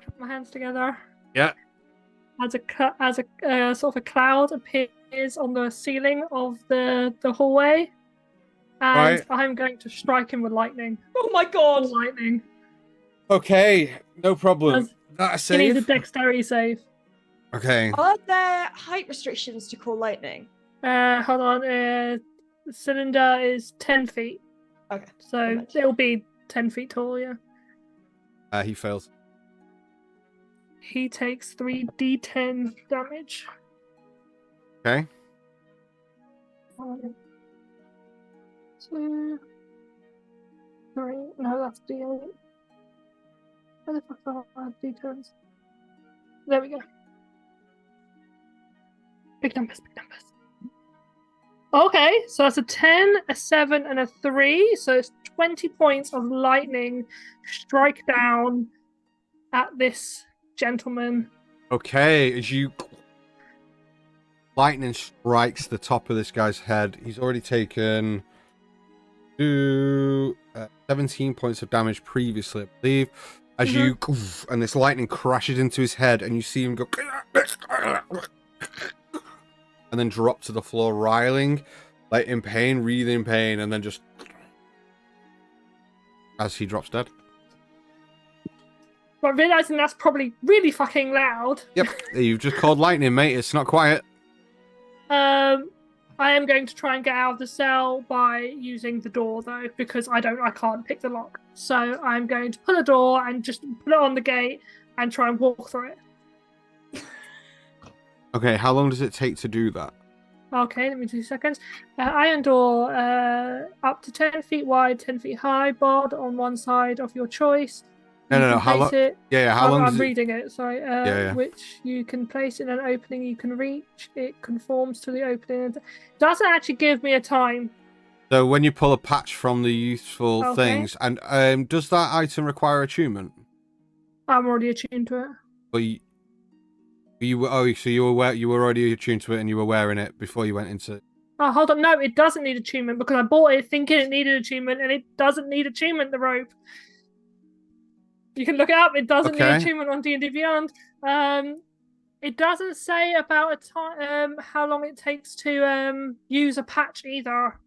[SPEAKER 3] put my hands together.
[SPEAKER 4] Yeah.
[SPEAKER 3] As a sort of a cloud appears on the ceiling of the hallway, and I'm going to strike him with lightning.
[SPEAKER 1] Oh my god!
[SPEAKER 3] Lightning.
[SPEAKER 4] Okay, no problem. That's
[SPEAKER 3] He needs a
[SPEAKER 4] save.
[SPEAKER 3] dexterity save.
[SPEAKER 4] Okay.
[SPEAKER 1] Are there height restrictions to call lightning?
[SPEAKER 3] Hold on. The cylinder is 10 feet.
[SPEAKER 1] Okay.
[SPEAKER 3] So it'll be 10 feet tall, yeah.
[SPEAKER 4] He fails.
[SPEAKER 3] He takes 3d10 damage.
[SPEAKER 4] Okay.
[SPEAKER 3] 1, 2, 3. No, that's d8. Where the fuck are d10s? There we go. Big numbers, big numbers. Okay, so that's a 10, a 7, and a 3. So it's 20 points of lightning strike down at this gentleman.
[SPEAKER 4] Okay, as you lightning strikes the top of this guy's head, he's already taken 17 points of damage previously, I believe. As you and this lightning crashes into his head, and you see him go and then drop to the floor, riling, like in pain, really in pain, and then just as he drops dead.
[SPEAKER 3] But realizing that's probably really fucking loud.
[SPEAKER 4] Yep, you've just called lightning, mate. It's not quiet.
[SPEAKER 3] I am going to try and get out of the cell by using the door though, because I can't pick the lock. So I'm going to pull a door and just put it on the gate and try and walk through it.
[SPEAKER 4] Okay, how long does it take to do that?
[SPEAKER 3] Okay, let me 2 seconds. Iron door, up to 10 feet wide, 10 feet high, barred on one side of your choice.
[SPEAKER 4] No. How long? Yeah, how long?
[SPEAKER 3] I'm reading it. Sorry.
[SPEAKER 4] Yeah.
[SPEAKER 3] Which you can place in an opening you can reach. It conforms to the opening. Doesn't actually give me a time.
[SPEAKER 4] So when you pull a patch from the useful things, and does that item require attunement?
[SPEAKER 3] I'm already attuned to it.
[SPEAKER 4] But so you were already attuned to it, and you were wearing it before you went into.
[SPEAKER 3] Oh, hold on. No, it doesn't need attunement because I bought it thinking it needed attunement, and it doesn't need attunement. The rope. You can look it up. It doesn't need attunement on D&D Beyond. It doesn't say about a time how long it takes to use a patch either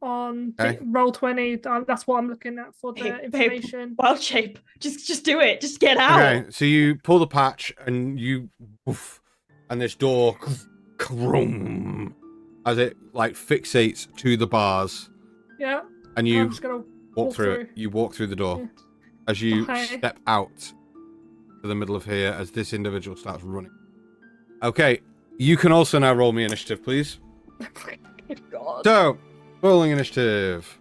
[SPEAKER 3] on Roll20. That's what I'm looking at for the information.
[SPEAKER 1] Wild shape. Just do it. Just get out.
[SPEAKER 4] Okay, so you pull the patch and and this door as it like fixates to the bars.
[SPEAKER 3] Yeah.
[SPEAKER 4] And you
[SPEAKER 3] I'm just gonna walk
[SPEAKER 4] through it. You walk through the door.
[SPEAKER 3] Yeah.
[SPEAKER 4] As you step out to the middle of here as this individual starts running. Okay, you can also now roll me initiative, please.
[SPEAKER 1] Good God.
[SPEAKER 4] So, rolling initiative.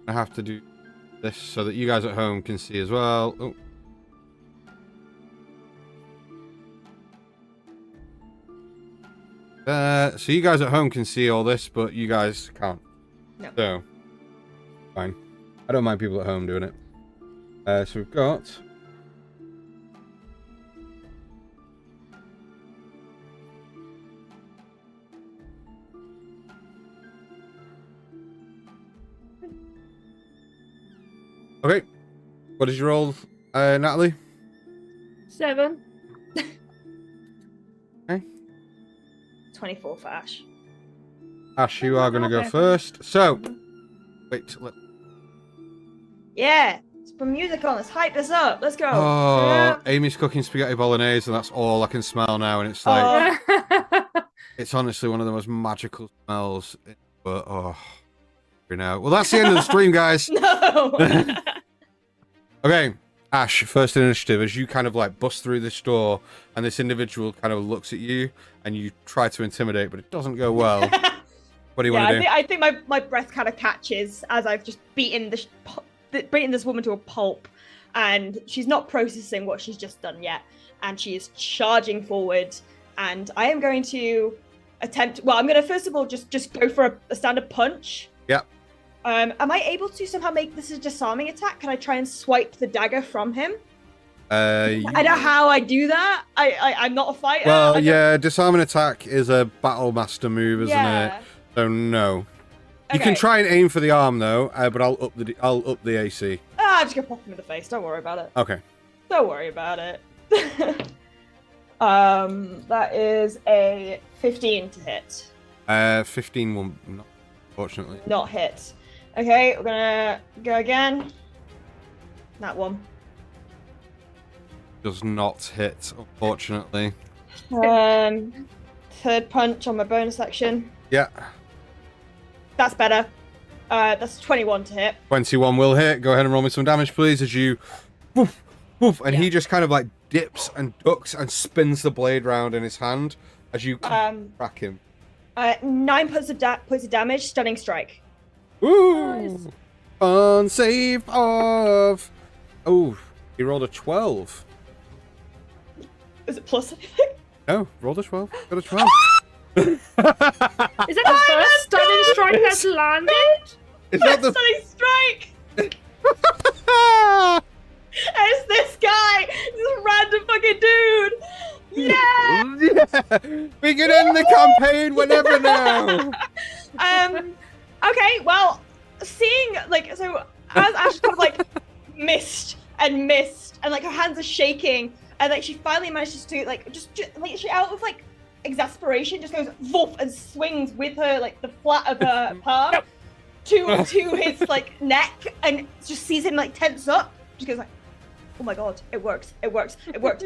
[SPEAKER 4] I have to do this so that you guys at home can see as well. So you guys at home can see all this, but you guys can't.
[SPEAKER 1] No.
[SPEAKER 4] So, fine. I don't mind people at home doing it. So we've got... Okay. What did you roll, Natalie?
[SPEAKER 3] 7.
[SPEAKER 4] Okay.
[SPEAKER 1] 24 for Ash.
[SPEAKER 4] Ash, you are going to go first. So, wait.
[SPEAKER 1] Yeah. Let's put music on. Let's hype this up. Let's go.
[SPEAKER 4] Oh, Amy's cooking spaghetti bolognese, and that's all I can smell now. And it's like, it's honestly one of the most magical smells. But well, that's the end of the stream, guys.
[SPEAKER 1] No.
[SPEAKER 4] Okay, Ash, first initiative. As you kind of like bust through this door, and this individual kind of looks at you, and you try to intimidate, but it doesn't go well. What do you want to do?
[SPEAKER 1] I think my breath kind of catches as I've just beaten this woman to a pulp, and she's not processing what she's just done yet, and she is charging forward, and I am going to attempt. Well, I'm going to first of all just go for a standard punch.
[SPEAKER 4] Yep.
[SPEAKER 1] Am I able to somehow make this a disarming attack? Can I try and swipe the dagger from him? I know how I do that. I'm not a fighter.
[SPEAKER 4] Well, yeah, disarming attack is a battle master move, isn't it? So no. You can try and aim for the arm though, but I'll up the AC.
[SPEAKER 1] I'm just gonna pop him in the face. Don't worry about it.
[SPEAKER 4] Okay.
[SPEAKER 1] Don't worry about it. That is a 15 to hit.
[SPEAKER 4] 15 will not, unfortunately.
[SPEAKER 1] Not hit. Okay, we're gonna go again. That one.
[SPEAKER 4] Does not hit, unfortunately.
[SPEAKER 1] Third punch on my bonus action.
[SPEAKER 4] Yeah.
[SPEAKER 1] That's better. That's 21 to hit.
[SPEAKER 4] 21 will hit. Go ahead and roll me some damage, please, as you... Woof, woof, and
[SPEAKER 1] Yeah.
[SPEAKER 4] he just kind of like dips and ducks and spins the blade round in his hand as you crack him.
[SPEAKER 1] 9 points of damage, stunning strike.
[SPEAKER 4] Ooh!
[SPEAKER 3] Nice.
[SPEAKER 4] Fun save of... Oh, he rolled a 12.
[SPEAKER 1] Is it plus anything?
[SPEAKER 4] No, rolled a 12. Got a 12.
[SPEAKER 3] Is that the first stunning strike that's landed?
[SPEAKER 4] Is that the...
[SPEAKER 1] Stunning strike! It's this guy! This random fucking dude! Yeah!
[SPEAKER 4] Yeah! We can end the campaign whenever now!
[SPEAKER 1] Okay, well, seeing, like, so as Ash kind of, like, missed, and like, her hands are shaking, and, like, she finally manages to, like, just like, she out of, like, exasperation, just goes, woof, and swings with her, like, the flat of her palm to his, like, neck, and just sees him, like, tense up. Just goes, like, oh my god, it works, it works, it worked.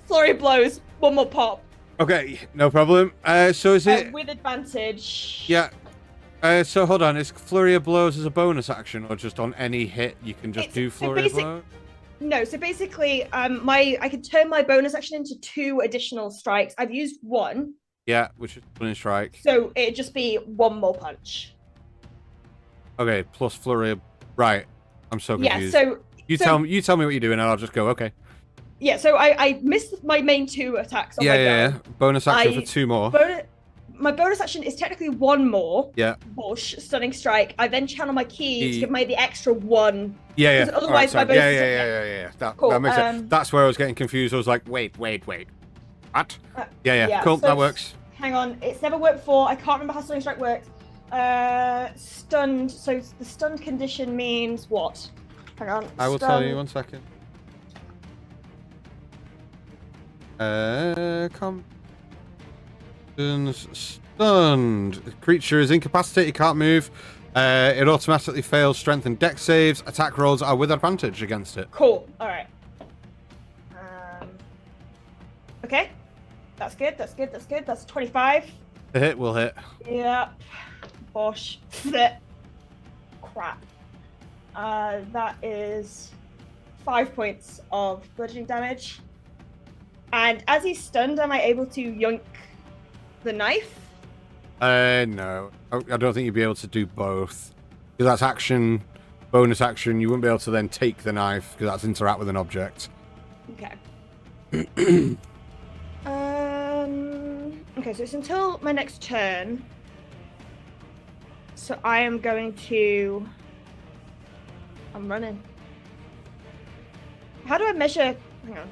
[SPEAKER 1] Flurry of blows, one more pop.
[SPEAKER 4] Okay, no problem. So is it...
[SPEAKER 1] With advantage.
[SPEAKER 4] Yeah. So hold on, is Flurry of Blows as a bonus action, or just on any hit you can just do Flurry of Blows?
[SPEAKER 1] No, so basically, I can turn my bonus action into 2 additional strikes. I've used 1.
[SPEAKER 4] Yeah, which is Stunning Strike.
[SPEAKER 1] So it'd just be 1 more punch.
[SPEAKER 4] Okay, plus Flurry of... Right, I'm so confused.
[SPEAKER 1] Yeah, so...
[SPEAKER 4] You tell me what you're doing, and I'll just go, okay.
[SPEAKER 1] Yeah, so I missed my main 2 attacks on my go.
[SPEAKER 4] Yeah. Bonus action for 2 more.
[SPEAKER 1] My bonus action is technically 1 more.
[SPEAKER 4] Yeah.
[SPEAKER 1] Bush, Stunning Strike. I then channel my ki to give me the extra 1.
[SPEAKER 4] Yeah.
[SPEAKER 1] Because otherwise my bonus
[SPEAKER 4] Yeah.
[SPEAKER 1] Cool.
[SPEAKER 4] That makes sense. That's where I was getting confused. I was like, wait. What? Yeah. Cool,
[SPEAKER 1] so
[SPEAKER 4] that works.
[SPEAKER 1] Hang on. It's never worked before. I can't remember how Stunning Strike works. Stunned. So the stunned condition means what? Hang on.
[SPEAKER 4] I will tell you 1 second. Stunned. The creature is incapacitated, can't move. It automatically fails strength and dex saves. Attack rolls are with advantage against it.
[SPEAKER 1] Cool. All right. Okay. That's good. That's 25.
[SPEAKER 4] The hit will hit.
[SPEAKER 1] Yep. Bosh. Crap. That is 5 points of bludgeoning damage. And as he's stunned, am I able to yoink the knife?
[SPEAKER 4] No. I don't think you'd be able to do both. Because that's action, bonus action. You wouldn't be able to then take the knife, because that's interact with an object.
[SPEAKER 1] Okay. Okay, so it's until my next turn. So I am going to... I'm running. How do I measure... Hang on.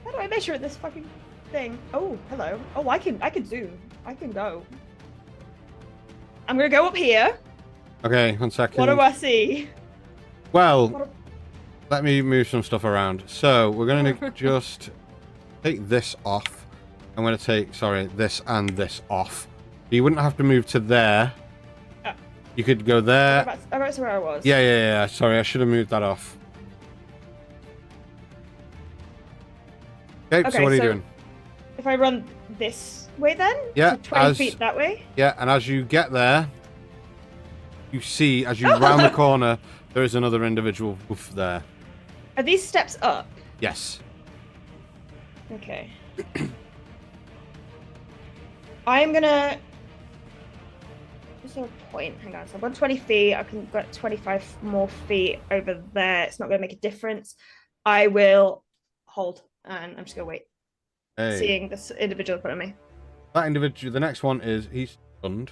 [SPEAKER 1] How do I measure this fucking thing? Oh, hello. Oh, I can zoom. I can go. I'm gonna go up here.
[SPEAKER 4] Okay, 1 second.
[SPEAKER 1] What do I see?
[SPEAKER 4] Well, let me move some stuff around. So, we're going to just take this off. I'm going to take, this and this off. You wouldn't have to move to there.
[SPEAKER 1] Oh.
[SPEAKER 4] You could go there.
[SPEAKER 1] That's where I was.
[SPEAKER 4] Yeah. Sorry, I should have moved that off. Okay, so what are you doing?
[SPEAKER 1] If I run this way then?
[SPEAKER 4] Yeah.
[SPEAKER 1] So 20 feet that way?
[SPEAKER 4] Yeah, and as you get there, you see, as you round the corner, there is another individual wolf there.
[SPEAKER 1] Are these steps up?
[SPEAKER 4] Yes.
[SPEAKER 1] Okay. I'm gonna... Is there a point? Hang on. So I'm on 20 feet. I can get 25 more feet over there. It's not going to make a difference. I will hold. And I'm just going to wait.
[SPEAKER 4] Hey.
[SPEAKER 1] Seeing this individual in front of me.
[SPEAKER 4] That individual, the next one is, he's stunned.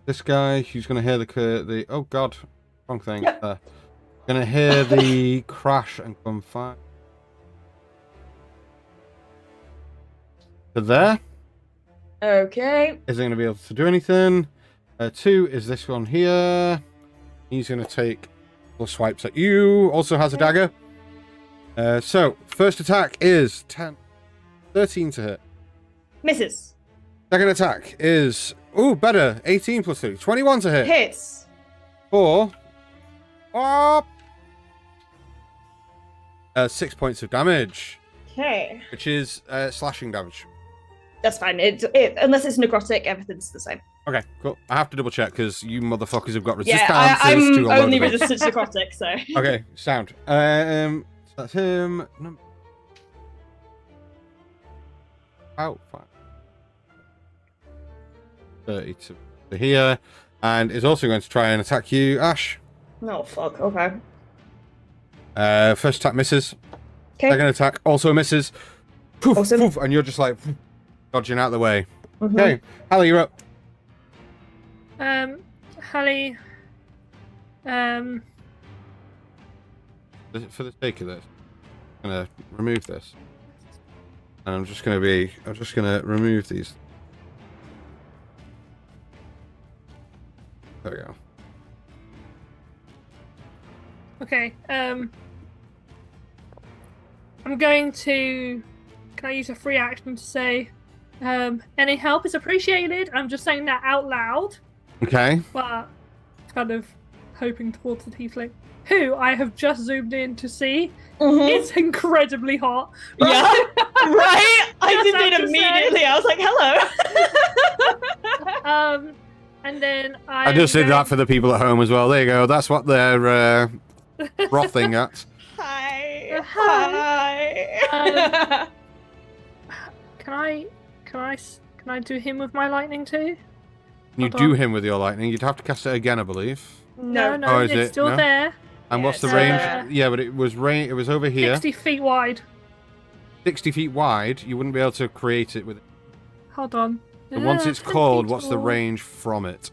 [SPEAKER 4] This guy, he's going to hear the oh god, wrong thing. Going to hear the crash and come fire. To there.
[SPEAKER 1] Okay.
[SPEAKER 4] Isn't going to be able to do anything. 2 is this one here. He's going to take couple swipes at you. Also has a dagger. So, first attack is 13 to hit.
[SPEAKER 1] Misses.
[SPEAKER 4] Second attack is, better, 18 plus 2, 21 to hit.
[SPEAKER 1] Hits.
[SPEAKER 4] 4. 6 points of damage,
[SPEAKER 1] Okay.
[SPEAKER 4] which is slashing damage.
[SPEAKER 1] That's fine. Unless it's necrotic, everything's the same.
[SPEAKER 4] Okay, cool. I have to double check because you motherfuckers have got resistance
[SPEAKER 1] Yeah, I'm
[SPEAKER 4] to a load
[SPEAKER 1] only
[SPEAKER 4] of them.
[SPEAKER 1] resistant to necrotic, so.
[SPEAKER 4] Okay, sound. So that's him. Out 30 to here, and is also going to try and attack you, Ash.
[SPEAKER 1] No, fuck. Okay.
[SPEAKER 4] First attack misses.
[SPEAKER 1] Okay.
[SPEAKER 4] Second attack also misses. Poof,
[SPEAKER 1] Awesome.
[SPEAKER 4] poof, and you're just like dodging out the way.
[SPEAKER 1] Mhm.
[SPEAKER 4] Okay, Hallie, you're up.
[SPEAKER 3] Hallie.
[SPEAKER 4] For the sake of this, I'm gonna remove this, and I'm just gonna remove these. There we go.
[SPEAKER 3] Okay. I'm going to. Can I use a free action to say, any help is appreciated? I'm just saying that out loud,
[SPEAKER 4] Okay.
[SPEAKER 3] but kind of hoping towards the tiefling, who I have just zoomed in to see.
[SPEAKER 1] Mhm.
[SPEAKER 3] It's incredibly hot.
[SPEAKER 1] Yeah. Right? I
[SPEAKER 3] Just
[SPEAKER 1] did
[SPEAKER 3] have
[SPEAKER 1] it
[SPEAKER 3] to
[SPEAKER 1] immediately.
[SPEAKER 3] say.
[SPEAKER 1] I was like, hello.
[SPEAKER 3] And then
[SPEAKER 4] I just did that for the people at home as well. There you go. That's what they're frothing at.
[SPEAKER 1] Hi.
[SPEAKER 3] Hi. Can I do him with my lightning too?
[SPEAKER 4] You
[SPEAKER 3] Hold
[SPEAKER 4] do
[SPEAKER 3] on.
[SPEAKER 4] him with your lightning. You'd have to cast it again, I believe.
[SPEAKER 3] No,
[SPEAKER 4] Oh, is
[SPEAKER 3] it's
[SPEAKER 4] it?
[SPEAKER 3] still
[SPEAKER 4] No?
[SPEAKER 3] there.
[SPEAKER 4] And
[SPEAKER 1] Yeah,
[SPEAKER 4] what's the
[SPEAKER 1] it's,
[SPEAKER 4] range? Yeah, but it was It was over here.
[SPEAKER 3] 60 feet wide.
[SPEAKER 4] 60 feet wide. You wouldn't be able to create it with.
[SPEAKER 3] Hold on.
[SPEAKER 4] But once it's
[SPEAKER 3] 10
[SPEAKER 4] called,
[SPEAKER 3] feet
[SPEAKER 4] what's the
[SPEAKER 3] tall.
[SPEAKER 4] range from it?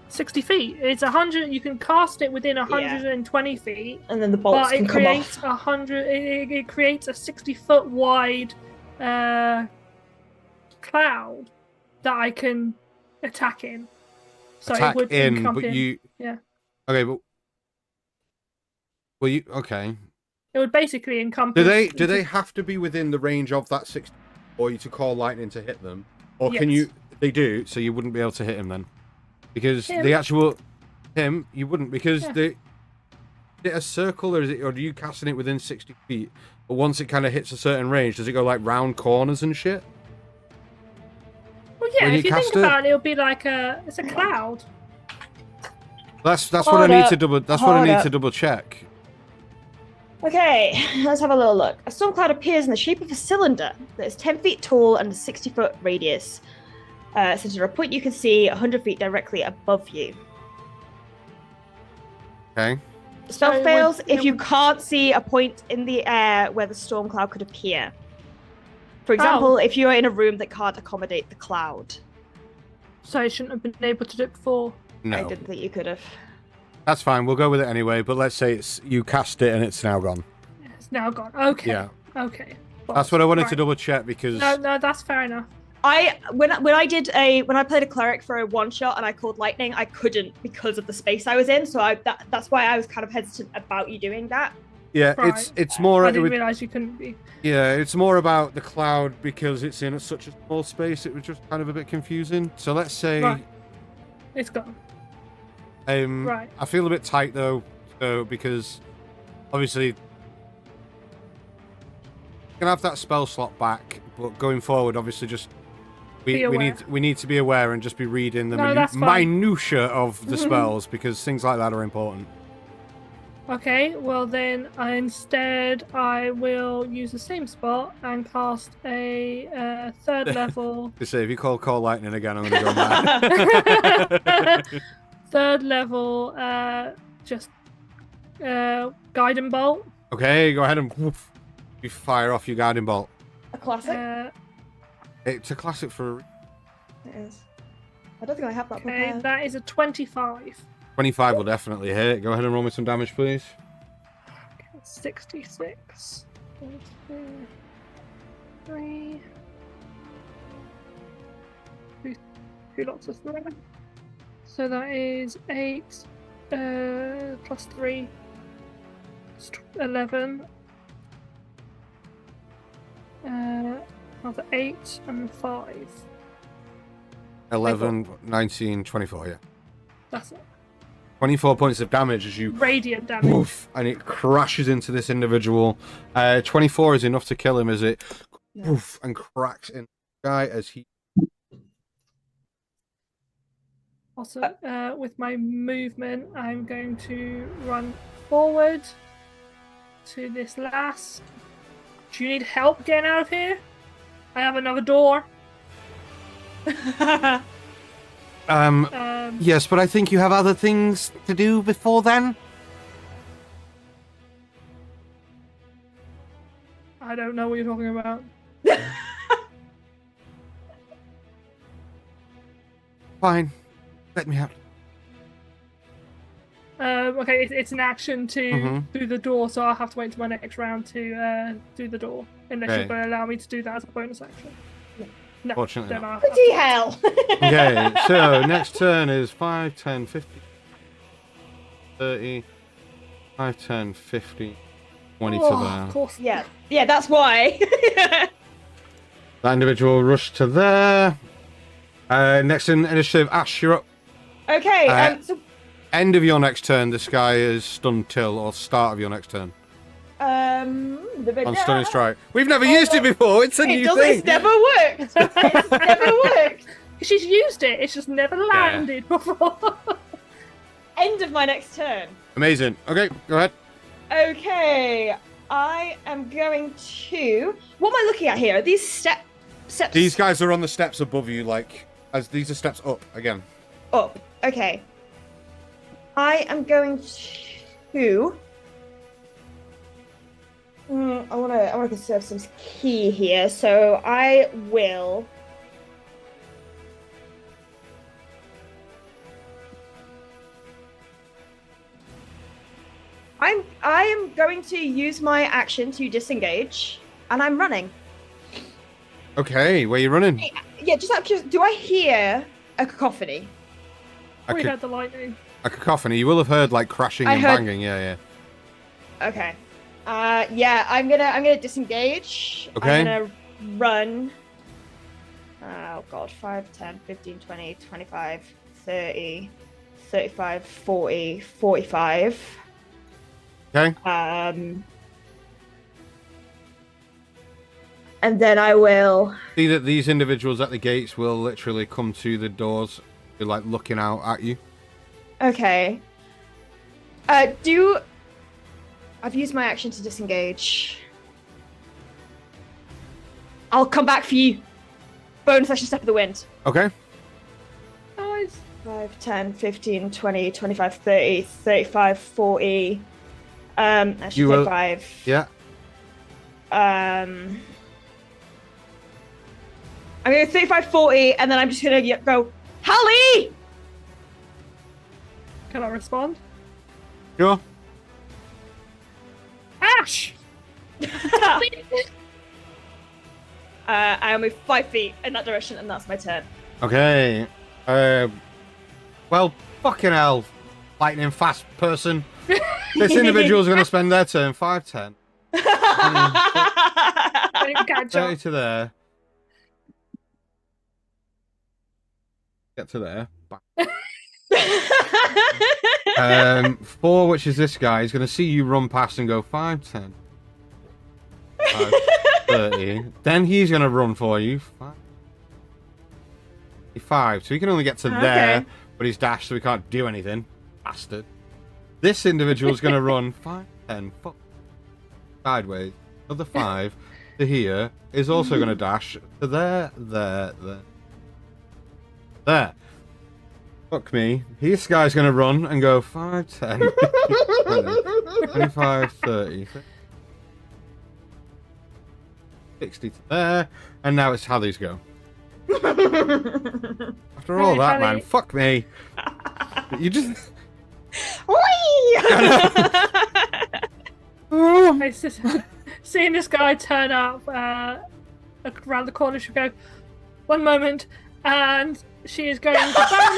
[SPEAKER 3] 60 feet. It's 100. You can cast it within 120 feet,
[SPEAKER 1] And then the bolts
[SPEAKER 3] but
[SPEAKER 1] can
[SPEAKER 3] it
[SPEAKER 1] come
[SPEAKER 3] creates
[SPEAKER 1] off.
[SPEAKER 3] 100. It creates a 60-foot wide cloud that I can attack in. So
[SPEAKER 4] Attack
[SPEAKER 3] it would
[SPEAKER 4] in,
[SPEAKER 3] encompass.
[SPEAKER 4] but you.
[SPEAKER 3] Yeah.
[SPEAKER 4] Okay, but. Well, you okay?
[SPEAKER 3] It would basically encompass.
[SPEAKER 4] Do they have to be within the range of that 60 for you to call lightning to hit them, or can
[SPEAKER 3] Yes.
[SPEAKER 4] you? They do, so you wouldn't be able to hit him then, because
[SPEAKER 3] Him?
[SPEAKER 4] the actual him you wouldn't because
[SPEAKER 3] Yeah.
[SPEAKER 4] is it a circle or do you casting it within 60 feet? But once it kind of hits a certain range, does it go like round corners and shit?
[SPEAKER 3] Well, yeah.
[SPEAKER 4] when
[SPEAKER 3] If
[SPEAKER 4] you
[SPEAKER 3] you think
[SPEAKER 4] cast it?
[SPEAKER 3] about it, it'll be like it's a cloud.
[SPEAKER 4] That's what I
[SPEAKER 1] Hold
[SPEAKER 4] need
[SPEAKER 1] up,
[SPEAKER 4] to double. That's what I
[SPEAKER 1] hold
[SPEAKER 4] need
[SPEAKER 1] up.
[SPEAKER 4] to double check.
[SPEAKER 1] Okay, let's have a little look. A storm cloud appears in the shape of a cylinder that is 10 feet tall and a 60-foot radius. Centered at a point you can see 100 feet directly above you.
[SPEAKER 4] Okay.
[SPEAKER 1] The spell
[SPEAKER 3] So it
[SPEAKER 1] fails
[SPEAKER 3] would-
[SPEAKER 1] if
[SPEAKER 3] it
[SPEAKER 1] you
[SPEAKER 3] would-
[SPEAKER 1] can't see a point in the air where the storm cloud could appear. For example, if you are in a room that can't accommodate the cloud.
[SPEAKER 3] So I shouldn't have been able to do it before.
[SPEAKER 1] I
[SPEAKER 4] No,
[SPEAKER 1] didn't think you could have.
[SPEAKER 4] that's fine. We'll go with it anyway. But let's say it's you cast it and it's now gone.
[SPEAKER 3] It's now gone. Okay.
[SPEAKER 4] Yeah,
[SPEAKER 3] Okay.
[SPEAKER 4] that's what I wanted to
[SPEAKER 3] Right.
[SPEAKER 4] double check because
[SPEAKER 3] No, that's fair enough.
[SPEAKER 1] When I played a cleric for a one shot and I called lightning, I couldn't because of the space I was in. So that's why I was kind of hesitant about you doing that.
[SPEAKER 4] yeah,
[SPEAKER 3] Right.
[SPEAKER 4] it's more.
[SPEAKER 3] I
[SPEAKER 4] it
[SPEAKER 3] didn't
[SPEAKER 4] would-
[SPEAKER 3] realise you couldn't be.
[SPEAKER 4] Yeah, it's more about the cloud because it's in such a small space. It was just kind of a bit confusing. So let's say,
[SPEAKER 3] Right. It's gone. Right.
[SPEAKER 4] I feel a bit tight though, because obviously you can have that spell slot back, but going forward, obviously, just
[SPEAKER 3] Be
[SPEAKER 4] we
[SPEAKER 3] aware.
[SPEAKER 4] need to be aware and just be reading the
[SPEAKER 3] No, that's fine.
[SPEAKER 4] minutia of the spells because things like that are important.
[SPEAKER 3] Okay, well then instead I will use the same spot and cast a third level
[SPEAKER 4] To say if you call lightning again, I'm going to go mad.
[SPEAKER 3] third level just guiding bolt.
[SPEAKER 4] Okay, go ahead and woof, you fire off your guiding bolt.
[SPEAKER 1] A classic.
[SPEAKER 4] It's a classic for
[SPEAKER 1] It is. I don't think I have that
[SPEAKER 3] Okay,
[SPEAKER 1] prepared.
[SPEAKER 3] that is a 25.
[SPEAKER 4] 25 will definitely hit. Go ahead and roll me some damage, please.
[SPEAKER 3] 66. 1, 2, 3. Two lots of 3. So that is 8 plus 3. 11. Another 8 and 5.
[SPEAKER 4] 11, 19, 24, yeah.
[SPEAKER 3] That's it.
[SPEAKER 4] 24 points of damage as you
[SPEAKER 3] Radiant damage.
[SPEAKER 4] woof, and it crashes into this individual. 24 is enough to kill him as it woof, and cracks in the guy as he.
[SPEAKER 3] Also, with my movement, I'm going to run forward to this last. Do you need help getting out of here? I have another door.
[SPEAKER 4] Yes, but I think you have other things to do before then.
[SPEAKER 3] I don't know what you're talking about.
[SPEAKER 4] Fine. Let me out.
[SPEAKER 3] Okay, it's an action to do the door, so I'll have to wait till my next round to do the door. Unless
[SPEAKER 4] Okay.
[SPEAKER 3] you're going to allow me to do that as a bonus action. No,
[SPEAKER 4] Fortunately
[SPEAKER 3] then
[SPEAKER 4] not.
[SPEAKER 3] I'll
[SPEAKER 1] Bloody hell!
[SPEAKER 4] Okay, so next turn is 5, 10, 15, 30, 5, 10, 15, 20 to
[SPEAKER 3] Oh,
[SPEAKER 4] there.
[SPEAKER 3] of course.
[SPEAKER 1] Yeah, that's why.
[SPEAKER 4] That individual rushed to there. Next in initiative, Ash, you're up.
[SPEAKER 1] Okay, so
[SPEAKER 4] End of your next turn, this guy is stunned till, or start of your next turn. On Stunning Strike. We've never used it before, it's a new thing.
[SPEAKER 1] It's never worked. It's never worked.
[SPEAKER 3] She's used it, it's just never landed before.
[SPEAKER 1] End of my next turn.
[SPEAKER 4] Amazing. Okay, go ahead.
[SPEAKER 1] Okay, I am going to. What am I looking at here? Are these steps?
[SPEAKER 4] These guys are on the steps above you, like, as these are steps up again.
[SPEAKER 1] Up. Okay. I am going to. I want to conserve some key here, so I will. I am going to use my action to disengage, and I'm running.
[SPEAKER 4] Okay, where are you running?
[SPEAKER 1] Yeah, just out of curiosity, do I hear a cacophony?
[SPEAKER 3] We heard the lightning.
[SPEAKER 4] A cacophony. You will have heard like crashing and banging. Yeah.
[SPEAKER 1] Okay. Yeah, I'm gonna disengage.
[SPEAKER 4] Okay.
[SPEAKER 1] I'm gonna run. Oh god, 5, 10, 15, 20, 25, 30, 35, 40, 45.
[SPEAKER 4] Okay.
[SPEAKER 1] And then I will.
[SPEAKER 4] See that these individuals at the gates will literally come to the doors, be like looking out at you.
[SPEAKER 1] Okay. I've used my action to disengage. I'll come back for you. Bonus action, step of the wind.
[SPEAKER 4] Okay.
[SPEAKER 3] Nice.
[SPEAKER 1] 5, 10, 15, 20, 25, 30, 35, 40. That's
[SPEAKER 4] You will-
[SPEAKER 1] 35.
[SPEAKER 4] Yeah.
[SPEAKER 1] I'm going to 35, 40, and then I'm just going to go, Hallie!
[SPEAKER 3] Can I respond?
[SPEAKER 4] Sure.
[SPEAKER 3] Ash!
[SPEAKER 1] I move 5 feet in that direction, and that's my turn.
[SPEAKER 4] Okay. Well, fucking hell, lightning fast person. This individual's going to spend their turn 5, 10, 30 to there. Get to there. Bang. 4, which is this guy, is going to see you run past and go 5, 10, 5, 30. Then he's going to run for you. 5. So he can only get to there, but he's dashed, so he can't do anything. Bastard. This individual's going to run 5, 10, sideways. Another 5 to here. Is also going to dash to there. There. Fuck me. This guy's going to run and go 5, 10, 25, 30, 60 to there. And now it's Hallie's go. After all that, man, fuck me. You just...
[SPEAKER 3] It's just seeing this guy turn up around the corner, she'll go, one moment, and she is going to bonus.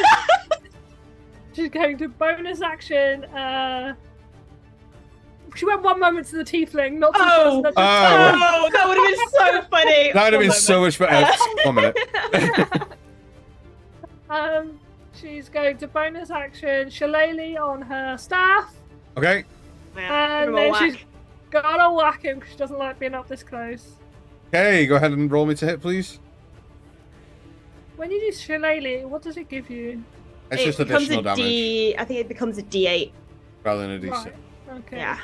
[SPEAKER 3] She's going to bonus action. She went one moment to the tiefling, not to the person that just
[SPEAKER 1] Oh, that would have been so funny.
[SPEAKER 4] That would have been so much better. 1 minute.
[SPEAKER 3] she's going to bonus action Shillelagh on her staff.
[SPEAKER 4] Okay.
[SPEAKER 1] Yeah,
[SPEAKER 3] And then she's gonna whack him because she doesn't like being up this close.
[SPEAKER 4] Okay, go ahead and roll me to hit, please.
[SPEAKER 3] When you do Shillelagh, what does it give you?
[SPEAKER 4] It's just
[SPEAKER 1] becomes
[SPEAKER 4] additional
[SPEAKER 1] a
[SPEAKER 4] damage
[SPEAKER 1] I think it becomes a D8.
[SPEAKER 4] rather than a D6.
[SPEAKER 3] Right. Okay.
[SPEAKER 1] Yeah.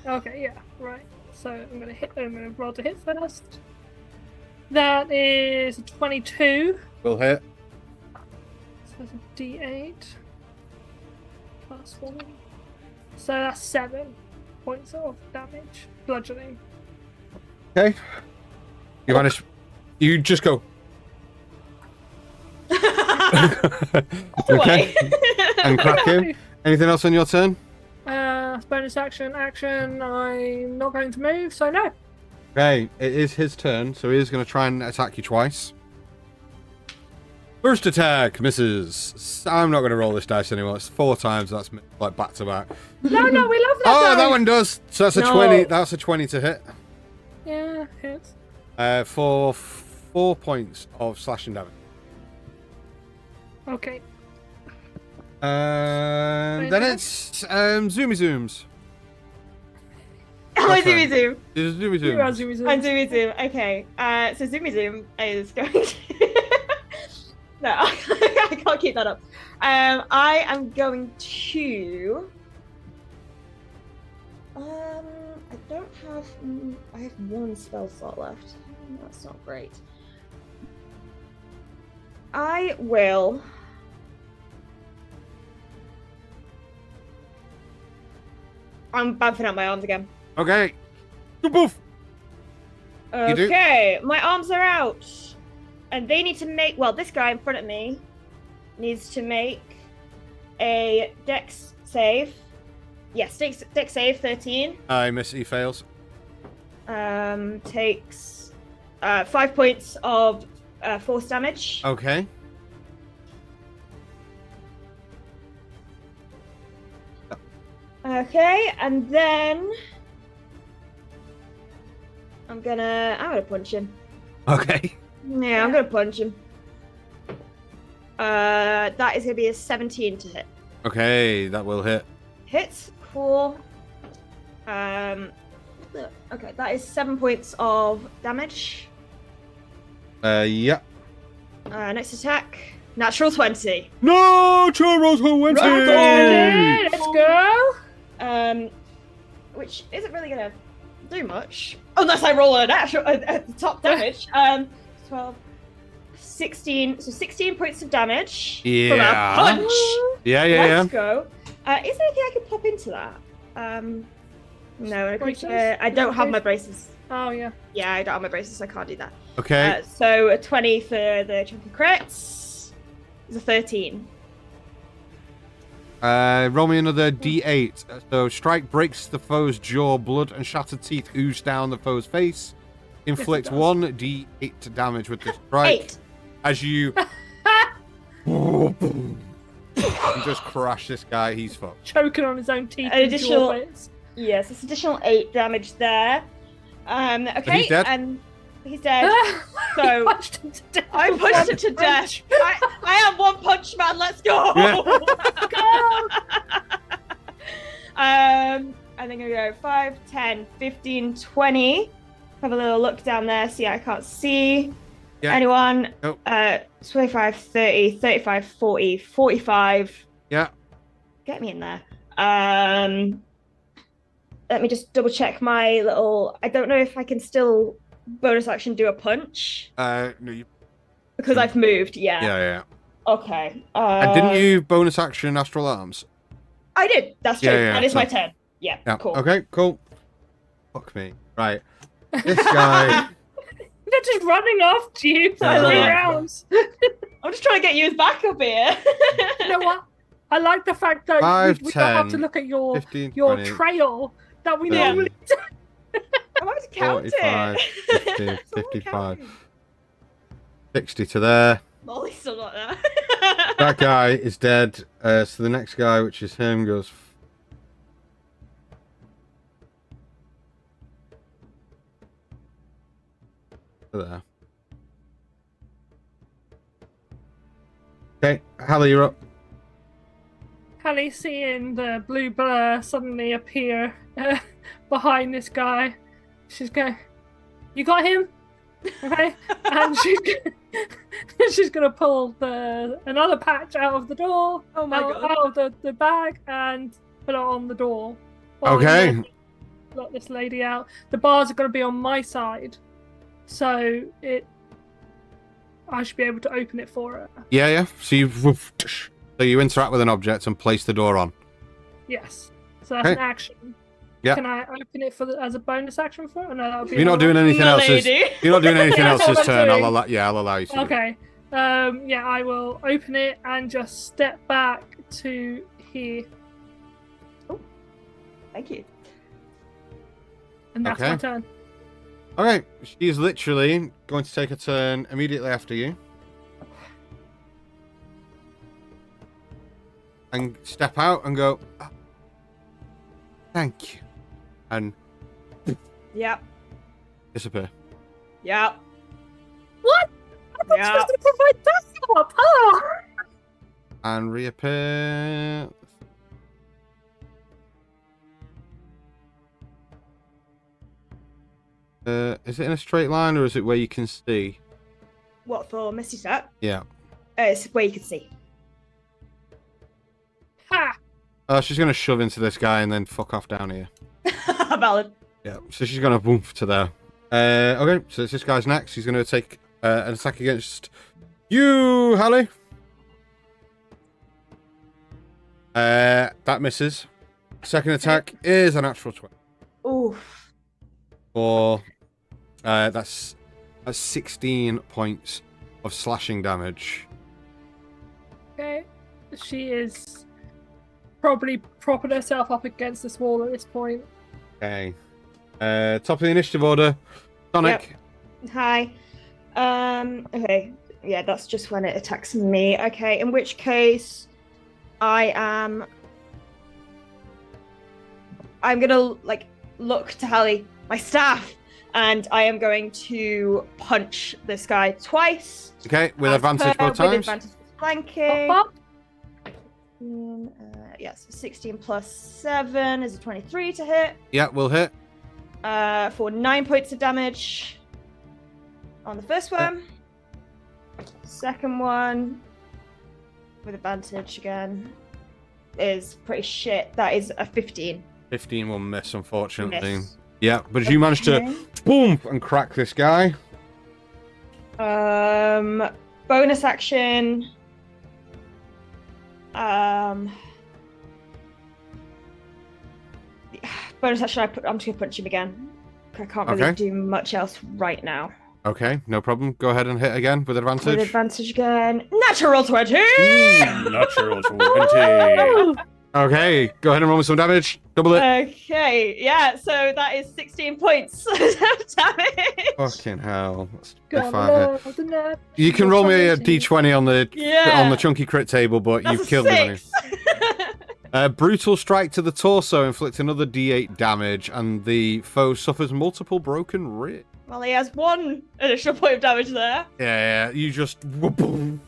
[SPEAKER 3] Okay, yeah, right. So I'm gonna roll to hit first. That is a 22.
[SPEAKER 4] Will hit.
[SPEAKER 3] So that's a D8 plus 1. So that's 7 points of damage, bludgeoning.
[SPEAKER 4] Okay. You manage. You just go. Okay. And crack him. Anything else on your turn?
[SPEAKER 3] Bonus action. I'm not going to move, so no.
[SPEAKER 4] Okay, it is his turn, so he is going to try and attack you twice. First attack misses. I'm not going to roll this dice anymore. It's 4 times. That's like back to back.
[SPEAKER 3] No, we love that.
[SPEAKER 4] Oh,
[SPEAKER 3] dice.
[SPEAKER 4] that one does. So that's a 20. That's a 20 to hit.
[SPEAKER 3] Yeah, hits.
[SPEAKER 4] For 4 points of slashing damage.
[SPEAKER 3] Okay.
[SPEAKER 4] Then it's Zoomy Zooms.
[SPEAKER 1] Oh, Zoomy Zoom.
[SPEAKER 4] It's Zoomy
[SPEAKER 3] You are
[SPEAKER 4] Zooms.
[SPEAKER 3] Zoomy Zoom.
[SPEAKER 1] I'm Zoomy Zoom. Okay. So Zoomy Zoom is going to. No, I can't keep that up. I am going to. I don't have. I have 1 spell slot left. That's not great. I will. I'm bouncing out my arms again.
[SPEAKER 4] Okay. Boof. You do?
[SPEAKER 1] Okay, my arms are out. And they need to make, well, this guy in front of me needs to make a dex save. Yes, dex save 13.
[SPEAKER 4] I miss. He fails.
[SPEAKER 1] Takes 5 points of force damage.
[SPEAKER 4] Okay.
[SPEAKER 1] Okay, and then I'm gonna punch him.
[SPEAKER 4] Okay.
[SPEAKER 1] Yeah, I'm gonna punch him. That is gonna be a 17 to hit.
[SPEAKER 4] Okay, that will hit.
[SPEAKER 1] Hits, cool. Okay, that is 7 points of damage.
[SPEAKER 4] Yeah.
[SPEAKER 1] Next attack, natural 20.
[SPEAKER 4] No, Churros who wins
[SPEAKER 3] Okay, let's go.
[SPEAKER 1] Which isn't really gonna do much unless I roll a natural at the top damage. 12, 16. So 16 points of damage from
[SPEAKER 4] Yeah.
[SPEAKER 1] a punch.
[SPEAKER 4] Yeah.
[SPEAKER 1] Let's go. Is there anything I can pop into that? No, a
[SPEAKER 3] Braces?
[SPEAKER 1] creature. I don't have my braces.
[SPEAKER 3] Oh yeah.
[SPEAKER 1] Yeah, I don't have my braces, so I can't do that.
[SPEAKER 4] Okay.
[SPEAKER 1] So a 20 for the chunky crits. It's a 13.
[SPEAKER 4] Roll me another D8. So strike breaks the foe's jaw, blood and shattered teeth ooze down the foe's face. Inflict
[SPEAKER 3] does.
[SPEAKER 4] 1d8 damage with the strike.
[SPEAKER 1] 8.
[SPEAKER 4] As you and just crash this guy, he's fucked.
[SPEAKER 3] Choking on his own teeth.
[SPEAKER 1] An
[SPEAKER 3] and
[SPEAKER 1] additional-
[SPEAKER 3] jaw bits.
[SPEAKER 1] Yes, it's additional 8 damage there. Okay,
[SPEAKER 4] he's dead?
[SPEAKER 1] and he's dead. So
[SPEAKER 3] punched him to death.
[SPEAKER 1] I
[SPEAKER 3] with
[SPEAKER 1] punched
[SPEAKER 3] one
[SPEAKER 1] him to
[SPEAKER 3] punch.
[SPEAKER 1] death. I am one punch man. Let's go.
[SPEAKER 3] Go!
[SPEAKER 1] I think I'm gonna go 5, 10, 15, 20. Have a little look down there. See, I can't see
[SPEAKER 4] Yeah.
[SPEAKER 1] anyone.
[SPEAKER 4] Nope.
[SPEAKER 1] 25, 30, 35, 40, 45.
[SPEAKER 4] Yeah.
[SPEAKER 1] Get me in there. Let me just double check my little. I don't know if I can still bonus action do a punch
[SPEAKER 4] No, you...
[SPEAKER 1] because I've moved. Yeah.
[SPEAKER 4] Yeah.
[SPEAKER 1] Okay.
[SPEAKER 4] And didn't you bonus action Astral Arms?
[SPEAKER 1] I did. That's true.
[SPEAKER 4] Yeah,
[SPEAKER 1] That is my
[SPEAKER 4] so-
[SPEAKER 1] turn. Yeah.
[SPEAKER 4] Yeah.
[SPEAKER 1] Cool.
[SPEAKER 4] Okay, cool. Fuck me. Right. This guy.
[SPEAKER 3] They're just running after you for
[SPEAKER 4] Yeah,
[SPEAKER 3] 3
[SPEAKER 4] yeah.
[SPEAKER 3] rounds.
[SPEAKER 1] I'm just trying to get you as backup here.
[SPEAKER 3] You know what? I like the fact that
[SPEAKER 4] 5,
[SPEAKER 3] we don't have to
[SPEAKER 4] 10,
[SPEAKER 3] look at your
[SPEAKER 4] 15,
[SPEAKER 3] your
[SPEAKER 4] 20,
[SPEAKER 3] trail that we
[SPEAKER 4] 30,
[SPEAKER 3] normally do.
[SPEAKER 1] I'm having to count
[SPEAKER 4] 45,
[SPEAKER 1] it.
[SPEAKER 4] 50,
[SPEAKER 1] It's all
[SPEAKER 4] 55,
[SPEAKER 1] counting.
[SPEAKER 4] 60 to there.
[SPEAKER 1] Molly's still not there.
[SPEAKER 4] That guy is dead. So the next guy, which is him, goes. There. Okay, Halle, you're up.
[SPEAKER 3] Hallie, seeing the blue blur suddenly appear behind this guy, she's going, "You got him?" Okay, and she's gonna pull another patch out of the door,
[SPEAKER 1] Oh my God.
[SPEAKER 3] out of the bag, and put it on the door.
[SPEAKER 4] Okay.
[SPEAKER 3] Let this lady out. The bars are gonna be on my side, so I should be able to open it for her.
[SPEAKER 4] Yeah. So you interact with an object and place the door on.
[SPEAKER 3] Yes. So that's
[SPEAKER 4] Okay.
[SPEAKER 3] an action.
[SPEAKER 4] Yeah.
[SPEAKER 3] Can I open it as a bonus action for her? No, that would be.
[SPEAKER 4] You're not doing anything else. You're not doing anything else this
[SPEAKER 3] That's what I'm
[SPEAKER 4] turn. I'll
[SPEAKER 3] doing.
[SPEAKER 4] allow you to.
[SPEAKER 3] Okay. Yeah, I will open it and just step back to here,
[SPEAKER 1] Thank you.
[SPEAKER 3] and that's
[SPEAKER 4] Okay.
[SPEAKER 3] my turn.
[SPEAKER 4] Okay, she's literally going to take a turn immediately after you. And step out and go, "Oh, thank you." And
[SPEAKER 1] Yep.
[SPEAKER 4] disappear.
[SPEAKER 1] Yep.
[SPEAKER 3] What? I thought you was going to provide backup. Oh.
[SPEAKER 4] And reappear. Is it in a straight line or is it where you can see?
[SPEAKER 1] What for Misty Step?
[SPEAKER 4] Yeah.
[SPEAKER 1] It's where you can see.
[SPEAKER 3] Ha!
[SPEAKER 4] Oh, she's going to shove into this guy and then fuck off down here.
[SPEAKER 1] Valid.
[SPEAKER 4] Yeah, so she's going to boom to there. Okay, so it's this guy's next. He's going to take an attack against you, Hallie. That misses. Second attack is a natural 20.
[SPEAKER 1] Oof.
[SPEAKER 4] For that's 16 points of slashing damage.
[SPEAKER 3] Okay. She is probably propping herself up against this wall at this point.
[SPEAKER 4] Okay. Top of the initiative order. Sonic.
[SPEAKER 1] Hi. Okay. Yeah, that's just when it attacks me. Okay, in which case I'm gonna look to Hallie, my staff, and I am going to punch this guy twice.
[SPEAKER 4] Okay, with advantage both times.
[SPEAKER 1] With advantage for flanking.
[SPEAKER 3] Pop, pop.
[SPEAKER 1] Yes, 16 plus 7 is a 23 to hit.
[SPEAKER 4] Yeah, we'll hit.
[SPEAKER 1] For 9 points of damage on the first one. Second one, with advantage again, is pretty shit. That is a 15.
[SPEAKER 4] 15 will miss, unfortunately.
[SPEAKER 1] Miss.
[SPEAKER 4] Yeah, but you managed to boom and crack this guy.
[SPEAKER 1] Bonus action. Bonus action. I'm just gonna punch him again. I can't really do much else right now.
[SPEAKER 4] Okay, no problem. Go ahead and hit again with advantage.
[SPEAKER 1] With advantage again. Natural 20!
[SPEAKER 4] Natural 20. Okay, go ahead and roll me some damage. Double it.
[SPEAKER 1] Okay, yeah, so that is 16 points of damage.
[SPEAKER 4] Fucking hell.
[SPEAKER 3] God,
[SPEAKER 4] You can roll me a d20 on the chunky crit table, but
[SPEAKER 1] That's
[SPEAKER 4] you've killed me.
[SPEAKER 1] 6.
[SPEAKER 4] Brutal strike to the torso, inflict another d8 damage, and the foe suffers multiple broken ribs.
[SPEAKER 1] Well, he has 1 additional point of damage there.
[SPEAKER 4] Yeah, you just and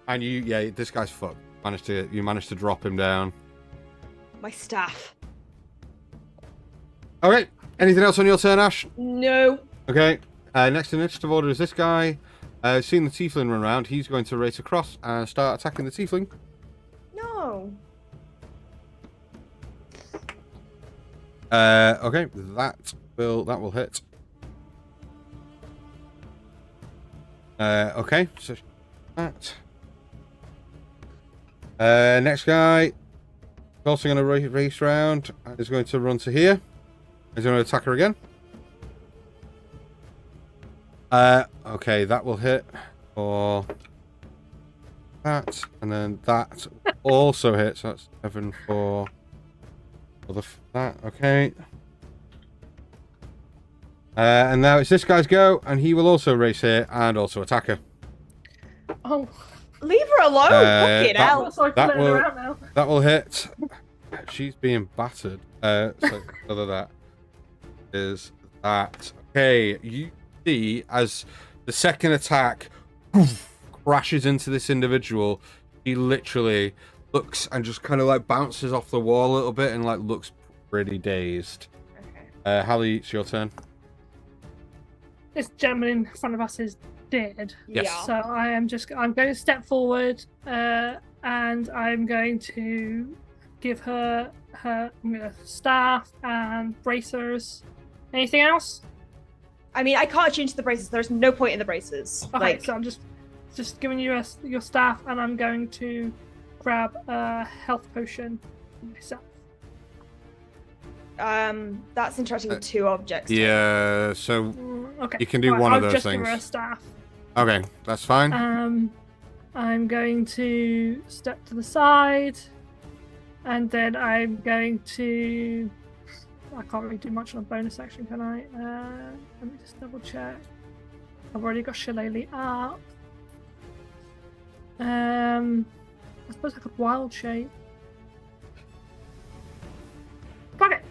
[SPEAKER 4] this guy's fucked. You managed to drop him down.
[SPEAKER 1] My staff.
[SPEAKER 4] Okay, anything else on your turn, Ash?
[SPEAKER 1] No.
[SPEAKER 4] Okay, next initiative order is this guy. Seeing the tiefling run around, he's going to race across and start attacking the tiefling.
[SPEAKER 1] No.
[SPEAKER 4] Okay, that will hit. Okay, so that. Next guy is also going to race round and is going to run to here. He's going to attack her again. Okay, that will hit for that, and then that also hits. That's 7 for that. Okay. And now it's this guy's go, and he will also race here and also attack her.
[SPEAKER 3] Oh,
[SPEAKER 1] Leave her alone. Fucking hell.
[SPEAKER 4] That will hit. She's being battered. So other that is that. Okay, you see as the second attack crashes into this individual, he literally looks and just kind of like bounces off the wall a little bit and like looks pretty dazed.
[SPEAKER 1] Okay.
[SPEAKER 4] Hallie, it's your turn.
[SPEAKER 3] This gentleman in front of us is dead.
[SPEAKER 4] Yes.
[SPEAKER 1] Yeah.
[SPEAKER 3] So I'm going to step forward, and I'm going to give her staff and bracers. Anything else?
[SPEAKER 1] I mean, I can't change the braces. There's no point in the braces.
[SPEAKER 3] Okay, so I'm just giving you your staff, and I'm going to grab a health potion myself.
[SPEAKER 1] That's interacting with 2 objects.
[SPEAKER 4] Yeah, so
[SPEAKER 3] Okay.
[SPEAKER 4] you can do
[SPEAKER 3] Right,
[SPEAKER 4] one of
[SPEAKER 3] I'll
[SPEAKER 4] those
[SPEAKER 3] just give
[SPEAKER 4] things.
[SPEAKER 3] her a staff.
[SPEAKER 4] Okay, that's fine.
[SPEAKER 3] I'm going to step to the side, and then I'm going to. I can't really do much on a bonus action, can I? Let me just double check. I've already got Shillelagh up. I suppose I could wild shape. Fuck it!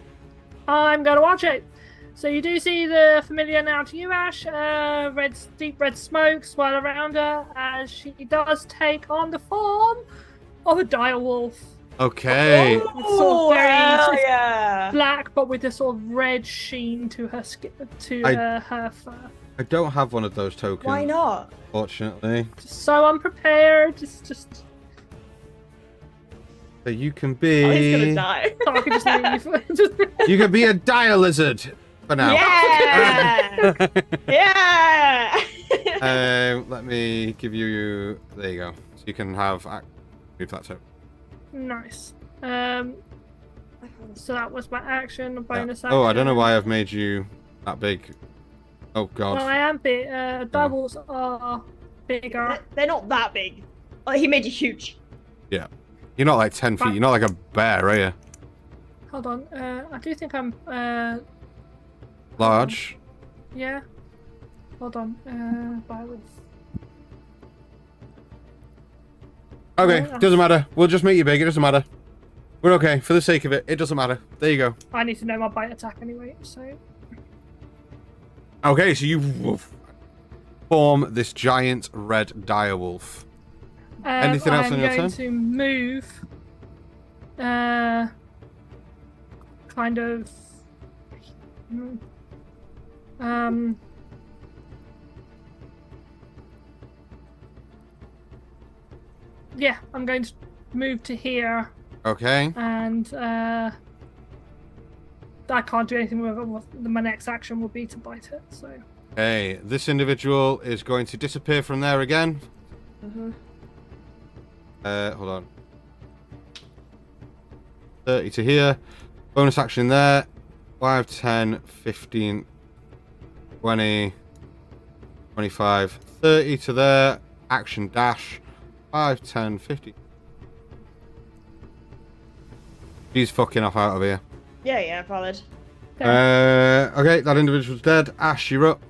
[SPEAKER 3] I'm going to wild shape. So you do see the familiar now to you, Ash. Deep red smoke swirl around her as she does take on the form of a dire wolf.
[SPEAKER 4] Okay.
[SPEAKER 3] It's sort of very
[SPEAKER 1] hell
[SPEAKER 3] just
[SPEAKER 1] yeah!
[SPEAKER 3] black, but with a sort of red sheen to her skin, her fur.
[SPEAKER 4] I don't have one of those tokens.
[SPEAKER 1] Why not?
[SPEAKER 4] Fortunately.
[SPEAKER 3] Just so unprepared. Just
[SPEAKER 4] So you can
[SPEAKER 1] Oh, he's gonna
[SPEAKER 4] be.
[SPEAKER 1] die.
[SPEAKER 3] so I can just leave.
[SPEAKER 4] You can be a dire lizard for now.
[SPEAKER 1] Yeah! Yeah!
[SPEAKER 4] Let me give you. There you go. So you can have. Move that token.
[SPEAKER 3] Nice. So that was my action, a bonus action.
[SPEAKER 4] Oh, I don't know why I've made you that big. Oh god.
[SPEAKER 3] Well, I am big. Doubles are bigger.
[SPEAKER 1] They're not that big. Oh, he made you huge.
[SPEAKER 4] Yeah. You're not like 10 feet. You're not like a bear, are you?
[SPEAKER 3] Hold on. I do think I'm.
[SPEAKER 4] Large.
[SPEAKER 3] Yeah. Hold on. Violence.
[SPEAKER 4] Okay,
[SPEAKER 3] Yeah.
[SPEAKER 4] doesn't matter. We'll just make you big. It doesn't matter. We're okay. For the sake of it, it doesn't matter. There you go.
[SPEAKER 3] I need to know my bite attack anyway, so.
[SPEAKER 4] Okay, so you form this giant red direwolf. Anything else on your turn?
[SPEAKER 3] I'm going to move. Kind of. Yeah, I'm going to move to here,
[SPEAKER 4] Okay.
[SPEAKER 3] and I can't do anything with it. My next action will be to bite it. So.
[SPEAKER 4] Okay, this individual is going to disappear from there again.
[SPEAKER 1] Mm-hmm.
[SPEAKER 4] Hold on. 30 to here. Bonus action there. 5, 10, 15, 20, 25, 30 to there. Action dash. 5, 10, 50. He's fucking off out of here.
[SPEAKER 1] Yeah, valid.
[SPEAKER 4] Okay, that individual's dead. Ash, you're up.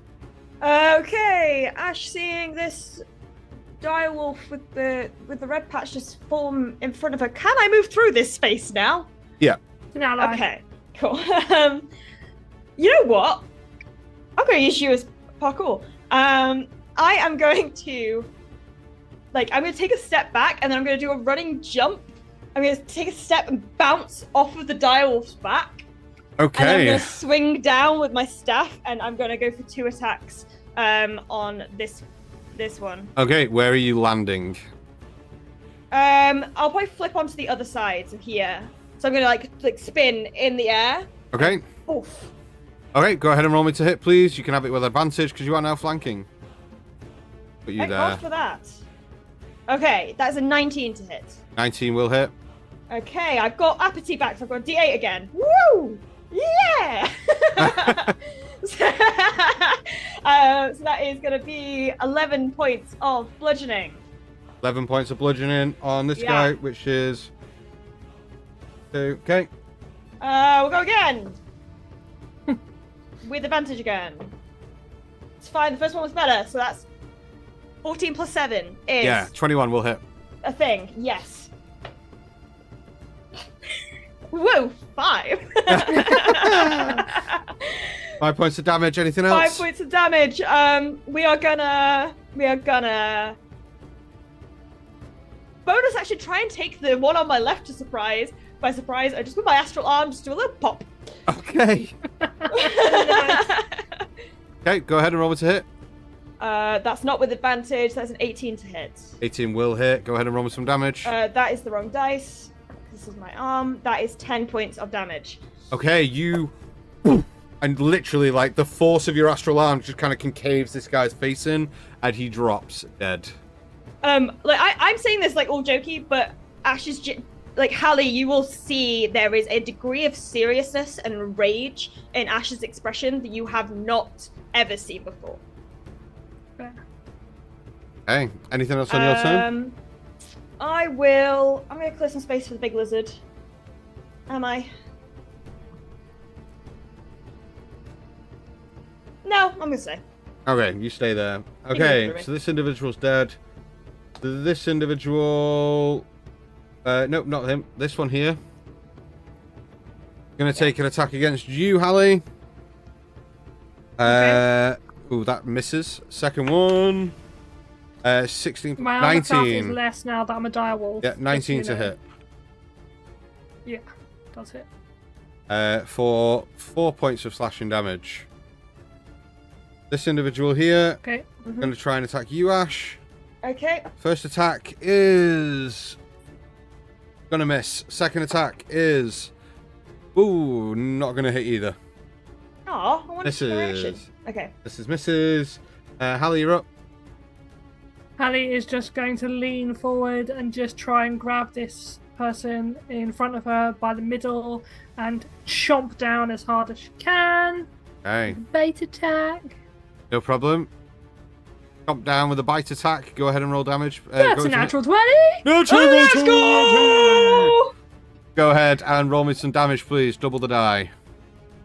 [SPEAKER 1] Okay, Ash, seeing this direwolf with the red patch just form in front of her. Can I move through this space now?
[SPEAKER 4] Yeah.
[SPEAKER 3] Now, like,
[SPEAKER 1] Okay, cool. You know what? I'm going to use you as parkour. I am going to, I'm going to take a step back, and then I'm going to do a running jump. I'm going to take a step and bounce off of the direwolf's back.
[SPEAKER 4] Okay.
[SPEAKER 1] And I'm going to swing down with my staff, and I'm going to go for 2 attacks on this one.
[SPEAKER 4] Okay, where are you landing?
[SPEAKER 1] I'll probably flip onto the other side, so here. So I'm going to like spin in the air.
[SPEAKER 4] Okay.
[SPEAKER 1] Oof.
[SPEAKER 4] Okay, go ahead and roll me to hit, please. You can have it with advantage because you are now flanking. Put you
[SPEAKER 1] Thank
[SPEAKER 4] there.
[SPEAKER 1] God for that. Okay, that's a 19 to hit.
[SPEAKER 4] 19 will hit.
[SPEAKER 1] Okay, I've got apathy back, so I've got D8 again. Woo! Yeah! So that is going to be 11 points of bludgeoning.
[SPEAKER 4] 11 points of bludgeoning on this guy, which is 2. Okay.
[SPEAKER 1] We'll go again. With advantage again. It's fine, the first one was better, so that's 14 plus 7 is...
[SPEAKER 4] Yeah, 21 will hit.
[SPEAKER 1] A thing, yes. Whoa, 5.
[SPEAKER 4] 5 points of damage. Anything else?
[SPEAKER 1] 5 points of damage. We are gonna bonus action, try and take the one on my left by surprise. I just put my astral arm, just do a little pop.
[SPEAKER 2] Okay. Okay, go ahead and roll me to hit.
[SPEAKER 1] That's not with advantage. That's an 18 to hit.
[SPEAKER 2] 18 will hit. Go ahead and roll me some damage.
[SPEAKER 1] That is the wrong dice. This is my arm. That is 10 points of damage.
[SPEAKER 2] Okay, you... And literally, like, the force of your astral arm just kind of concaves this guy's face in, and he drops dead.
[SPEAKER 1] Like, I'm saying this, like, all jokey, but Ash is... Like, Hallie, you will see there is a degree of seriousness and rage in Ash's expression that you have not ever seen before.
[SPEAKER 2] Okay, anything else on your turn?
[SPEAKER 1] I'm going to clear some space for the big lizard. Am I? No, I'm going to stay.
[SPEAKER 2] Okay, you stay there. Okay, so this individual's dead. This individual... nope, not him. This one here. Gonna take an attack against you, Hallie.
[SPEAKER 1] Okay.
[SPEAKER 2] Ooh, that misses. Second one. 16...
[SPEAKER 3] My armor class is
[SPEAKER 2] 19.
[SPEAKER 3] less now that I'm a direwolf.
[SPEAKER 2] Yeah, 19 to hit.
[SPEAKER 3] Yeah, does hit.
[SPEAKER 2] For 4 points of slashing damage. This individual here,
[SPEAKER 3] Okay.
[SPEAKER 2] gonna try and attack you, Ash.
[SPEAKER 1] Okay.
[SPEAKER 2] First attack is... Gonna miss. Second attack is... Ooh, not gonna hit either.
[SPEAKER 1] Oh, I want
[SPEAKER 2] This
[SPEAKER 1] to reaction.
[SPEAKER 2] is...
[SPEAKER 1] Okay.
[SPEAKER 2] This is misses. Hallie, you're up.
[SPEAKER 3] Hallie is just going to lean forward and just try and grab this person in front of her by the middle and chomp down as hard as she can.
[SPEAKER 2] Okay,
[SPEAKER 3] Bait attack.
[SPEAKER 2] no problem. Chomp down with a bite attack. Go ahead and roll damage.
[SPEAKER 3] That's a natural 20.
[SPEAKER 2] Let's
[SPEAKER 1] go!
[SPEAKER 2] Go ahead and roll me some damage, please. Double the die.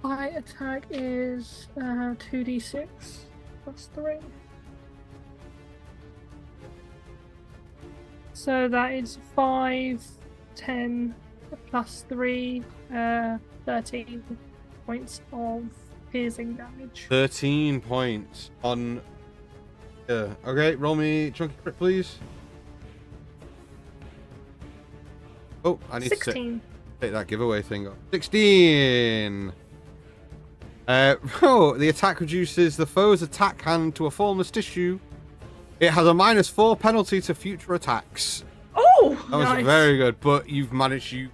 [SPEAKER 3] My attack is 2d6 plus 3. So that is 5, 10 plus 3, 13 points of piercing damage.
[SPEAKER 2] 13 points on... okay, roll me chunky crit, please. Oh, I need
[SPEAKER 3] 16.
[SPEAKER 2] to take that giveaway thing off. 16! The attack reduces the foe's attack hand to a formless tissue. It has a -4 penalty to future attacks.
[SPEAKER 1] Oh!
[SPEAKER 2] That was
[SPEAKER 3] Nice.
[SPEAKER 2] very good, but you've managed, you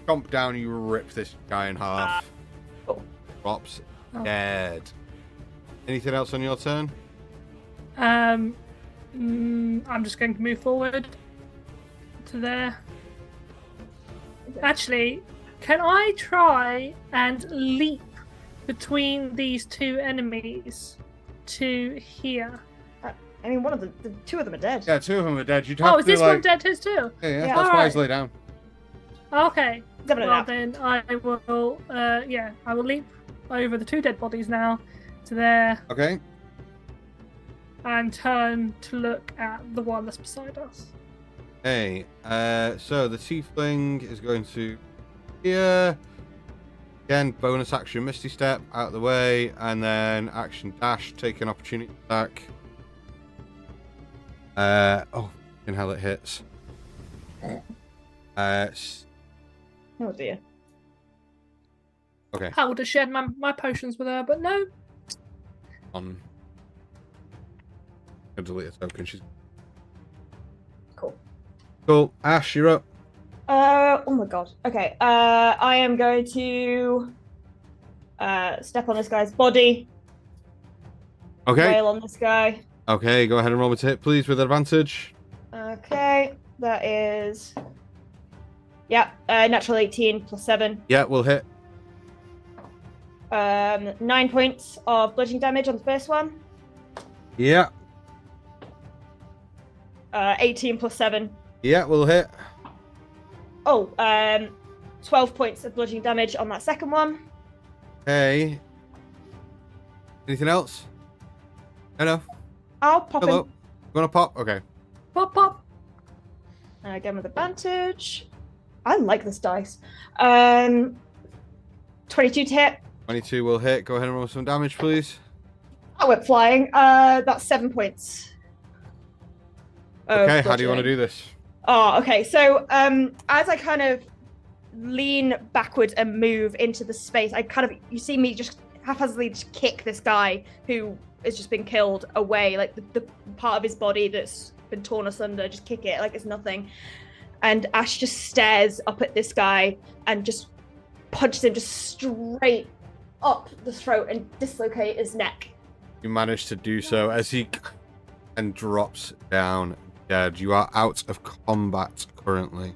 [SPEAKER 2] chomp down, you rip this guy in half.
[SPEAKER 1] Oh.
[SPEAKER 2] Drops
[SPEAKER 3] Oh.
[SPEAKER 2] dead. Anything else on your turn?
[SPEAKER 3] I'm just going to move forward to there. Actually, can I try and leap between these two enemies to here?
[SPEAKER 1] I mean, one of the two of them are dead.
[SPEAKER 2] Yeah, two of them are dead. You'd have
[SPEAKER 3] Oh,
[SPEAKER 2] to
[SPEAKER 3] is this
[SPEAKER 2] like...
[SPEAKER 3] one dead too?
[SPEAKER 2] Yeah,
[SPEAKER 1] Yeah.
[SPEAKER 2] that's why
[SPEAKER 3] Alright.
[SPEAKER 2] he's lay down.
[SPEAKER 3] Okay.
[SPEAKER 1] Having a
[SPEAKER 3] Well
[SPEAKER 1] nap.
[SPEAKER 3] then, I will. I will leap over the two dead bodies now to there
[SPEAKER 2] Okay.
[SPEAKER 3] and turn to look at the one that's beside us.
[SPEAKER 2] Hey, so the tiefling is going to here. Again, bonus action, Misty Step, out of the way, and then action dash, take an opportunity attack. In hell it hits.
[SPEAKER 1] Oh dear.
[SPEAKER 2] Okay,
[SPEAKER 3] I would have shared my potions with her, but no.
[SPEAKER 2] on. I'll delete a token. She's
[SPEAKER 1] Cool.
[SPEAKER 2] cool. Ash, you're up.
[SPEAKER 1] Oh my god. Okay. I am going to step on this guy's body.
[SPEAKER 2] Okay.
[SPEAKER 1] Wail on this guy.
[SPEAKER 2] Okay, go ahead and roll me to hit, please, with advantage.
[SPEAKER 1] Okay. That is. Yeah. Natural 18 plus 7.
[SPEAKER 2] Yeah, we'll hit.
[SPEAKER 1] 9 points of bludgeoning damage on the first one.
[SPEAKER 2] Yeah.
[SPEAKER 1] 18 plus 7.
[SPEAKER 2] Yeah, we'll hit.
[SPEAKER 1] Oh, 12 points of bludgeoning damage on that second one.
[SPEAKER 2] Okay. Anything else? Hello.
[SPEAKER 1] I'll pop
[SPEAKER 2] Hello.
[SPEAKER 1] him
[SPEAKER 2] Gonna pop? Okay.
[SPEAKER 3] Pop, pop.
[SPEAKER 1] again with advantage. I like this dice. 22 to hit.
[SPEAKER 2] 22 will hit. Go ahead and roll some damage, please.
[SPEAKER 1] I went flying. That's 7 points.
[SPEAKER 2] Okay, how do you want to do this?
[SPEAKER 1] Oh, okay. So as I kind of lean backwards and move into the space, you see me just haphazardly just kick this guy who has just been killed away, like the part of his body that's been torn asunder, just kick it like it's nothing. And Ash just stares up at this guy and just punches him just straight up the throat and dislocate his neck.
[SPEAKER 4] You manage to do so as he and drops down dead. You are out of combat currently.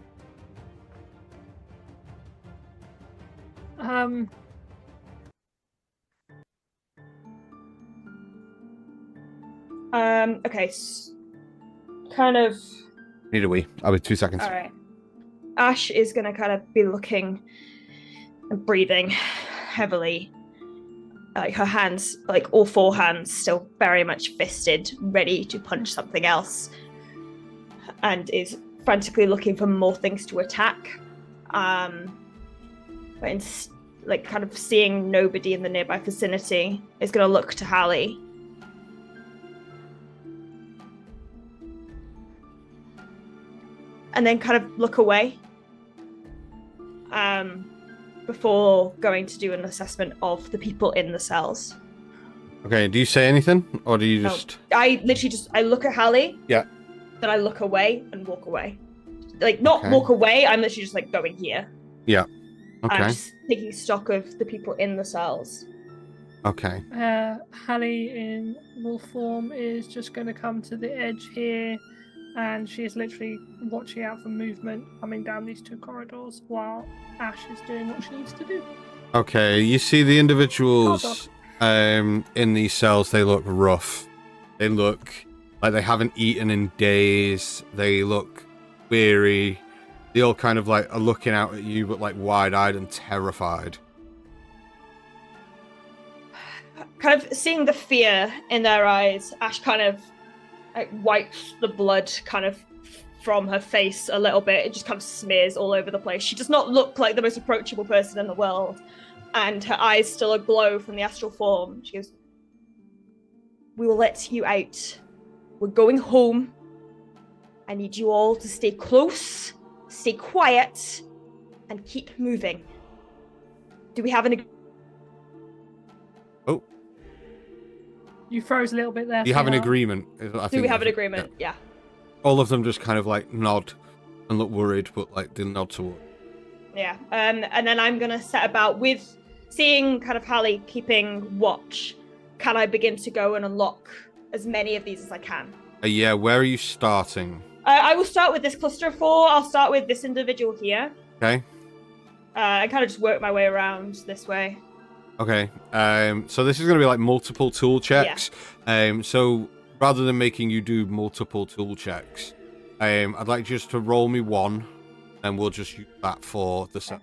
[SPEAKER 1] Okay. Kind of.
[SPEAKER 4] Need a wee. I'll be 2 seconds.
[SPEAKER 1] All right. Ash is gonna kind of be looking and breathing heavily. Like her hands, like all four hands, still very much fisted, ready to punch something else, and is frantically looking for more things to attack. But like kind of seeing nobody in the nearby vicinity, is gonna look to Hallie. And then kind of look away. Before going to do an assessment of the people in the cells.
[SPEAKER 4] Okay, do you say anything? Or do you just...
[SPEAKER 1] No, I literally I look at Hallie.
[SPEAKER 4] Yeah.
[SPEAKER 1] Then I look away and walk away. Like, not walk away, I'm literally just like going here.
[SPEAKER 4] Yeah. Okay.
[SPEAKER 1] I'm just taking stock of the people in the cells.
[SPEAKER 4] Okay.
[SPEAKER 3] Hallie in wolf form is just going to come to the edge here, and she is literally watching out for movement coming down these two corridors while Ash is doing what she needs to do.
[SPEAKER 4] Okay, you see the individuals in these cells, they look rough. They look like they haven't eaten in days. They look weary. They all kind of like are looking out at you, but like wide-eyed and terrified.
[SPEAKER 1] Kind of seeing the fear in their eyes, Ash kind of like wipes the blood kind of from her face a little bit. It just kind of smears all over the place. She does not look like the most approachable person in the world, and her eyes still aglow from the astral form. She goes, "We will let you out. We're going home. I need you all to stay close, stay quiet, and keep moving. Do we have an
[SPEAKER 4] Oh.
[SPEAKER 3] You froze a little bit there.
[SPEAKER 4] Do you have an agreement?
[SPEAKER 1] Do we have an agreement? Yeah.
[SPEAKER 4] All of them just kind of like nod and look worried, but like they nod toward.
[SPEAKER 1] Yeah. And then I'm gonna set about with seeing kind of Hallie keeping watch. Can I begin to go and unlock as many of these as I can?
[SPEAKER 4] Yeah, where are you starting?
[SPEAKER 1] I will start with this cluster of 4. I'll start with this individual here.
[SPEAKER 4] Okay.
[SPEAKER 1] I kind of just work my way around this way.
[SPEAKER 4] Okay. So this is going to be like multiple tool checks. Yeah. So rather than making you do multiple tool checks, I'd like just to roll me one, and we'll just use that for the set.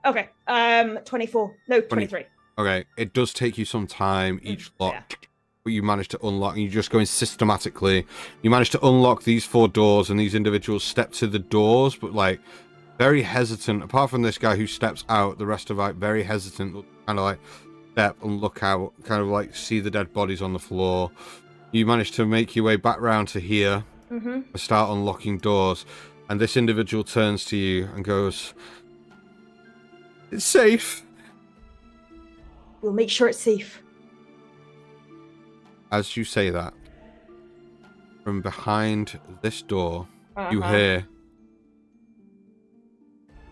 [SPEAKER 1] Okay. 24. No, 23.
[SPEAKER 4] Okay. It does take you some time each lock. Yeah. But you manage to unlock, and you're just going systematically. You manage to unlock these 4 doors, and these individuals step to the doors, but like very hesitant. Apart from this guy who steps out, the rest are like very hesitant, kind of like step and look out, kind of like see the dead bodies on the floor. You manage to make your way back round to here, and start unlocking doors, and this individual turns to you and goes, "It's safe.
[SPEAKER 1] We'll make sure it's safe."
[SPEAKER 4] As you say that, from behind this door, you hear,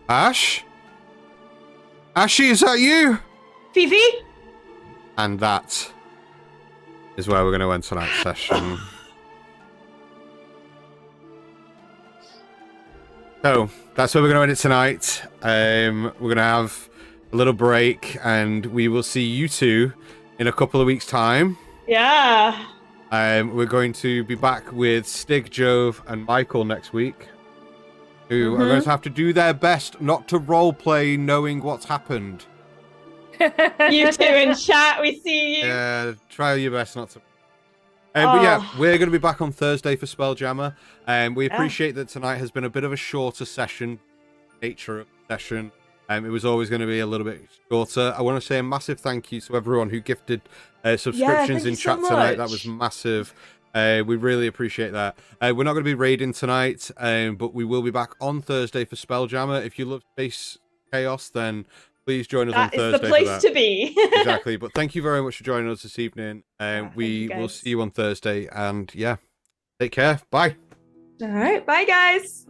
[SPEAKER 4] "Ash? Ashy, is that you?"
[SPEAKER 1] Fifi?
[SPEAKER 4] And that is where we're going to end tonight's session. So, that's where we're going to end it tonight. We're going to have a little break, and we will see you two in a couple of weeks' time.
[SPEAKER 1] Yeah.
[SPEAKER 4] We're going to be back with Stig, Jove, and Michael next week, who are going to have to do their best not to roleplay knowing what's happened.
[SPEAKER 1] You two in chat, we see you.
[SPEAKER 4] Yeah, try your best not to. But yeah, we're going to be back on Thursday for Spelljammer. We appreciate that tonight has been a bit of a shorter session, nature of the session. It was always going to be a little bit shorter. I want to say a massive thank you to everyone who gifted subscriptions in chat tonight. That was massive. We really appreciate that. We're not going to be raiding tonight, but we will be back on Thursday for Spelljammer. If you love Space Chaos, then please join us on Thursday.
[SPEAKER 1] That is the place to be.
[SPEAKER 4] Exactly. But thank you very much for joining us this evening. We will see you on Thursday. And yeah, take care. Bye.
[SPEAKER 1] All right. Bye, guys.